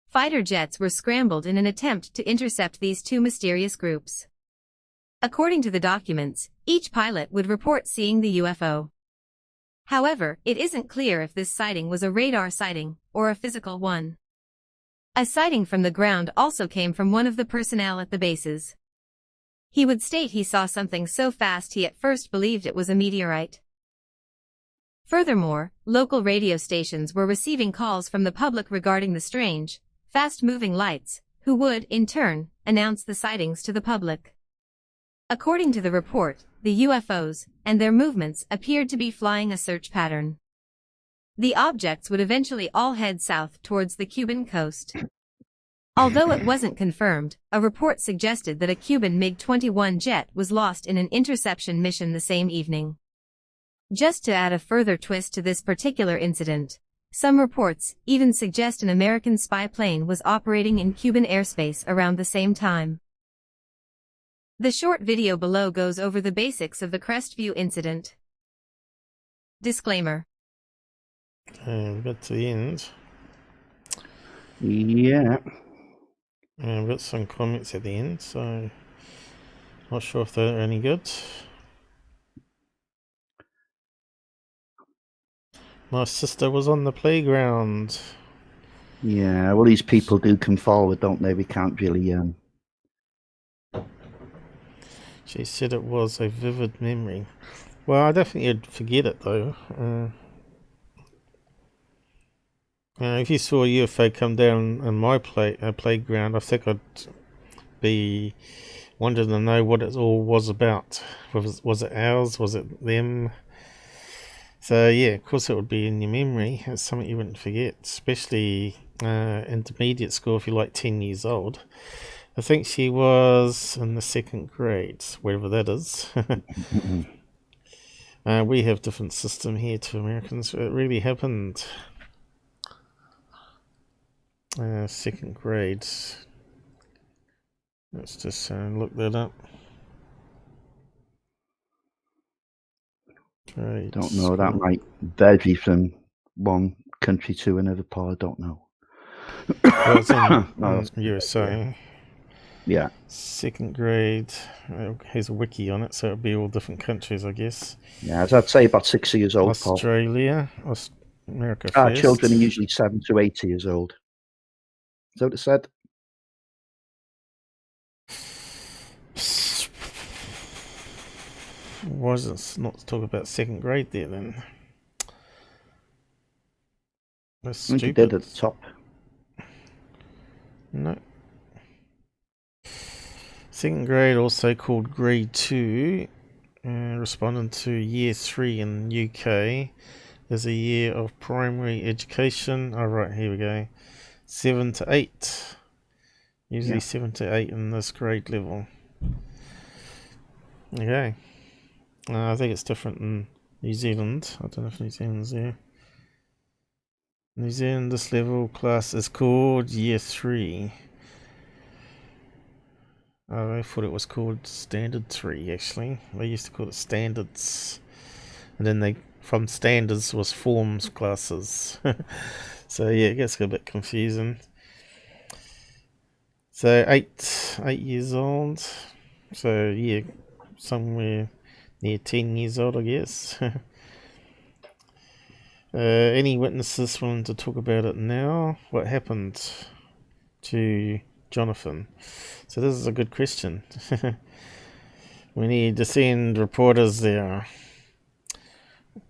Speaker 3: Fighter jets were scrambled in an attempt to intercept these two mysterious groups. According to the documents, each pilot would report seeing the UFO. However, it isn't clear if this sighting was a radar sighting or a physical one. A sighting from the ground also came from one of the personnel at the bases. He would state he saw something so fast he at first believed it was a meteorite. Furthermore, local radio stations were receiving calls from the public regarding the strange, fast-moving lights, who would, in turn, announce the sightings to the public. According to the report, the UFOs and their movements appeared to be flying a search pattern. The objects would eventually all head south towards the Cuban coast. Although it wasn't confirmed, a report suggested that a Cuban MiG-21 jet was lost in an interception mission the same evening. Just to add a further twist to this particular incident, some reports even suggest an American spy plane was operating in Cuban airspace around the same time. The short video below goes over the basics of the Crestview incident. Disclaimer.
Speaker 1: We got to the end.
Speaker 2: Yeah.
Speaker 1: And we've got some comments at the end, so not sure if they're any good. My sister was on the playground.
Speaker 2: Yeah, well, these people do come forward, don't they? We can't really...
Speaker 1: She said it was a vivid memory. Well, I definitely would forget it, though. If you saw a UFO come down in my playground, I think I'd be wanting to know what it all was about. Was it ours? Was it them? So yeah, of course it would be in your memory. It's something you wouldn't forget, especially intermediate school if you're like 10 years old. I think she was in the 2nd grade, wherever that is. We have different system here to Americans. It really happened. 2nd grade. Let's just look that up. Grade
Speaker 2: don't know, that
Speaker 1: school.
Speaker 2: might vary from one country to another, Paul. I don't know.
Speaker 1: Well, it's in USA.
Speaker 2: Yeah.
Speaker 1: 2nd grade. It has a wiki on it, so it'll be all different countries, I guess.
Speaker 2: Yeah, as I'd say, about 6 years old, Paul.
Speaker 1: Australia. America
Speaker 2: Our
Speaker 1: first.
Speaker 2: children are usually 7 to 8 years old. Is that what it said?
Speaker 1: Why is it not to talk about 2nd grade there then? That's
Speaker 2: I think
Speaker 1: stupid.
Speaker 2: it did at the top.
Speaker 1: No. 2nd grade, also called grade 2, responding to year 3 in UK, is a year of primary education. Oh, right, here we go. 7 to 8. Usually 7 to 8 in this grade level. Okay. I think it's different in New Zealand. I don't know if New Zealand's there. New Zealand, this level class is called year 3. I thought it was called Standard 3, actually. They used to call it Standards. And then from Standards was Forms classes. So yeah, it gets a bit confusing. So 8 years old. So yeah, somewhere near 10 years old, I guess. Any witnesses willing to talk about it now? What happened to Jonathan? So this is a good question. We need to send reporters there.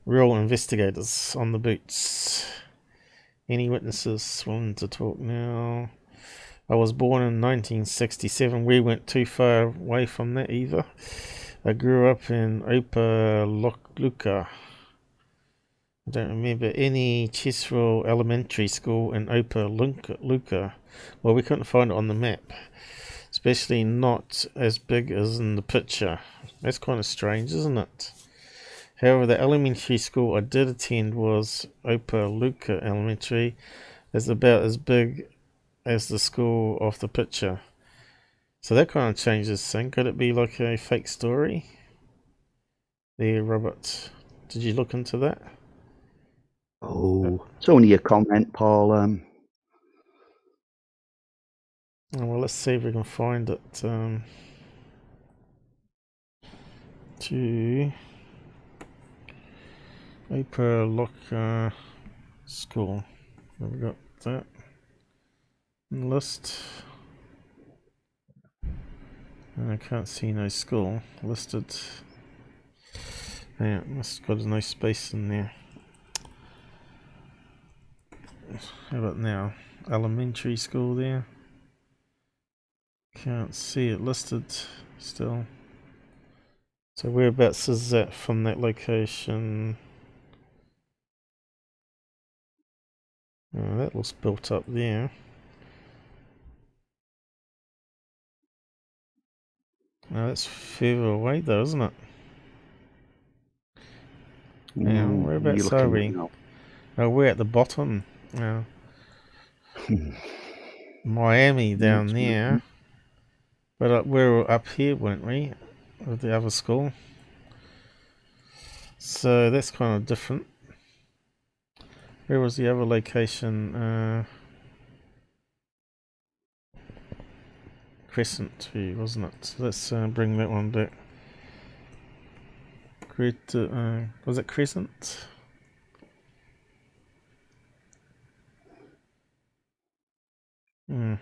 Speaker 1: Real investigators on the boots. Any witnesses willing to talk now? I was born in 1967. We weren't too far away from that either. I grew up in Opa-locka. I don't remember any Cheswell Elementary School in Opa-locka. Well, we couldn't find it on the map. Especially not as big as in the picture. That's kind of strange, isn't it? However, the elementary school I did attend was Opa-locka Elementary. It's about as big as the school off the picture. So that kind of changes things. Could it be like a fake story? There, Robert. Did you look into that?
Speaker 2: Oh, it's only a comment, Paul.
Speaker 1: Well, let's see if we can find it. to April Lock School. Have we got that list? And I can't see no school listed. Yeah, must have got no space in there. How about now? Elementary school there. Can't see it listed still. So whereabouts is that from that location? Oh, that looks built up there. Oh, that's further away though, isn't it? Now, whereabouts are we? Oh, we're at the bottom now. Miami down there. But we're up here, weren't we? With the other school. So that's kind of different. Where was the other location? Crestview, wasn't it? So let's bring that one back. Was it Crescent? Let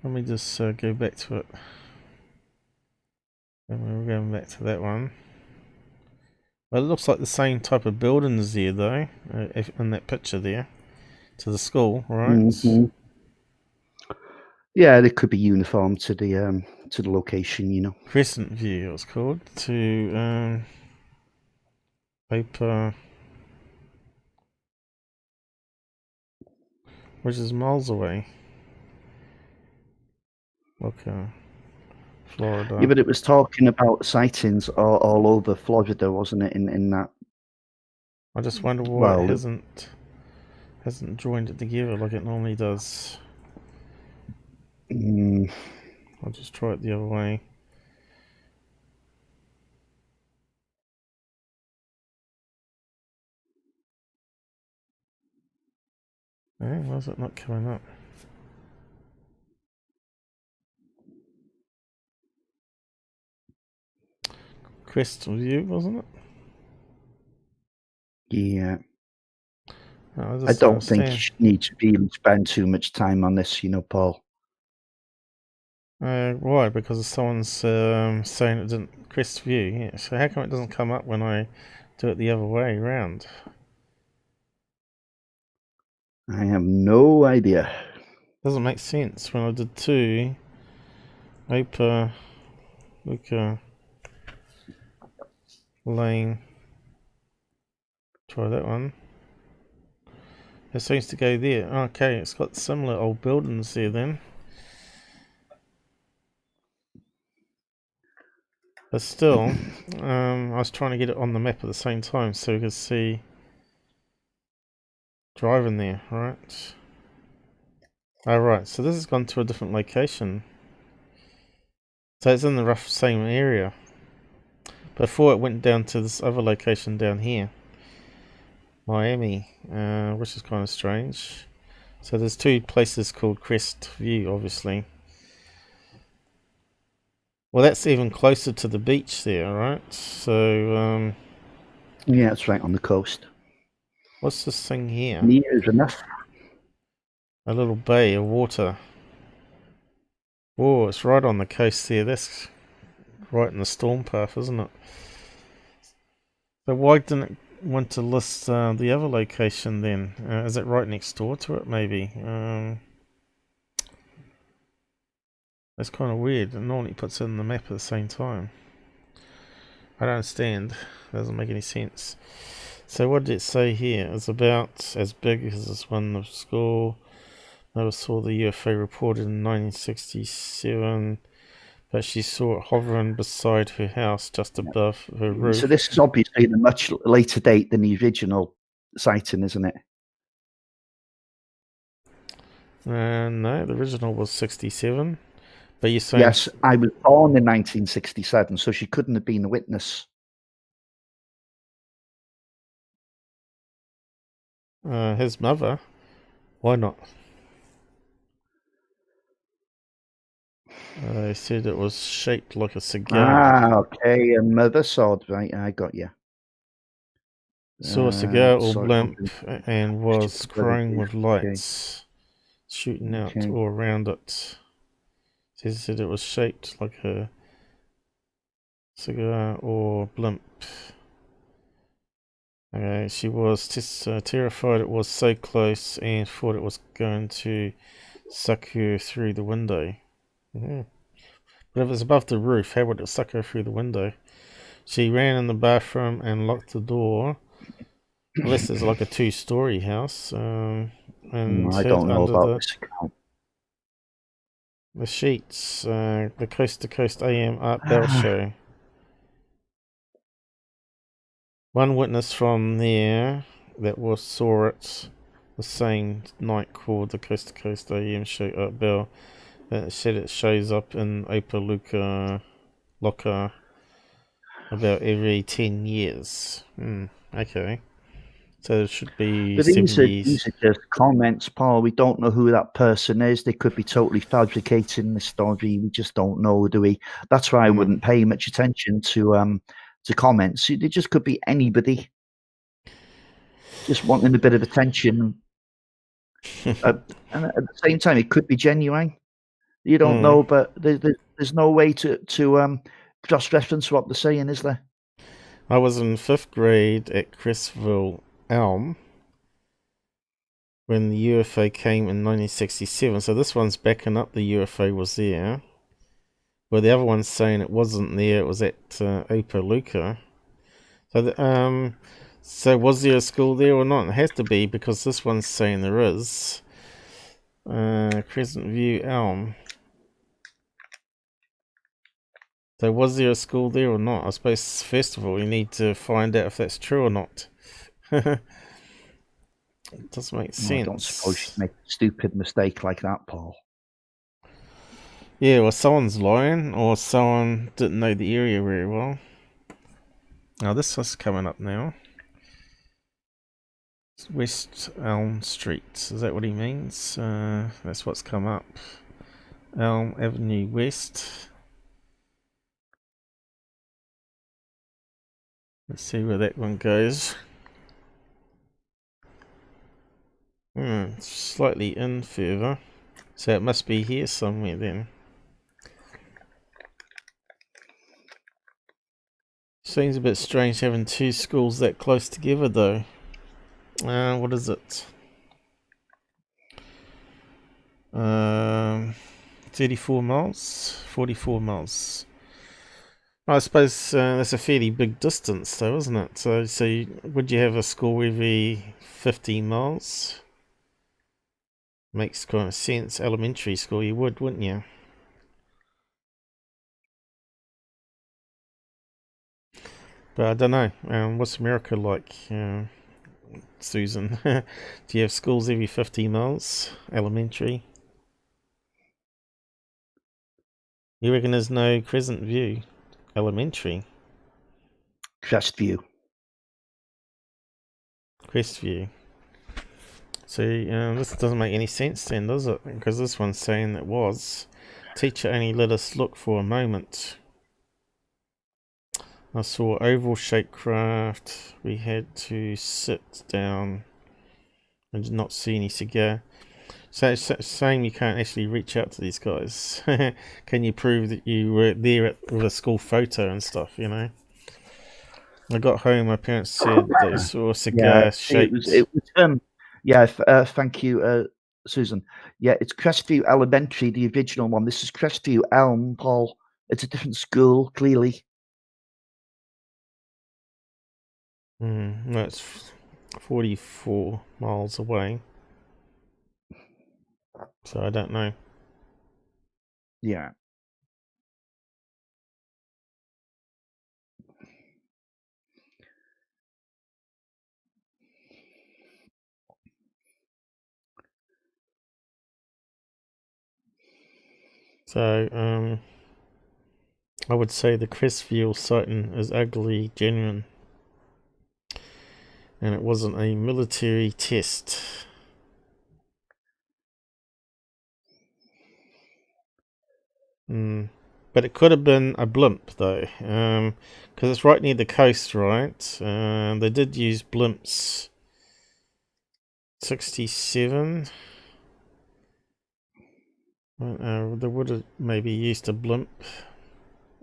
Speaker 1: me just go back to it. And we're going back to that one. Well, it looks like the same type of buildings there, though, in that picture there, to the school, right?
Speaker 2: Mm-hmm. Yeah, they could be uniform to the location, you know.
Speaker 1: Crestview, it was called. To paper, which is miles away. Okay, Florida.
Speaker 2: Yeah, but it was talking about sightings all over Florida, wasn't it? In that.
Speaker 1: I just wonder why it hasn't joined it together like it normally does. I'll just try it the other way. Hey, why is it not coming up? Crestview, wasn't it?
Speaker 2: Yeah.
Speaker 1: I
Speaker 2: don't think you need to really spend too much time on this, you know, Paul.
Speaker 1: Why? Because someone's saying it didn't Crestview. Yeah. So how come it doesn't come up when I do it the other way around?
Speaker 2: I have no idea.
Speaker 1: Doesn't make sense when I did two. Opa, Luca, Lane. Try that one. It seems to go there. Okay, it's got similar old buildings there then. But still, I was trying to get it on the map at the same time so we could see driving there, right? Right, so this has gone to a different location. So it's in the rough same area. Before it went down to this other location down here. Miami, which is kind of strange. So there's two places called Crestview, obviously. Well, that's even closer to the beach there, right? So,
Speaker 2: yeah, it's right on the coast.
Speaker 1: What's this thing here?
Speaker 2: Near is enough.
Speaker 1: A little bay of water. Oh, it's right on the coast there. That's right in the storm path, isn't it? So why didn't it want to list the other location then? Is it right next door to it, maybe? That's kind of weird. It normally puts it in the map at the same time. I don't understand. It doesn't make any sense. So what did it say here? It's about as big as this one of school. Never saw the UFO reported in 1967, but she saw it hovering beside her house just above her roof.
Speaker 2: So this is obviously a much later date than the original sighting, isn't it?
Speaker 1: No, the original was 67. But you're saying...
Speaker 2: Yes, I was born in 1967, so she couldn't have been a witness.
Speaker 1: His mother? Why not? They said it was shaped like a cigar.
Speaker 2: Ah, okay. Another sword, right? I got you.
Speaker 1: Saw a cigar or
Speaker 2: So
Speaker 1: blimp and was
Speaker 2: stupid bloody
Speaker 1: crying
Speaker 2: thief.
Speaker 1: with lights shooting out
Speaker 2: Okay.
Speaker 1: all around it. They said it was shaped like a cigar or blimp. Okay, she was terrified it was so close and thought it was going to suck her through the window. Mm. But if it's above the roof, how would it suck her through the window? She ran in the bathroom and locked the door. Unless it's like a two-story house, and
Speaker 2: I
Speaker 1: hid
Speaker 2: don't know
Speaker 1: under
Speaker 2: about this account.
Speaker 1: the sheets. The Coast to Coast AM Art Bell show. One witness from there that saw it the same night called the Coast to Coast AM show Art Bell. It said it shows up in Opaluka Locker about every 10 years. Okay. So it should be
Speaker 2: But
Speaker 1: 70s.
Speaker 2: these are just comments, Paul. We don't know who that person is. They could be totally fabricating the story. We just don't know, do we? That's why I wouldn't pay much attention to comments. They just could be anybody just wanting a bit of attention. And at the same time, it could be genuine. You don't know, but there's no way to cross-reference what they're saying, is there?
Speaker 1: I was in 5th grade at Crestview Elm when the UFO came in 1967. So this one's backing up the UFO was there. Well, the other one's saying it wasn't there. It was at Opaluka. So, so was there a school there or not? It has to be because this one's saying there is. Crescent View Elm. So was there a school there or not? I suppose first of all you need to find out if that's true or not. It doesn't make sense.
Speaker 2: I don't suppose you'd make a stupid mistake like that, Paul.
Speaker 1: Yeah, well, someone's lying or someone didn't know the area very well. Now this is coming up now. It's West Elm Street. Is that what he means? That's what's come up. Elm Avenue West. Let's see where that one goes. Slightly in further. So it must be here somewhere then. Seems a bit strange having two schools that close together though. What is it? 34 miles? 44 miles. I suppose that's a fairly big distance though, isn't it? So would you have a school every 15 miles? Makes kind of sense. Elementary school you would, wouldn't you? But I don't know. What's America like, Susan? Do you have schools every 50 miles? Elementary? You reckon there's no Crescent View Elementary?
Speaker 2: Crestview.
Speaker 1: Crestview. See, this doesn't make any sense then, does it? Because this one's saying it was. Teacher only let us look for a moment. I saw oval-shaped craft. We had to sit down. I did not see any cigar. So it's saying you can't actually reach out to these guys. Can you prove that you were there with a school photo and stuff, you know? I got home, my parents said they saw a cigar shaped.
Speaker 2: Thank you, Susan. Yeah, it's Crestview Elementary, the original one. This is Crestview Elm, Paul. It's a different school, clearly.
Speaker 1: No, it's 44 miles away. So I don't know.
Speaker 2: Yeah.
Speaker 1: So, I would say the Crestview sighting is ugly, genuine. And it wasn't a military test. But it could have been a blimp, though, because it's right near the coast, right? They did use blimps. 67. They would have maybe used a blimp.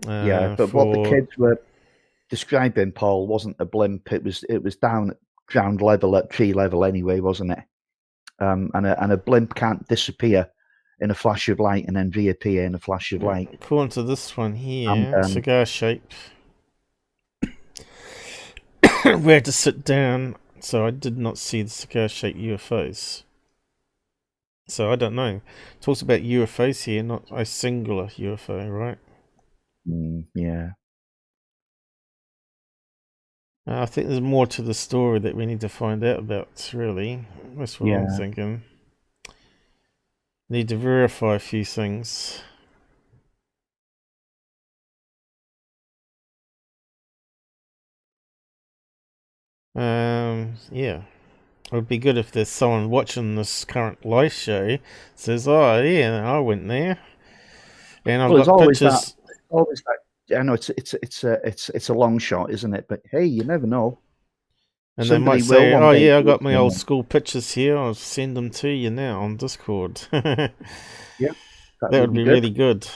Speaker 2: Yeah, but what the kids were describing, Paul, wasn't a blimp. It was down at ground level, at tree level anyway, wasn't it? And a blimp can't disappear in a flash of light and then reappear in a flash of light.
Speaker 1: According to this one here, cigar shape. We had to sit down, so I did not see the cigar-shaped UFOs. So I don't know. It talks about UFOs here, not a singular UFO, right?
Speaker 2: Yeah.
Speaker 1: I think there's more to the story that we need to find out about, really. That's what I'm thinking. Need to verify a few things. Yeah. It would be good if there's someone watching this current live show says, "Oh yeah, I went there," and I've got pictures.
Speaker 2: Always that. I know it's a long shot, isn't it? But hey, you never know.
Speaker 1: And somebody they might say, "Oh yeah, I got my old school pictures here. I'll send them to you now on Discord."
Speaker 2: Yeah,
Speaker 1: that would be really good.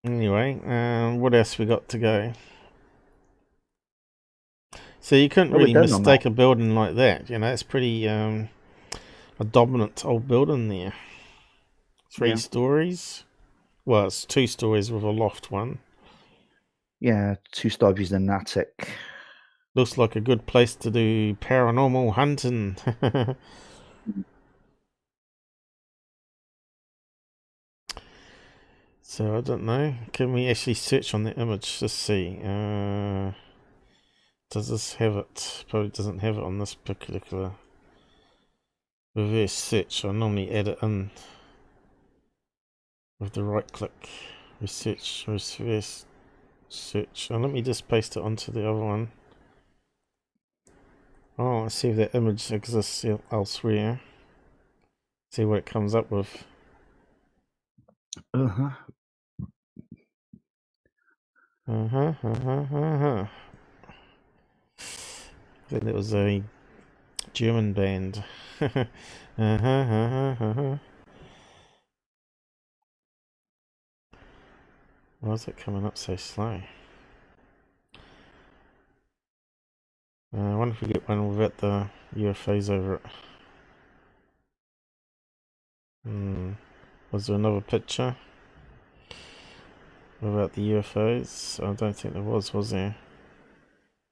Speaker 1: Anyway, what else we got to go? So you couldn't really mistake a building like that. You know, it's pretty a dominant old building there. 3 stories. Well, it's 2 stories with a loft one.
Speaker 2: Yeah, 2 stories in an attic.
Speaker 1: Looks like a good place to do paranormal hunting. So I don't know. Can we actually search on the image? Let's see. Does this have it? Probably doesn't have it on this particular reverse search. I normally add it in with the right click. Research, reverse search. Let me just paste it onto the other one. Oh, let's see if that image exists elsewhere. See what it comes up with. I think it was a German band. Why is it coming up so slow? I wonder if we get one without the UFOs over it. Was there another picture about the UFOs? I don't think there was there?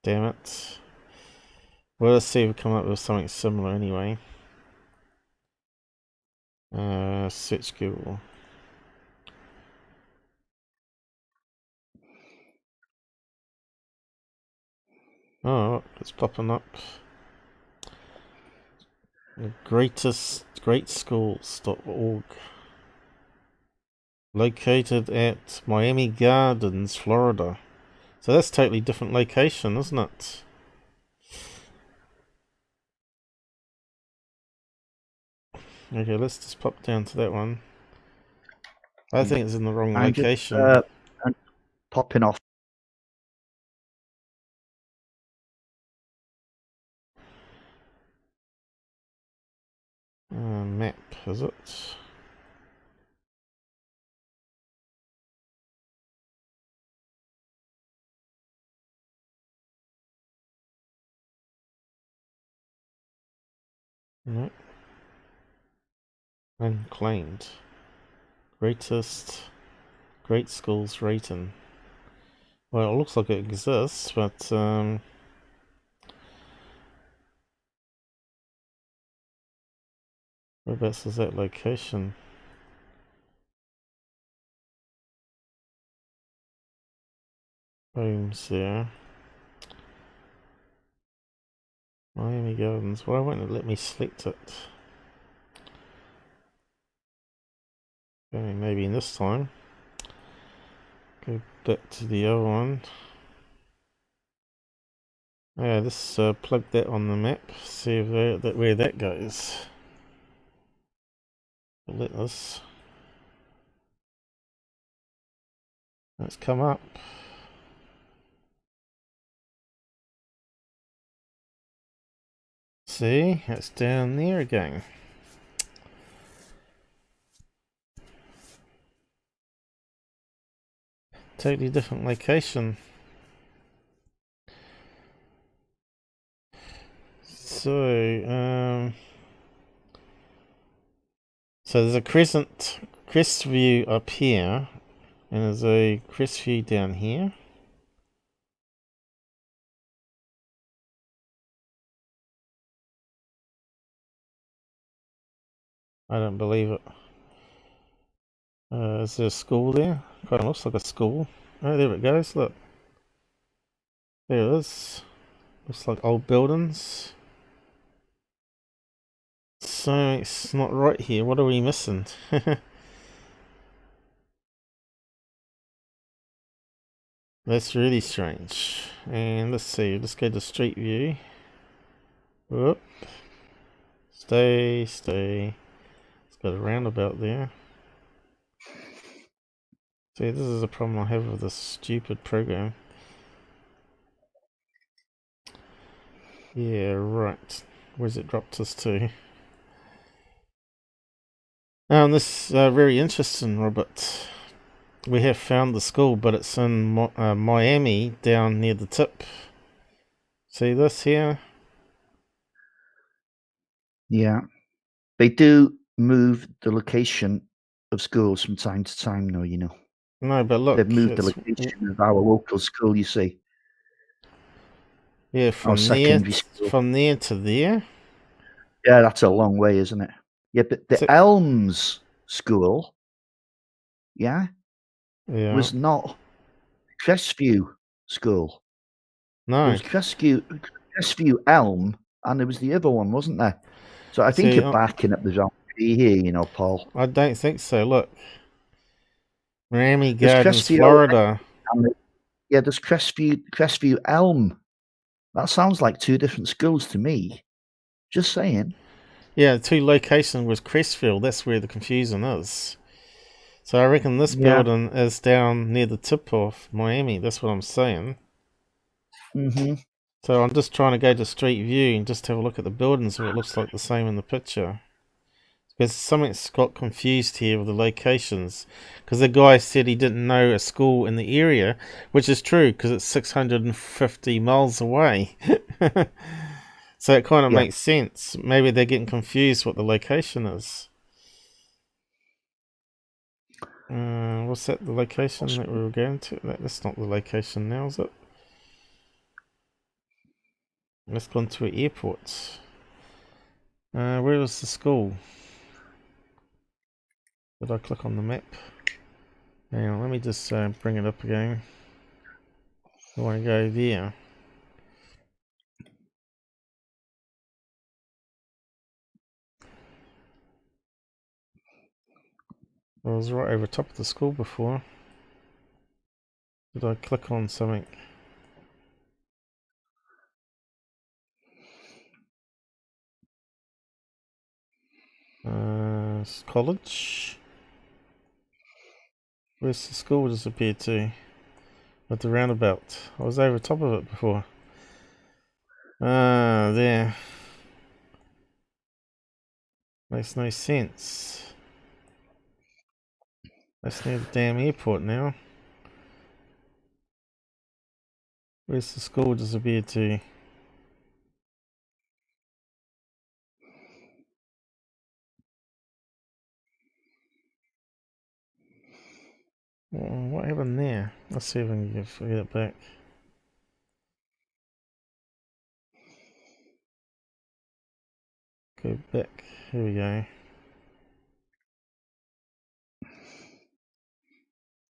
Speaker 1: Damn it. Well, let's see if we come up with something similar anyway. Search Google. Oh, it's popping up. Greatschools.org. Located at Miami Gardens, Florida. So that's a totally different location, isn't it? Okay, let's just pop down to that one. I think it's in the wrong location.
Speaker 2: I'm popping off.
Speaker 1: Map, is it? No. Unclaimed. Great schools rating. Well, it looks like it exists, but whereabouts is that location? Homes there. Miami Gardens. Why won't it let me select it? Okay, maybe this time. Go back to the other one. Yeah, let's plug that on the map. See if where that goes. Let us. Let's come up. See, it's down there again. Totally different location. So, so there's a Crestview up here, and there's a Crestview down here. I don't believe it. Is there a school there? Kind of looks like a school. Oh, there it goes. Look, there it is. Looks like old buildings. So it's not right here. What are we missing? That's really strange. And let's see. Let's go to street view. Whoop. Stay. It's got a roundabout there. See, this is a problem I have with this stupid program. Yeah, right. Where's it dropped us to? This very interesting, Robert. We have found the school, but it's in Miami, down near the tip. See this here?
Speaker 2: Yeah. They do move the location of schools from time to time, though, you know.
Speaker 1: No, but look,
Speaker 2: They've moved the location of our local school, you see.
Speaker 1: Yeah,
Speaker 2: Our secondary school.
Speaker 1: from there to there.
Speaker 2: Yeah, that's a long way, isn't it? Yeah, but the Elms School, yeah, was not Crestview School.
Speaker 1: No.
Speaker 2: It was Crestview Elm, and there was the other one, wasn't there? So I think you're backing up the wrong tree here, you know, Paul.
Speaker 1: I don't think so. Look, Miami Gardens, Florida.
Speaker 2: Yeah, there's Crestview Elm. That sounds like two different schools to me. Just saying.
Speaker 1: Yeah, two locations was Crestview. That's where the confusion is. So I reckon this building is down near the tip of Miami. That's what I'm saying.
Speaker 2: Mm-hmm.
Speaker 1: So I'm just trying to go to street view and just have a look at the buildings if it looks like the same in the picture. Because something's got confused here with the locations. Because the guy said he didn't know a school in the area, which is true because it's 650 miles away. So it kind of makes sense. Maybe they're getting confused what the location is. What's that, the location that we were going to? That's not the location now, is it? Let's go into an airport. Where was the school? Did I click on the map? Hang on, let me just bring it up again. I want to go there. I was right over top of the school before. Did I click on something? College? Where's the school disappeared to? With the roundabout. I was over top of it before. There. Makes no sense. That's near the damn airport now. Where's the school disappeared to? What happened there? Let's see if I can get it back. Go back. Here we go.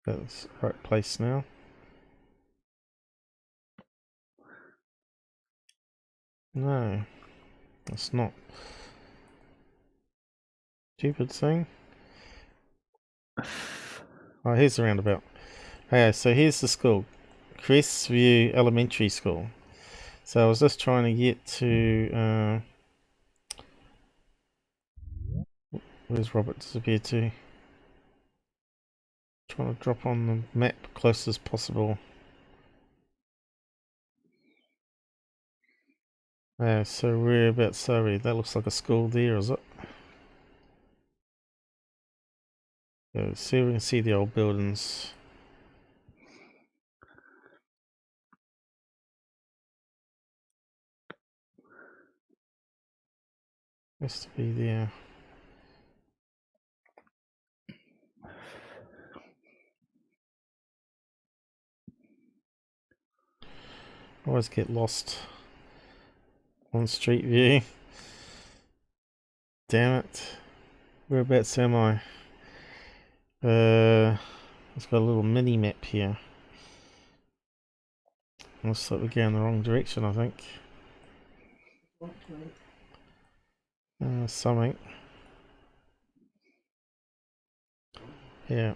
Speaker 1: That's the right place now. No, it's not. Stupid thing. Oh, here's the roundabout. Okay, so here's the school. Crestview Elementary School. So I was just trying to get to... where's Robert disappeared to? Trying to drop on the map close as possible. So whereabouts are we? That looks like a school there, is it? Yeah, see if we can see the old buildings. Has to be there. Always get lost on street view. Damn it. Whereabouts am I? It's got a little mini map here. Looks like we're going the wrong direction, I think. Something. Yeah.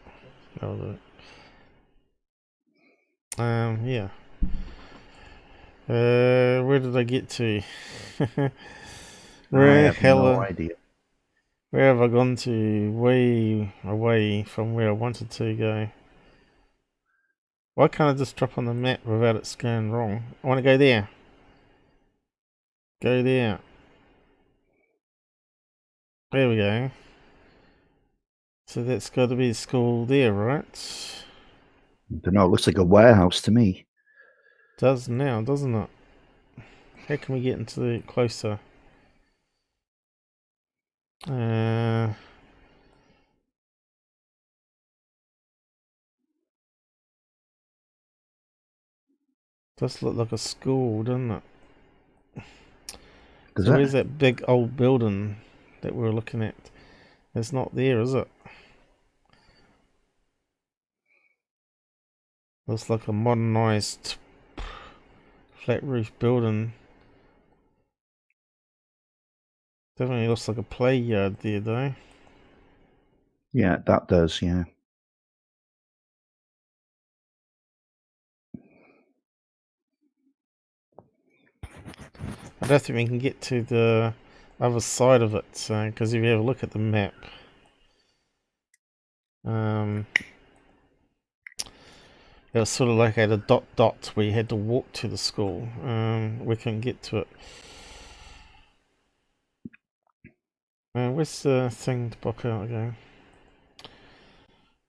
Speaker 1: That'll do it. Yeah. Where did I get to?
Speaker 2: I have no idea.
Speaker 1: Where have I gone to? Way away from where I wanted to go. Why can't I just drop on the map without it going wrong? I want to go there. Go there. There we go. So that's got to be the school there, right?
Speaker 2: I don't know, it looks like a warehouse to me.
Speaker 1: Does now, doesn't it? How can we get into the closer? Does look like a school, doesn't it? So where's that big old building that we were looking at? It's not there, is it? Looks like a modernized flat roof building. Definitely looks like a play yard there, though.
Speaker 2: Yeah, that does, yeah.
Speaker 1: I don't think we can get to the other side of it, because if you have a look at the map, it was sort of like at a dot where you had to walk to the school. We couldn't get to it. Where's the thing to pop out again?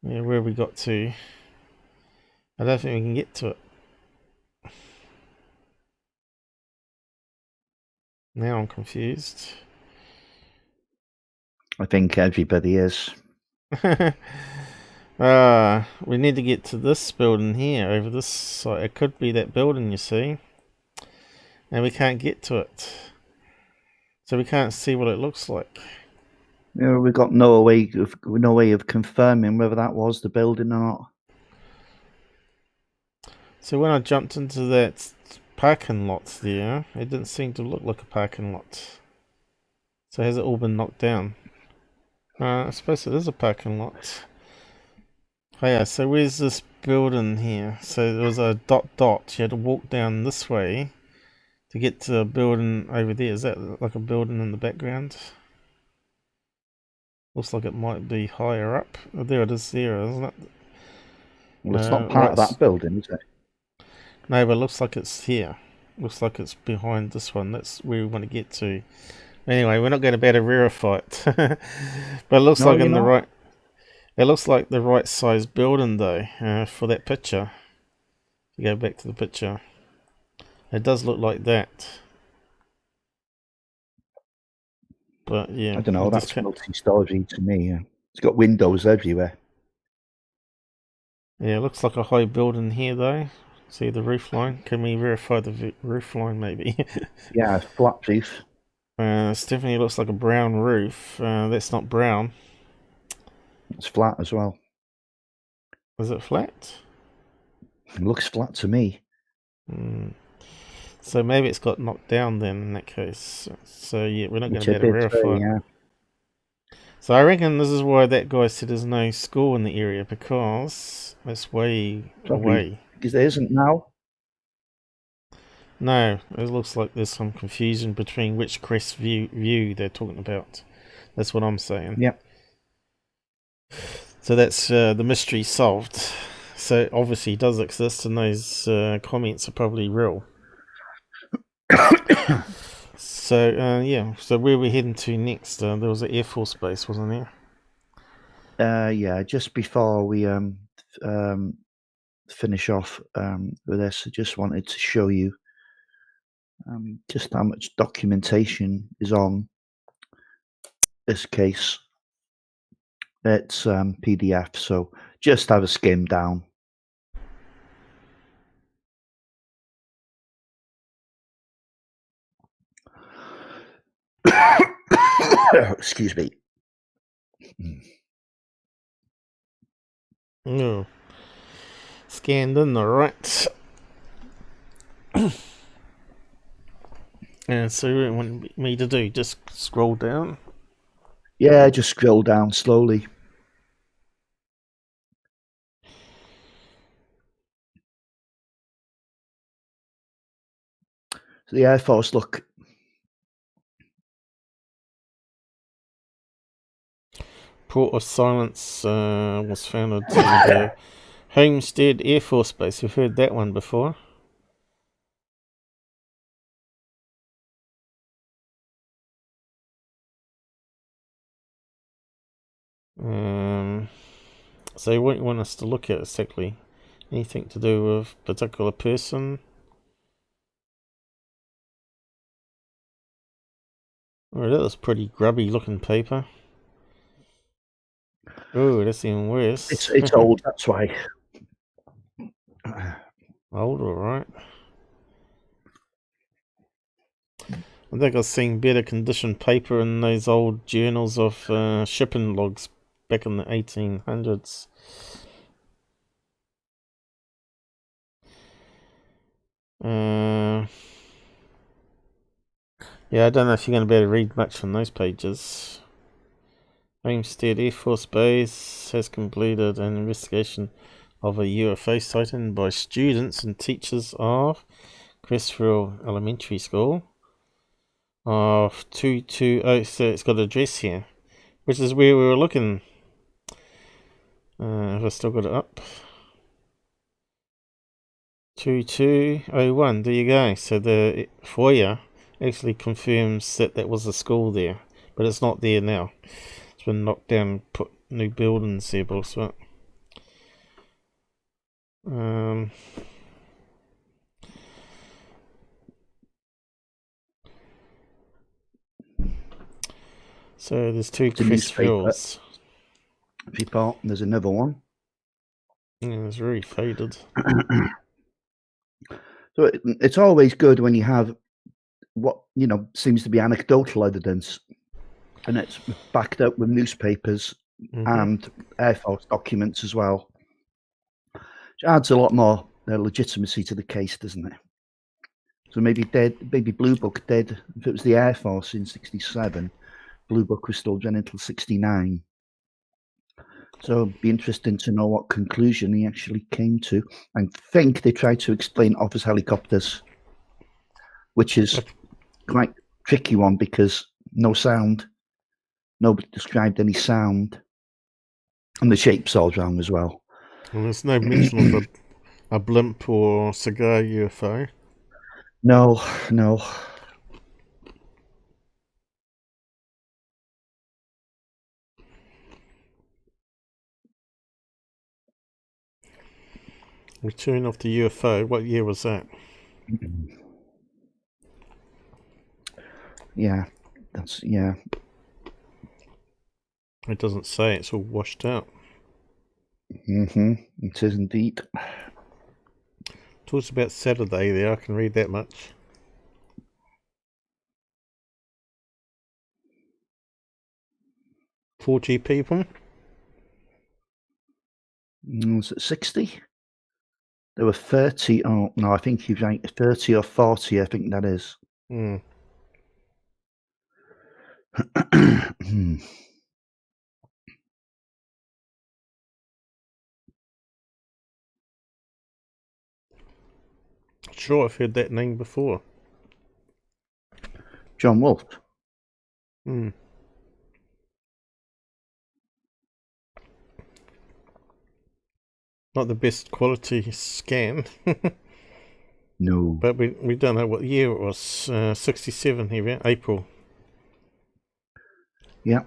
Speaker 1: Yeah, where we got to. I don't think we can get to it. Now I'm confused.
Speaker 2: I think everybody is.
Speaker 1: We need to get to this building here, over this side. It could be that building, you see. And we can't get to it. So we can't see what it looks like.
Speaker 2: Yeah, we got no way of confirming whether that was the building or not.
Speaker 1: So when I jumped into that parking lot there, it didn't seem to look like a parking lot. So has it all been knocked down? I suppose it is a parking lot. Oh yeah, so where's this building here? So there was a dot. You had to walk down this way to get to a building over there. Is that like a building in the background? Looks like it might be higher up. Oh, there it is there, isn't it?
Speaker 2: Well, it's not part of that building, is it?
Speaker 1: No, but it looks like it's here. Looks like it's behind this one. That's where we want to get to. Anyway, we're not going to be able to verify it. But it looks like in the right... It looks like the right size building though, for that picture. To go back to the picture. It does look like that. But yeah.
Speaker 2: I don't know, that's multi-story to me. Yeah. It's got windows everywhere.
Speaker 1: Yeah, it looks like a high building here though. See the roof line? Can we verify the roof line maybe?
Speaker 2: Yeah, flat roof.
Speaker 1: It definitely looks like a brown roof. That's not brown.
Speaker 2: It's flat as well.
Speaker 1: Is it flat?
Speaker 2: It looks flat to me.
Speaker 1: So maybe it's got knocked down then in that case. So yeah, we're not going to be able to verify.
Speaker 2: Yeah.
Speaker 1: So I reckon this is why that guy said there's no school in the area, because it's way away.
Speaker 2: Because there isn't now.
Speaker 1: No, it looks like there's some confusion between which Crestview they're talking about. That's what I'm saying.
Speaker 2: Yep.
Speaker 1: So that's the mystery solved. So obviously it does exist, and those comments are probably real. So yeah, so where are we heading to next? There was an Air Force base, wasn't there?
Speaker 2: Yeah, just before we finish off with this, I just wanted to show you just how much documentation is on this case. It's PDF, so just have a skim down. Excuse me.
Speaker 1: No. Scanned in the right. And so what do you want me to do? Just scroll down?
Speaker 2: Yeah, just scroll down slowly. So the Air Force, look.
Speaker 1: Port of Silence was founded to the Homestead Air Force Base. We've heard that one before. So what you want us to look at exactly? Anything to do with a particular person? Oh, that was pretty grubby looking paper. Oh, that's even worse.
Speaker 2: It's old, that's why.
Speaker 1: Old, alright. I think I've seen better conditioned paper in those old journals of shipping logs back in the 1800s. Yeah, I don't know if you're going to be able to read much from those pages. Homestead Air Force Base has completed an investigation of a UFO sighting by students and teachers of Crestview Elementary School of 220. So it's got an address here, which is where we were looking. Have I still got it up? 2201. There you go. So the foyer actually confirms that that was a school there, but it's not there now. It's been knocked down and put new buildings there, also. So there's two Crestvilles.
Speaker 2: Report, there's another one.
Speaker 1: Yeah, it's very faded.
Speaker 2: So it's always good when you have what, you know, seems to be anecdotal evidence, and it's backed up with newspapers and Air Force documents as well. Which adds a lot more legitimacy to the case, doesn't it? So maybe Blue Book did. If it was the Air Force in '67, Blue Book was still running until '69. So it'd be interesting to know what conclusion he actually came to. I think they tried to explain office helicopters, which is quite a tricky one because no sound. Nobody described any sound. And the shape's all wrong as well.
Speaker 1: And there's no mention of a blimp or cigar UFO.
Speaker 2: No, no.
Speaker 1: Return of the UFO. What year was that?
Speaker 2: Yeah, that's, yeah.
Speaker 1: It doesn't say. It's all washed out.
Speaker 2: It is indeed.
Speaker 1: Talks about Saturday there. I can read that much. $40 people.
Speaker 2: Was it 60? There were 30. Oh, no, I think you're right. 30 or 40, I think that is.
Speaker 1: Sure, I've heard that name before.
Speaker 2: John Wolfe.
Speaker 1: not the best quality scan.
Speaker 2: No.
Speaker 1: But we don't know what year it was. 67 here, April.
Speaker 2: Yeah.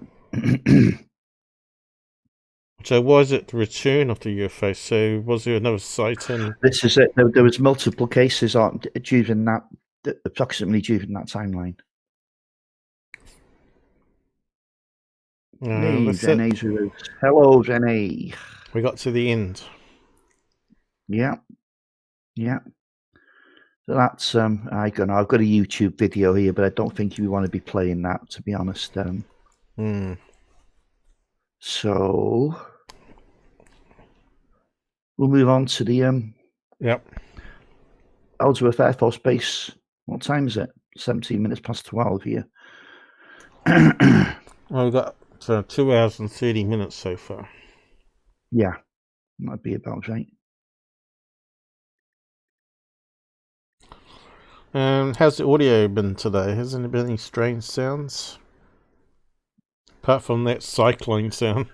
Speaker 1: So was it the return of the UFO? So was there another sighting?
Speaker 2: This is it. There was multiple cases on during that, approximately during that timeline. Hey,
Speaker 1: That's it.
Speaker 2: Renee's with us. Hello, Renee.
Speaker 1: We got to the end.
Speaker 2: Yeah. Yeah. So that's I've got a YouTube video here, but I don't think we want to be playing that, to be honest. So we'll move on to the
Speaker 1: Yep.
Speaker 2: Ellsworth Air Force Base. What time is it? 17 minutes past 12 here.
Speaker 1: Well, we've got 2 hours and 30 minutes so far.
Speaker 2: Yeah, that'd be about right.
Speaker 1: How's the audio been today? Hasn't there been any strange sounds? Apart from that cyclone sound.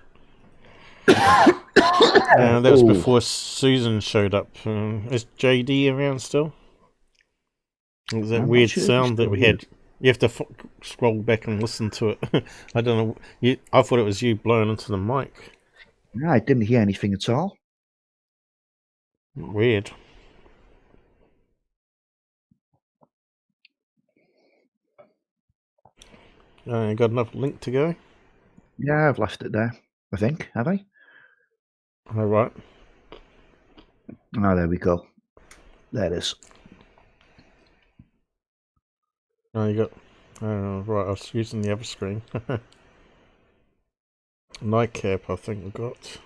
Speaker 1: That was before Susan showed up. Is JD around still? It was that weird sound that we had. You have to scroll back and listen to it. I don't know. I thought it was you blowing into the mic.
Speaker 2: No, I didn't hear anything at all.
Speaker 1: Weird. You got another link to go?
Speaker 2: Yeah, I've left it there. I think. Have I?
Speaker 1: All right.
Speaker 2: Oh, there we go. There it is.
Speaker 1: Oh, you got... right, I was using the other screen. Nightcap, I think we got.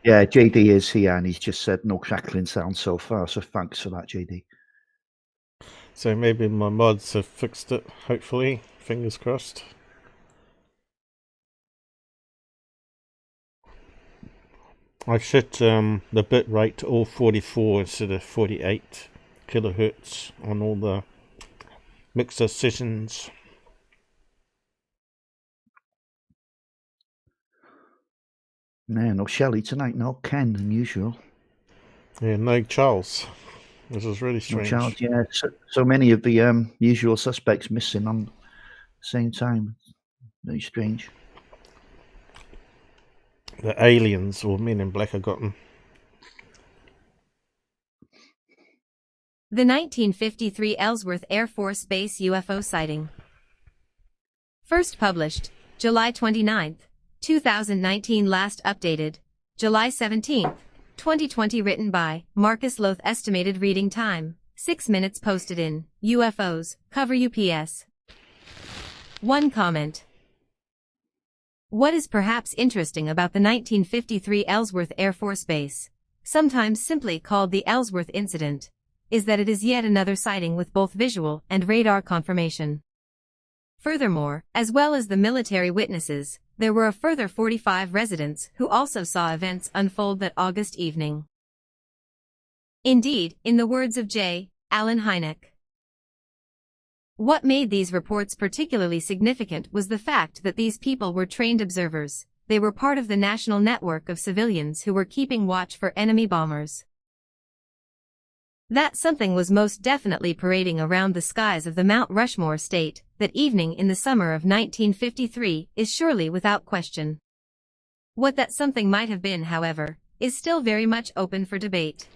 Speaker 2: Yeah, JD is here, and he's just said no crackling sound so far, so thanks for that, JD.
Speaker 1: So maybe my mods have fixed it, hopefully. Fingers crossed. I set the bit rate to all 44 instead of 48 kilohertz on all the mixer sessions.
Speaker 2: No Shelley tonight, no Ken, unusual.
Speaker 1: Yeah, no Charles. This is really strange.
Speaker 2: No Charles, yeah. So many of the usual suspects missing on the same time. Very strange.
Speaker 1: The aliens, or Men in Black, have gotten.
Speaker 3: The 1953 Ellsworth Air Force Base UFO sighting. First published, July 29, 2019. Last updated, July 17, 2020. Written by Marcus Loth. Estimated reading time, 6 minutes. Posted in UFOs, cover UPS. 1 comment. What is perhaps interesting about the 1953 Ellsworth Air Force Base, sometimes simply called the Ellsworth Incident, is that it is yet another sighting with both visual and radar confirmation. Furthermore, as well as the military witnesses, there were a further 45 residents who also saw events unfold that August evening. Indeed, in the words of J. Allen Hynek, what made these reports particularly significant was the fact that these people were trained observers. They were part of the national network of civilians who were keeping watch for enemy bombers. That something was most definitely parading around the skies of the Mount Rushmore state that evening in the summer of 1953 is surely without question. What that something might have been, however, is still very much open for debate.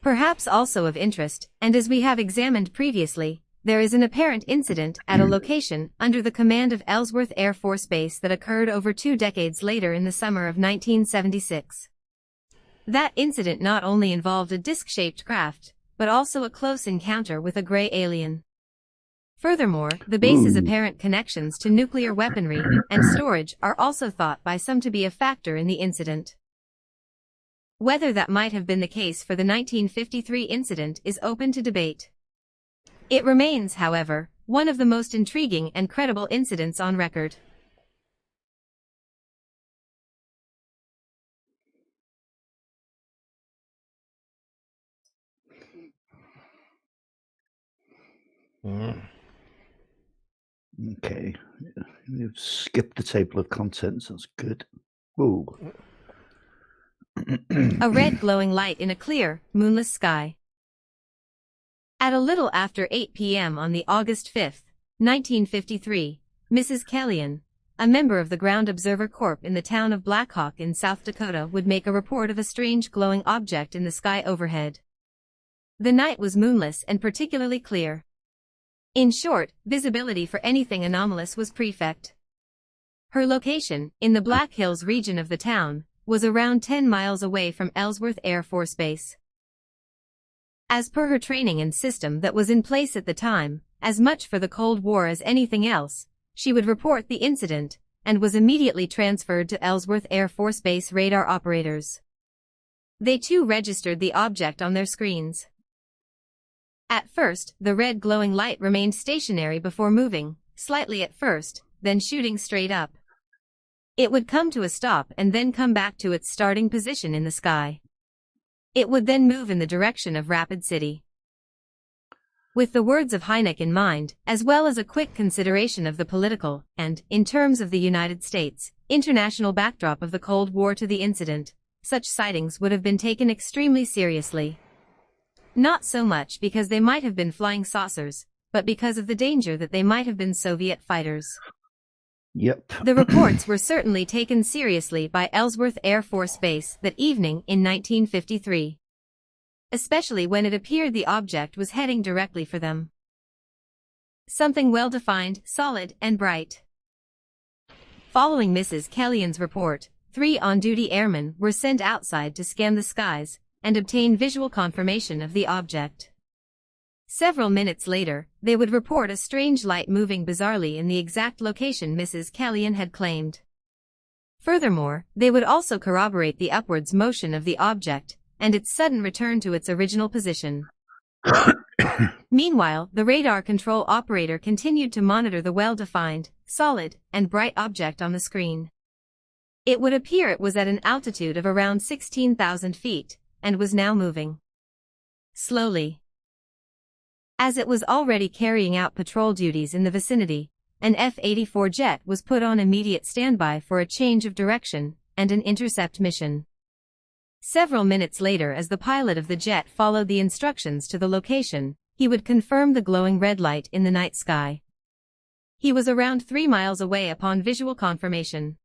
Speaker 3: Perhaps also of interest, and as we have examined previously, there is an apparent incident at a location under the command of Ellsworth Air Force Base that occurred over 2 decades later in the summer of 1976. That incident not only involved a disc-shaped craft, but also a close encounter with a gray alien. Furthermore, the base's apparent connections to nuclear weaponry and storage are also thought by some to be a factor in the incident. Whether that might have been the case for the 1953 incident is open to debate. It remains, however, one of the most intriguing and credible incidents on record.
Speaker 2: Okay, we've skipped the table of contents. That's good. Ooh.
Speaker 3: A red glowing light in a clear, moonless sky. At a little after 8 p.m. on the August 5, 1953, Mrs. Kellyan, a member of the Ground Observer Corps in the town of Black Hawk in South Dakota, would make a report of a strange glowing object in the sky overhead. The night was moonless and particularly clear. In short, visibility for anything anomalous was perfect. Her location, in the Black Hills region of the town, was around 10 miles away from Ellsworth Air Force Base. As per her training and system that was in place at the time, as much for the Cold War as anything else, she would report the incident, and was immediately transferred to Ellsworth Air Force Base radar operators. They too registered the object on their screens. At first, the red glowing light remained stationary before moving, slightly at first, then shooting straight up. It would come to a stop and then come back to its starting position in the sky. It would then move in the direction of Rapid City. With the words of Hynek in mind, as well as a quick consideration of the political, and, in terms of the United States, international backdrop of the Cold War to the incident, such sightings would have been taken extremely seriously. Not so much because they might have been flying saucers, but because of the danger that they might have been Soviet fighters.
Speaker 2: Yep.
Speaker 3: The reports were certainly taken seriously by Ellsworth Air Force Base that evening in 1953. Especially when it appeared the object was heading directly for them. Something well-defined, solid, and bright. Following Mrs. Kellyan's report, 3 on-duty airmen were sent outside to scan the skies and obtain visual confirmation of the object. Several minutes later, they would report a strange light moving bizarrely in the exact location Mrs. Kellyan had claimed. Furthermore, they would also corroborate the upwards motion of the object and its sudden return to its original position. Meanwhile, the radar control operator continued to monitor the well-defined, solid, and bright object on the screen. It would appear it was at an altitude of around 16,000 feet, and was now moving slowly. As it was already carrying out patrol duties in the vicinity, an F-84 jet was put on immediate standby for a change of direction and an intercept mission. Several minutes later, as the pilot of the jet followed the instructions to the location, he would confirm the glowing red light in the night sky. He was around 3 miles away upon visual confirmation.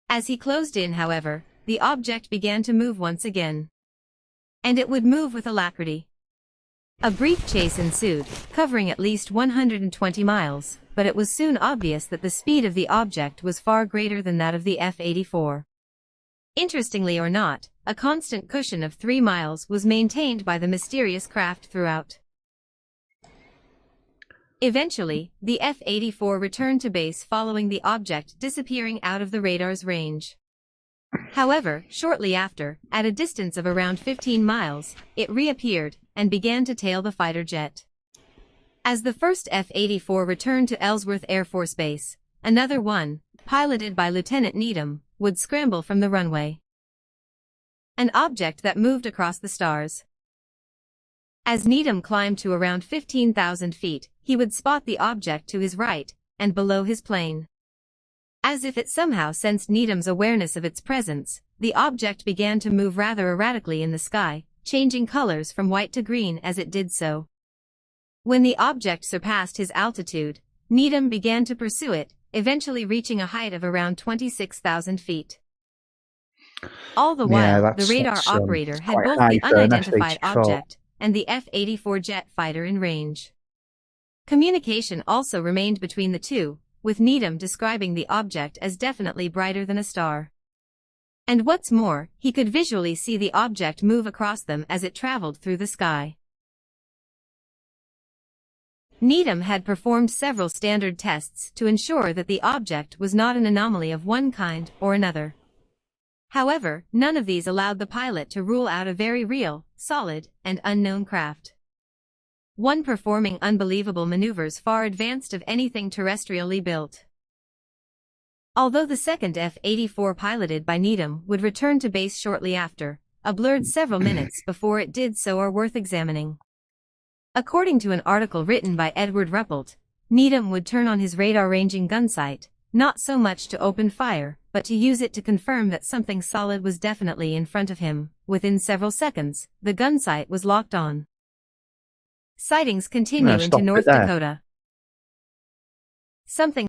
Speaker 3: As he closed in, however, the object began to move once again. And it would move with alacrity. A brief chase ensued, covering at least 120 miles, but it was soon obvious that the speed of the object was far greater than that of the F-84. Interestingly or not, a constant cushion of 3 miles was maintained by the mysterious craft throughout. Eventually, the F-84 returned to base following the object disappearing out of the radar's range. However, shortly after, at a distance of around 15 miles, it reappeared and began to tail the fighter jet. As the first F-84 returned to Ellsworth Air Force Base, another one, piloted by Lieutenant Needham, would scramble from the runway. An object that moved across the stars. As Needham climbed to around 15,000 feet, he would spot the object to his right and below his plane. As if it somehow sensed Needham's awareness of its presence, the object began to move rather erratically in the sky, changing colors from white to green as it did so. When the object surpassed his altitude, Needham began to pursue it, eventually reaching a height of around 26,000 feet. All the while, the radar operator had both the unidentified object and the F-84 jet fighter in range. Communication also remained between the two, with Needham describing the object as definitely brighter than a star. And what's more, he could visually see the object move across them as it traveled through the sky. Needham had performed several standard tests to ensure that the object was not an anomaly of one kind or another. However, none of these allowed the pilot to rule out a very real, solid, and unknown craft. One performing unbelievable maneuvers far advanced of anything terrestrially built. Although the second F-84 piloted by Needham would return to base shortly after, a blurred several minutes before it did so are worth examining. According to an article written by Edward Ruppelt, Needham would turn on his radar ranging gun sight, not so much to open fire, but to use it to confirm that something solid was definitely in front of him. Within several seconds, the gun sight was locked on. Sightings continue into
Speaker 2: stop it
Speaker 3: North
Speaker 2: there.
Speaker 3: Dakota. Something.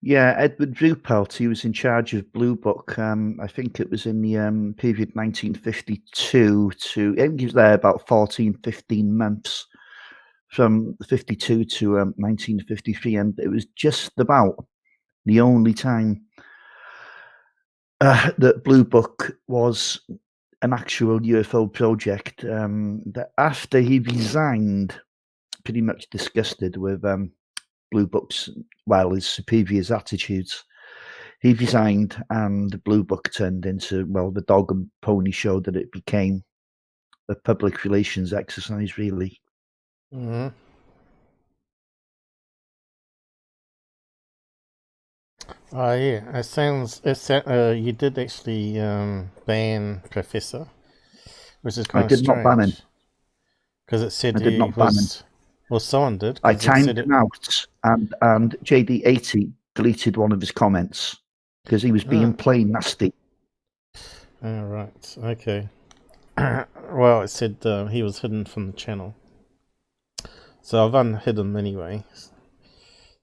Speaker 2: Yeah, Edward Ruppelt, he was in charge of Blue Book. I think it was in the period 1952 to, I think he was there about 14, 15 months, from 52 to 1953, and it was just about the only time that Blue Book was an actual UFO project. That after he resigned, pretty much disgusted with Blue Book's, his superiors' attitudes, he resigned, and Blue Book turned into, the dog and pony show that it became. A public relations exercise, really.
Speaker 1: Mm-hmm. Oh yeah, it sounds. You did actually ban Professor, which is kind
Speaker 2: I
Speaker 1: of
Speaker 2: did not ban him.
Speaker 1: strange. Because it said
Speaker 2: I did
Speaker 1: he
Speaker 2: not ban him.
Speaker 1: was. Well, someone did.
Speaker 2: I
Speaker 1: 'cause it
Speaker 2: timed
Speaker 1: said
Speaker 2: him out, and JD80 deleted one of his comments because he was being plain nasty.
Speaker 1: Oh, right. Okay. Well, it said he was hidden from the channel. So I've unhid him anyway.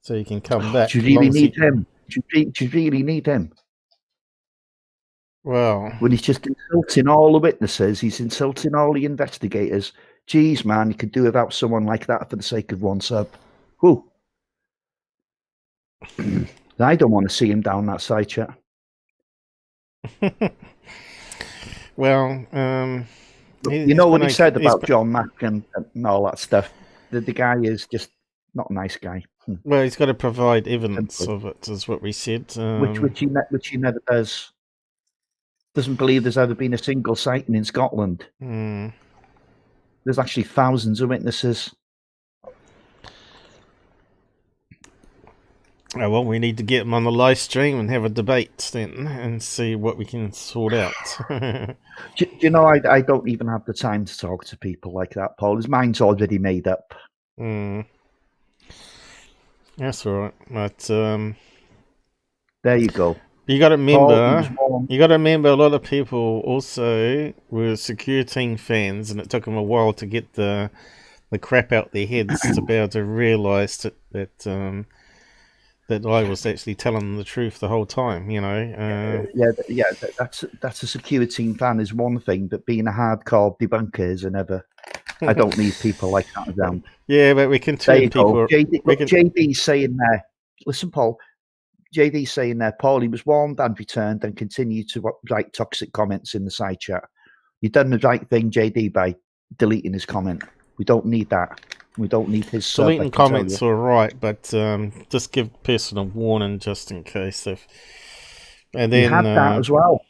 Speaker 1: So you can come back.
Speaker 2: Do you really need him? Do you really need him?
Speaker 1: Well,
Speaker 2: When he's just insulting all the witnesses, he's insulting all the investigators. Geez, man, you could do without someone like that for the sake of one sub. Whew. I don't want to see him down that side, chat.
Speaker 1: well,
Speaker 2: you know what he said about John Mack and all that stuff. The guy is just not a nice guy.
Speaker 1: Well, he's got to provide evidence of it, is what we said.
Speaker 2: Which he never does. Doesn't believe there's ever been a single sighting in Scotland. There's actually thousands of witnesses.
Speaker 1: Oh, well, we need to get him on the live stream and have a debate then and see what we can sort out.
Speaker 2: do you know, I don't even have the time to talk to people like that, Paul. His mind's already made up.
Speaker 1: That's all right. But
Speaker 2: there you go.
Speaker 1: You got to remember, a lot of people also were Secure Team fans, and it took them a while to get the crap out their heads to be able to realise that I was actually telling them the truth the whole time. You know.
Speaker 2: That's a Secure Team fan is one thing, but being a hardcore debunker is another. I don't need people like that around.
Speaker 1: Yeah, but we can turn people.
Speaker 2: JD's saying there. Listen, Paul. JD's saying there, Paul, he was warned and returned and continued to write toxic comments in the side chat. You've done the right thing, JD, by deleting his comment. We don't need that. We don't need his sub.
Speaker 1: Deleting comments are right, but just give personal warning just in case. And then
Speaker 2: he had that as well.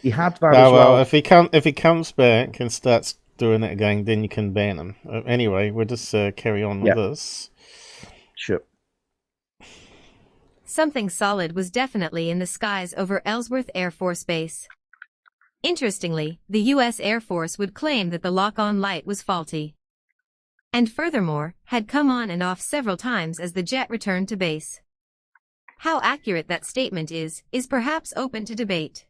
Speaker 2: He had that as well.
Speaker 1: If he comes back and starts doing it again, then you can ban him. Anyway, we'll just carry on with this.
Speaker 2: Sure.
Speaker 3: Something solid was definitely in the skies over Ellsworth Air Force Base. Interestingly, the U.S. Air Force would claim that the lock-on light was faulty, and furthermore, had come on and off several times as the jet returned to base. How accurate that statement is perhaps open to debate,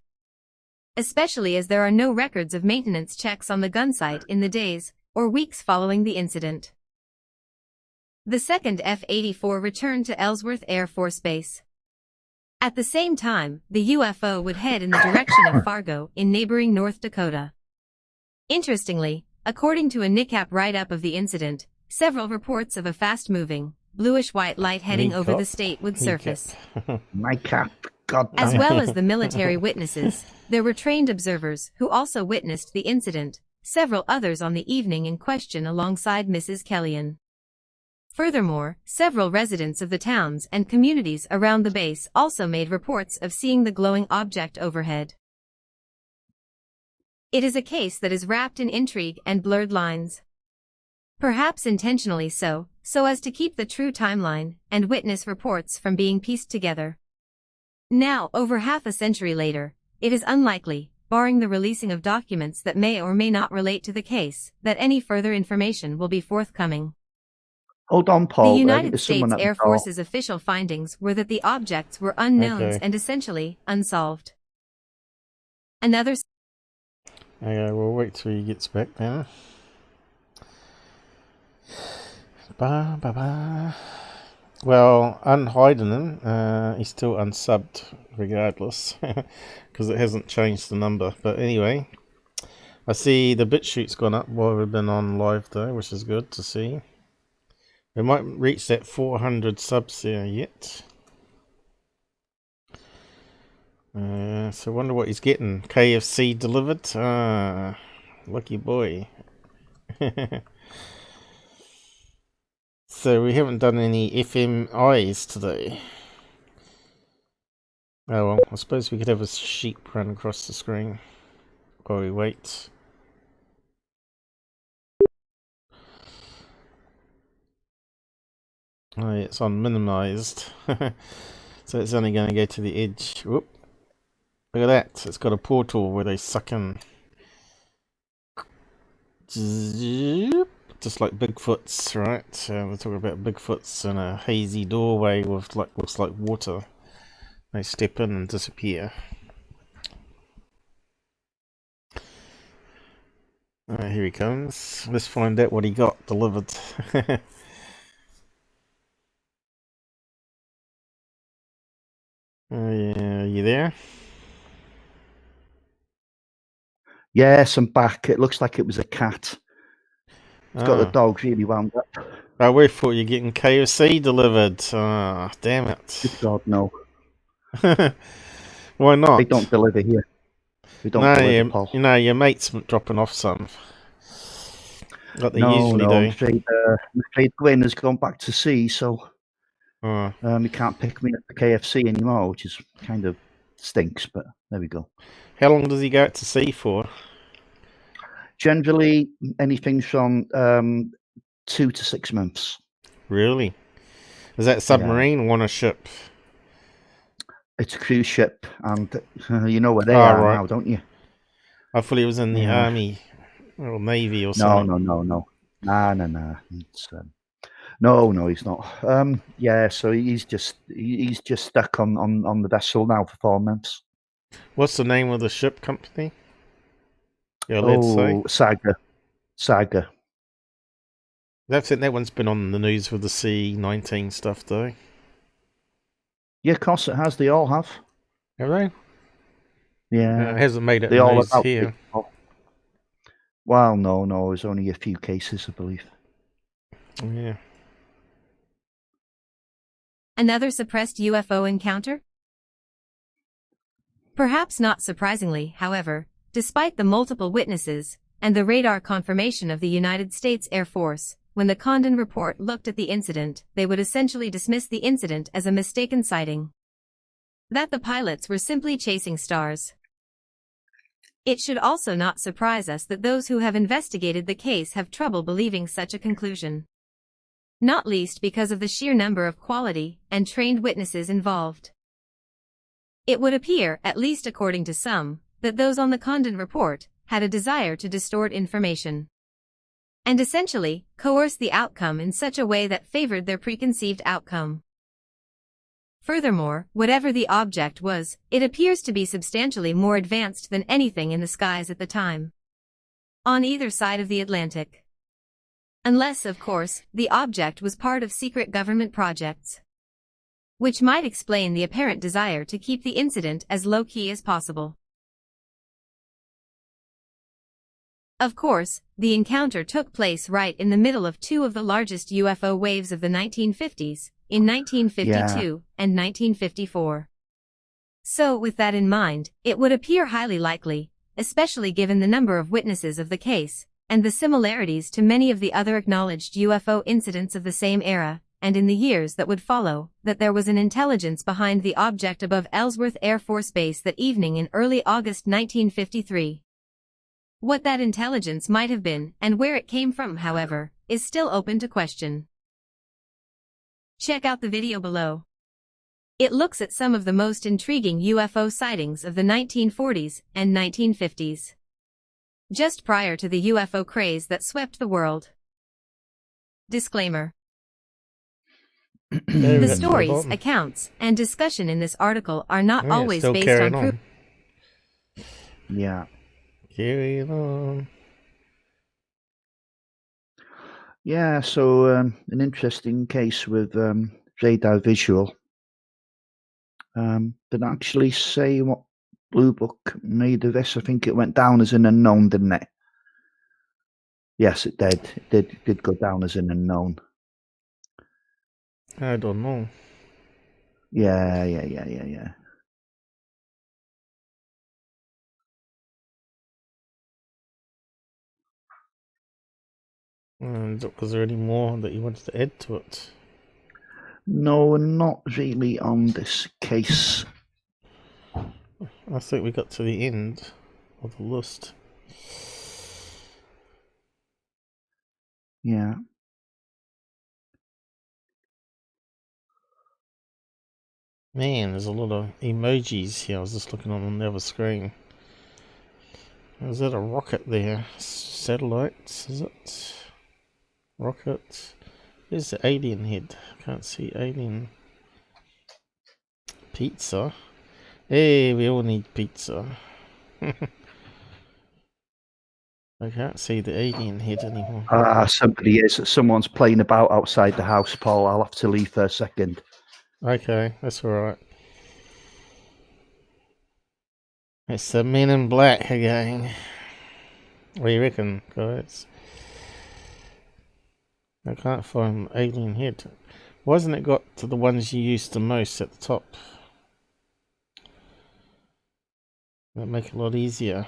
Speaker 3: especially as there are no records of maintenance checks on the gun site in the days or weeks following the incident. The second F-84 returned to Ellsworth Air Force Base. At the same time, the UFO would head in the direction of Fargo in neighboring North Dakota. Interestingly, according to a NICAP write-up of the incident, several reports of a fast-moving, bluish-white light heading over the state would surface. As well as the military witnesses, there were trained observers who also witnessed the incident, several others on the evening in question alongside Mrs. Kellyan. Furthermore, several residents of the towns and communities around the base also made reports of seeing the glowing object overhead. It is a case that is wrapped in intrigue and blurred lines. Perhaps intentionally so as to keep the true timeline and witness reports from being pieced together. Now, over half a century later, it is unlikely, barring the releasing of documents that may or may not relate to the case, that any further information will be forthcoming.
Speaker 2: Hold on,
Speaker 3: The
Speaker 2: Paul.
Speaker 3: United
Speaker 2: There's someone
Speaker 3: States
Speaker 2: at the
Speaker 3: Air
Speaker 2: door.
Speaker 3: Force's official findings were that the objects were unknowns
Speaker 1: Okay.
Speaker 3: and essentially unsolved. Another
Speaker 1: Okay, we'll wait till he gets back now. Ba, ba, ba. Well, unhiding him, he's still unsubbed regardless, because it hasn't changed the number. But anyway, I see the BitChute's gone up while we've been on live though, which is good to see. We might reach that 400 subs there yet. So I wonder what he's getting. KFC delivered? Ah, lucky boy. So we haven't done any FMIs today. Oh well, I suppose we could have a sheep run across the screen while we wait. Oh, yeah, it's on minimized. So it's only going to go to the edge. Whoop. Look at that. It's got a portal where they suck in. Just like Bigfoot's, right? We're talking about Bigfoot's in a hazy doorway with like looks like water. They step in and disappear. Alright, here he comes. Let's find out what he got delivered. Oh yeah, you there?
Speaker 2: Yes, I'm back. It looks like it was a cat. It's got the dog really wound up.
Speaker 1: Oh, we thought you're getting KFC delivered. Ah, damn it.
Speaker 2: Good God, no.
Speaker 1: Why not?
Speaker 2: They don't deliver here. We don't
Speaker 1: No,
Speaker 2: deliver, Paul.
Speaker 1: you know, your mate's dropping off some. Like they
Speaker 2: No,
Speaker 1: usually
Speaker 2: I'm
Speaker 1: do.
Speaker 2: afraid Gwen has gone back to sea, so
Speaker 1: Oh.
Speaker 2: he can't pick me up at KFC anymore, which is kind of stinks, but there we go.
Speaker 1: How long does he go out to sea for?
Speaker 2: Generally, anything from 2 to 6 months.
Speaker 1: Really? Is that submarine or on a ship?
Speaker 2: It's a cruise ship, and you know where they are
Speaker 1: right.
Speaker 2: now, don't you?
Speaker 1: I thought he was in the army or navy or something.
Speaker 2: No. Nah. It's, no, he's not. Yeah, so he's just stuck on the vessel now for 4 months.
Speaker 1: What's the name of the ship company? You're allowed to say?
Speaker 2: Saga.
Speaker 1: I think that one's been on the news with the C-19 stuff, though.
Speaker 2: Yeah, of course it has. They all have.
Speaker 1: Have they?
Speaker 2: Yeah.
Speaker 1: It hasn't made it
Speaker 2: They all
Speaker 1: news
Speaker 2: about
Speaker 1: here.
Speaker 2: people. Well, no, there's only a few cases, I believe.
Speaker 1: Yeah.
Speaker 3: Another suppressed UFO encounter? Perhaps not surprisingly, however, despite the multiple witnesses and the radar confirmation of the United States Air Force, when the Condon report looked at the incident, they would essentially dismiss the incident as a mistaken sighting. That the pilots were simply chasing stars. It should also not surprise us that those who have investigated the case have trouble believing such a conclusion. Not least because of the sheer number of quality and trained witnesses involved. It would appear, at least according to some, that those on the Condon report had a desire to distort information and essentially coerce the outcome in such a way that favored their preconceived outcome. Furthermore, whatever the object was, it appears to be substantially more advanced than anything in the skies at the time, on either side of the Atlantic. Unless, of course, the object was part of secret government projects, which might explain the apparent desire to keep the incident as low-key as possible. Of course, the encounter took place right in the middle of two of the largest UFO waves of the 1950s, in 1952 and 1954. So, with that in mind, it would appear highly likely, especially given the number of witnesses of the case, and the similarities to many of the other acknowledged UFO incidents of the same era, and in the years that would follow, that there was an intelligence behind the object above Ellsworth Air Force Base that evening in early August 1953. What that intelligence might have been, and where it came from, however, is still open to question. Check out the video below. It looks at some of the most intriguing UFO sightings of the 1940s and 1950s. Just prior to the UFO craze that swept the world. Disclaimer.
Speaker 1: There we
Speaker 3: The
Speaker 1: got to the
Speaker 3: stories,
Speaker 1: bottom.
Speaker 3: accounts, and discussion in this article are not
Speaker 1: Oh, yeah,
Speaker 3: always
Speaker 1: still
Speaker 3: based
Speaker 1: carrying
Speaker 3: on proof.
Speaker 2: Yeah.
Speaker 1: Carrying on.
Speaker 2: Yeah, so an interesting case with radar visual. Didn't actually say what Blue Book made of this. I think it went down as an unknown, didn't it? Yes, it did. It did go down as an unknown.
Speaker 1: I don't know.
Speaker 2: Yeah.
Speaker 1: Was there any more that you wanted to add to it?
Speaker 2: No, not really on this case.
Speaker 1: I think we got to the end of the list.
Speaker 2: Yeah.
Speaker 1: Man, there's a lot of emojis here. I was just looking on the other screen. Is that a rocket there? Satellites, is it? Rocket. There's the alien head. Can't see alien. Pizza. Hey, we all need pizza. I can't see the alien head anymore.
Speaker 2: Someone's playing about outside the house, Paul. I'll have to leave for a second.
Speaker 1: Okay, that's alright. It's the Men in Black again. What do you reckon, guys? I can't find alien head. Why hasn't it got to the ones you use the most at the top? That'd make it a lot easier.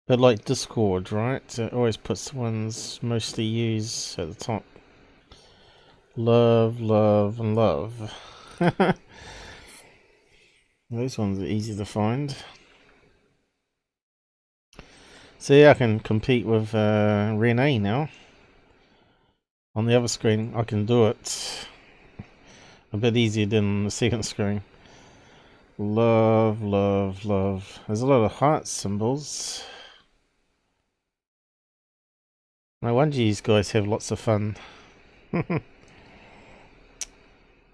Speaker 1: But like Discord, right? It always puts the ones mostly used at the top. Love, love, and love. Those ones are easy to find. See, I can compete with Renee now. On the other screen, I can do it a bit easier than the second screen. Love, love, love. There's a lot of heart symbols. No wonder you guys have lots of fun.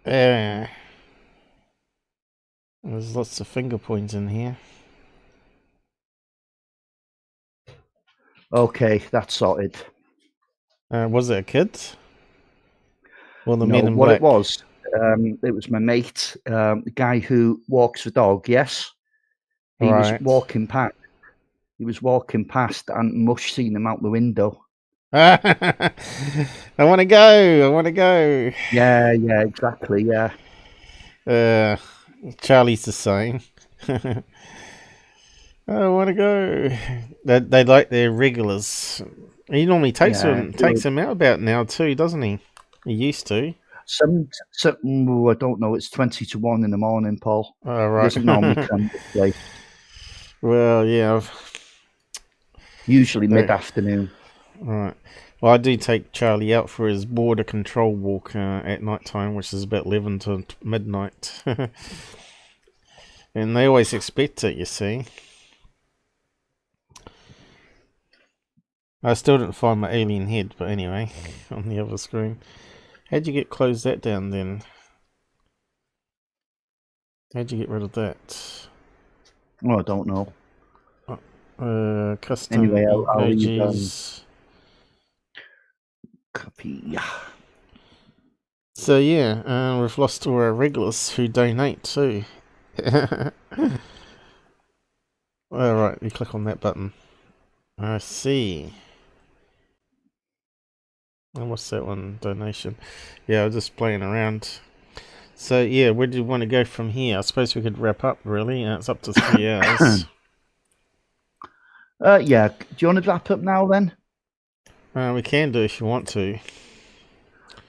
Speaker 1: Yeah. There's lots of finger points in here.
Speaker 2: Okay, that's sorted.
Speaker 1: Was it a kid? Or the
Speaker 2: No,
Speaker 1: Men in
Speaker 2: what
Speaker 1: Black?
Speaker 2: it was my mate, the guy who walks the dog. Yes, he was
Speaker 1: Right.
Speaker 2: walking past. He was walking past, and Mush seen him out the window.
Speaker 1: I want to go. I want to go.
Speaker 2: Yeah, exactly. Yeah.
Speaker 1: Charlie's the same. I want to go. They like their regulars. He normally takes them out about now too, doesn't he? He used to.
Speaker 2: Some I don't know. It's 20 to 1 in the morning, Paul.
Speaker 1: Oh, right.
Speaker 2: He doesn't normally come this way.
Speaker 1: Well, yeah.
Speaker 2: Usually mid-afternoon.
Speaker 1: Right. Well, I do take Charlie out for his border control walk at night time, which is about 11 to midnight. And they always expect it, you see. I still didn't find my alien head, but anyway, on the other screen. How'd you close that down then? How'd you get rid of that?
Speaker 2: Oh, I don't know.
Speaker 1: Custom
Speaker 2: Anyway, I'll leave,
Speaker 1: emojis.
Speaker 2: Copy.
Speaker 1: So yeah, we've lost all our regulars who donate too. Alright, you click on that button. I see. And what's that one? Donation. Yeah, I was just playing around. So yeah, where do you want to go from here? I suppose we could wrap up really. It's up to 3 hours.
Speaker 2: Yeah. Do you want to wrap up now then?
Speaker 1: We can do if you want to.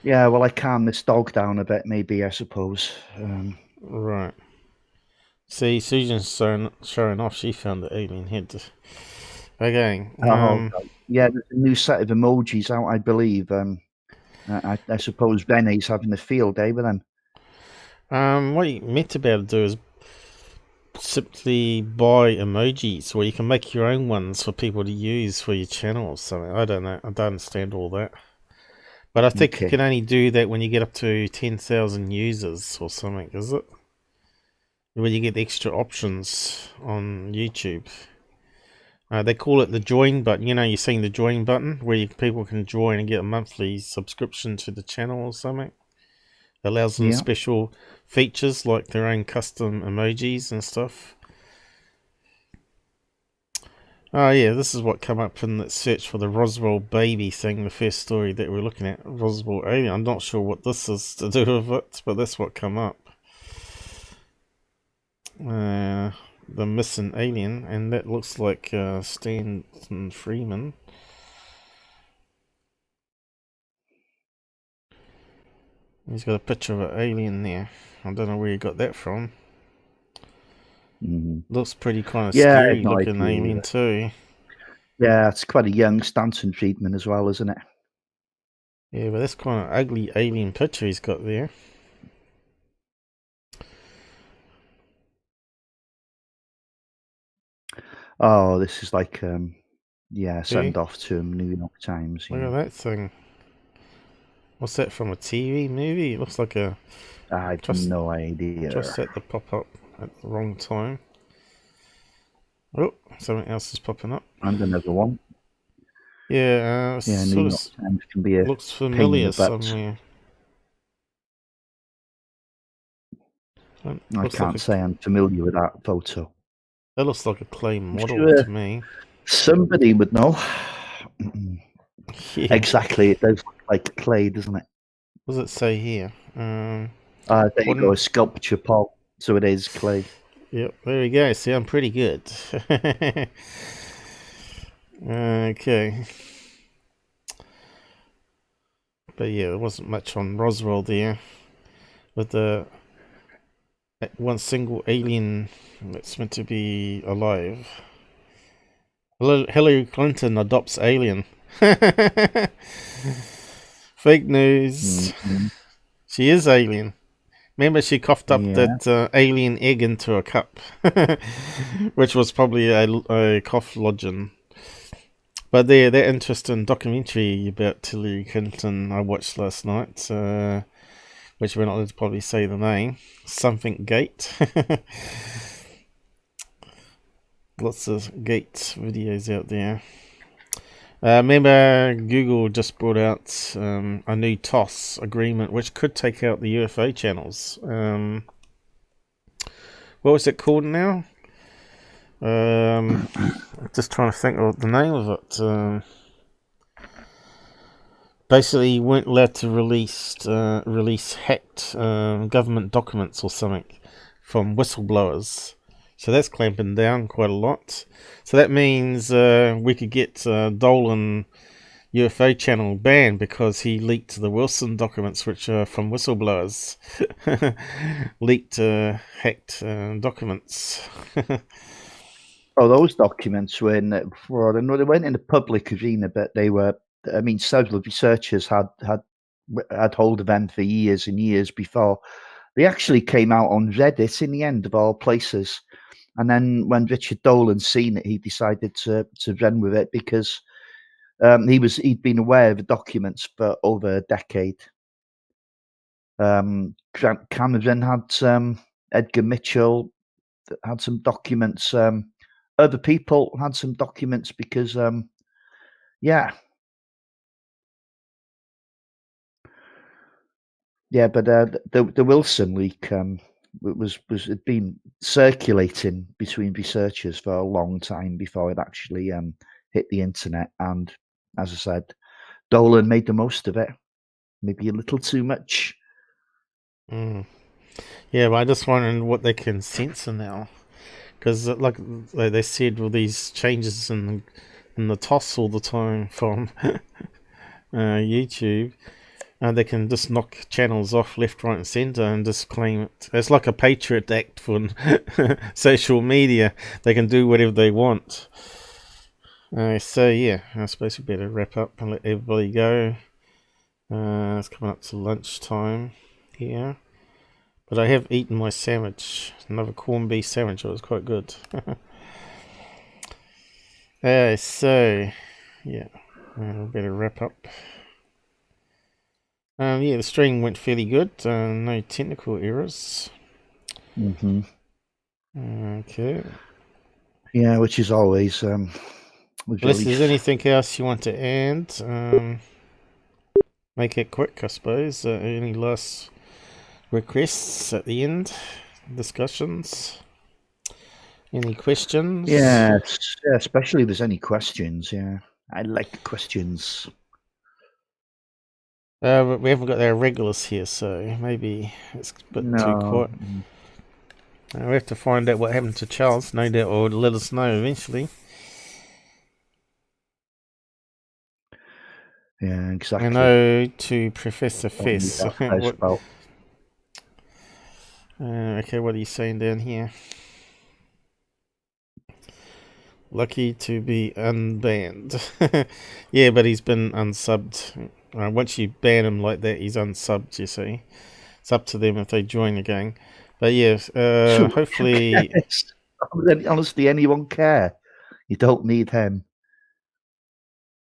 Speaker 2: Yeah, well, I calm this dog down a bit, maybe, I suppose.
Speaker 1: Right. See, Susan's showing off. She found the alien head. Okay.
Speaker 2: Yeah, there's a new set of emojis out, I believe. I suppose Renee's having a field day with them.
Speaker 1: What you meant to be able to do is simply buy emojis, where you can make your own ones for people to use for your channel or something. I don't know. I don't understand all that. But I think you
Speaker 2: Okay.
Speaker 1: can only do that when you get up to 10,000 users or something, is it? When you get extra options on YouTube. They call it the join button. You know, you're seeing the join button where people can join and get a monthly subscription to the channel or something. It allows them
Speaker 2: Yeah.
Speaker 1: special features like their own custom emojis and stuff. Oh yeah, this is what came up in that search for the Roswell baby thing, the first story that we're looking at, Roswell alien. I'm not sure what this is to do with it, but that's what came up. The missing alien, and that looks like Stanton Freeman. He's got a picture of an alien there. I don't know where he got that from. Looks pretty kind of
Speaker 2: Yeah, I have
Speaker 1: scary
Speaker 2: no
Speaker 1: looking
Speaker 2: idea
Speaker 1: alien
Speaker 2: either.
Speaker 1: too.
Speaker 2: Yeah, it's quite a young Stanton Friedman as well, isn't it?
Speaker 1: Yeah, but that's kind of ugly alien picture he's got there.
Speaker 2: Oh, this is like,
Speaker 1: See?
Speaker 2: send off to New York Times.
Speaker 1: Look
Speaker 2: Yeah.
Speaker 1: at that thing. What's that from, a TV movie? It looks like a...
Speaker 2: I have
Speaker 1: Just
Speaker 2: no idea.
Speaker 1: set the pop up at the wrong time. Oh, something else is popping up.
Speaker 2: And another one.
Speaker 1: Yeah,
Speaker 2: Yeah, New
Speaker 1: sort
Speaker 2: York
Speaker 1: of
Speaker 2: Times can be a
Speaker 1: looks
Speaker 2: pain in
Speaker 1: familiar
Speaker 2: the butt.
Speaker 1: somewhere.
Speaker 2: I
Speaker 1: Looks like
Speaker 2: can't say I'm familiar with that photo.
Speaker 1: that looks like a clay
Speaker 2: I'm
Speaker 1: model
Speaker 2: sure
Speaker 1: to me.
Speaker 2: somebody would know.
Speaker 1: Yeah.
Speaker 2: Exactly, it does look like clay, doesn't it?
Speaker 1: What does it say here?
Speaker 2: There you go, a sculpture, Paul. So it is clay.
Speaker 1: Yep, there we go. See, I'm pretty good. Okay. But yeah, there wasn't much on Roswell there. With the one single alien that's meant to be alive. Hillary Clinton adopts alien. Fake news. She is alien. Remember, she coughed up that alien egg into a cup, which was probably a cough lodging. But that interesting documentary about Hillary Clinton I watched last night, which we're not allowed to probably say the name, something Gate. Lots of Gate videos out there. Remember, Google just brought out a new TOS agreement, which could take out the UFO channels. What was it called now? Just trying to think of the name of it. Basically, you weren't allowed to release hacked government documents or something from whistleblowers. So that's clamping down quite a lot. So that means we could get Dolan UFO channel banned because he leaked the Wilson documents, which are from whistleblowers. Leaked, hacked documents.
Speaker 2: Oh, those documents were in fraud. I know they went in the public arena, but they were. I mean, several researchers had hold of them for years and years before. They actually came out on Reddit in the end, of all places. And then when Richard Dolan seen it, he decided to run with it because he'd been aware of the documents for over a decade. Cameron had Edgar Mitchell had some documents. Other people had some documents because, but the Wilson leak had been circulating between researchers for a long time before it actually hit the internet. And as I said, Dolan made the most of it, maybe a little too much.
Speaker 1: Yeah, but I just wondering what they can censor now. Because, like they said, with these changes in the TOS all the time from YouTube, they can just knock channels off left, right, and centre and just claim it. It's like a Patriot Act for social media. They can do whatever they want. So, yeah, I suppose we better wrap up and let everybody go. It's coming up to lunchtime here. But I have eaten my sandwich. Another corned beef sandwich. It was quite good. So, yeah. We better wrap up. Yeah, the stream went fairly good. No technical errors.
Speaker 2: Mm-hmm.
Speaker 1: Okay.
Speaker 2: Yeah, which is always
Speaker 1: Unless there's anything else you want to add, make it quick, I suppose. Any last requests at the end? Discussions? Any questions?
Speaker 2: Yes, yeah, especially if there's any questions. Yeah, I like questions.
Speaker 1: But we haven't got our regulars here, so maybe it's a bit too quiet. We have to find out what happened to Charles. No doubt, or let us know eventually.
Speaker 2: Yeah, exactly.
Speaker 1: I know to Professor Fess. Okay, what are you saying down here? Lucky to be unbanned. Yeah, but he's been unsubbed. Once you ban him like that, he's unsubbed, you see. It's up to them if they join the gang. But yes, hopefully...
Speaker 2: Honestly, anyone care? You don't need him.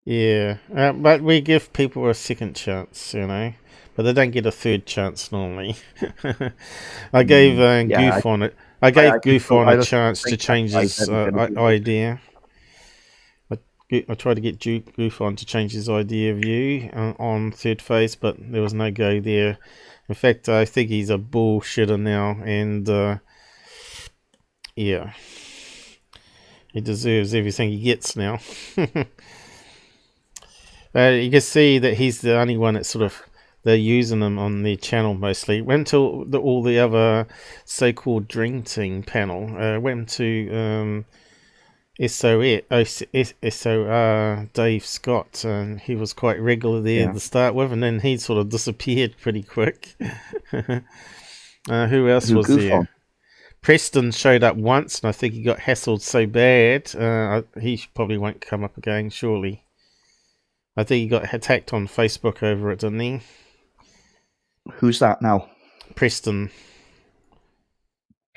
Speaker 1: Yeah, but we give people a second chance, you know. But they don't get a third chance normally. I gave Goof on it. I gave Goof on a chance to change his idea. I tried to get Goof on to change his idea of you on third phase, but there was no go there. In fact, I think he's a bullshitter now, and yeah, he deserves everything he gets now. You can see that he's the only one that sort of they're using him on their channel mostly. Went to all the other so-called Dream Team panel. Went to SOR Dave Scott, and he was quite regular there to start with, and then he sort of disappeared pretty quick. Who else was there? Preston showed up once, and I think he got hassled so bad he probably won't come up again, surely. I think he got attacked on Facebook over it, didn't he?
Speaker 2: Who's that now?
Speaker 1: Preston.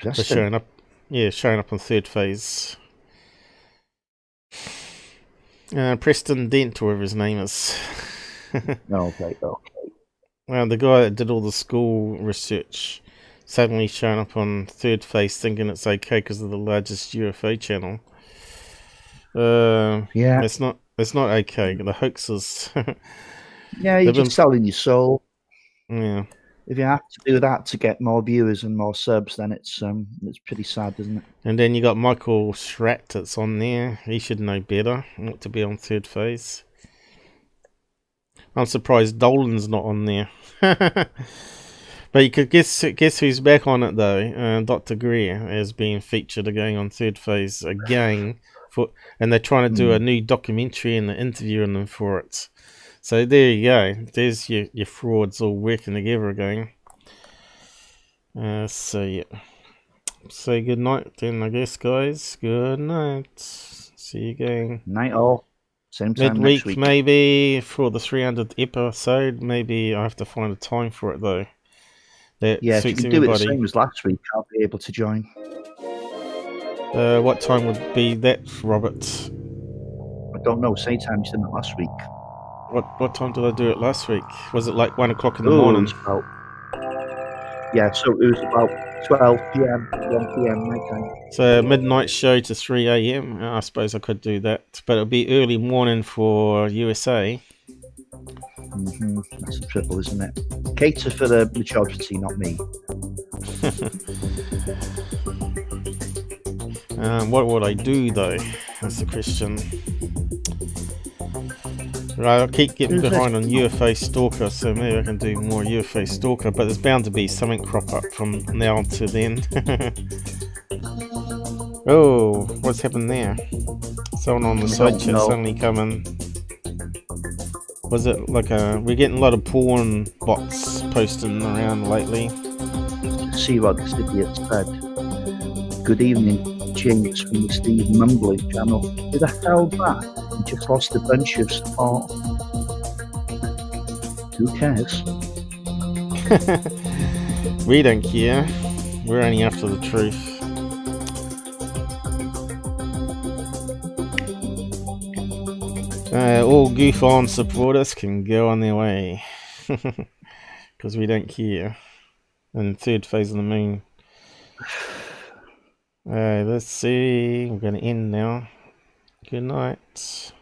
Speaker 1: For showing up on third phase. Preston Dent, whatever his name is.
Speaker 2: Okay.
Speaker 1: Well, the guy that did all the school research suddenly showing up on third phase thinking it's okay because of the largest UFO channel.
Speaker 2: Yeah.
Speaker 1: It's not okay. The hoaxes.
Speaker 2: Yeah, you're just selling your soul.
Speaker 1: Yeah.
Speaker 2: If you have to do that to get more viewers and more subs, then it's pretty sad, isn't it?
Speaker 1: And then you got Michael Tshirt that's on there. He should know better not to be on third phase. I'm surprised Dolan's not on there. But you could guess who's back on it though. Dr. Greer is being featured again on third phase again. And they're trying to do a new documentary and they're interviewing them for it. So there you go. There's your frauds all working together again. So yeah. Say good night then, I guess, guys. Good night. See you again.
Speaker 2: Night all. Same time
Speaker 1: Midweek,
Speaker 2: next week.
Speaker 1: maybe for the 300th episode. Maybe I have to find a time for it though.
Speaker 2: If you can do it the same as last week, I'll be able to join.
Speaker 1: What time would be that, Robert?
Speaker 2: I don't know. Same time you did it last week.
Speaker 1: What time did I do it last week? Was it like 1 o'clock in the morning?
Speaker 2: So it was about 12 p.m., 1 p.m. my time.
Speaker 1: So midnight show to 3 a.m. I suppose I could do that, but it'll be early morning for USA.
Speaker 2: That's the triple, isn't it? Cater for the majority, not me.
Speaker 1: What would I do though? That's the question. Right, I'll keep getting behind on UFO Stalker, so maybe I can do more UFO Stalker, but there's bound to be something crop up from now to then. Oh, what's happened there? Someone on the side chat suddenly coming. Was it like we're getting a lot of porn bots posting around lately.
Speaker 2: See what this idiot said. Good evening, James from the Steve Mumbling channel. Who the hell that? You just lost a bunch of support. Who cares?
Speaker 1: We don't care. We're only after the truth. All goof on supporters can go on their way. because we don't care. And third phase of the moon. Alright, let's see. I'm going to end now. Good night.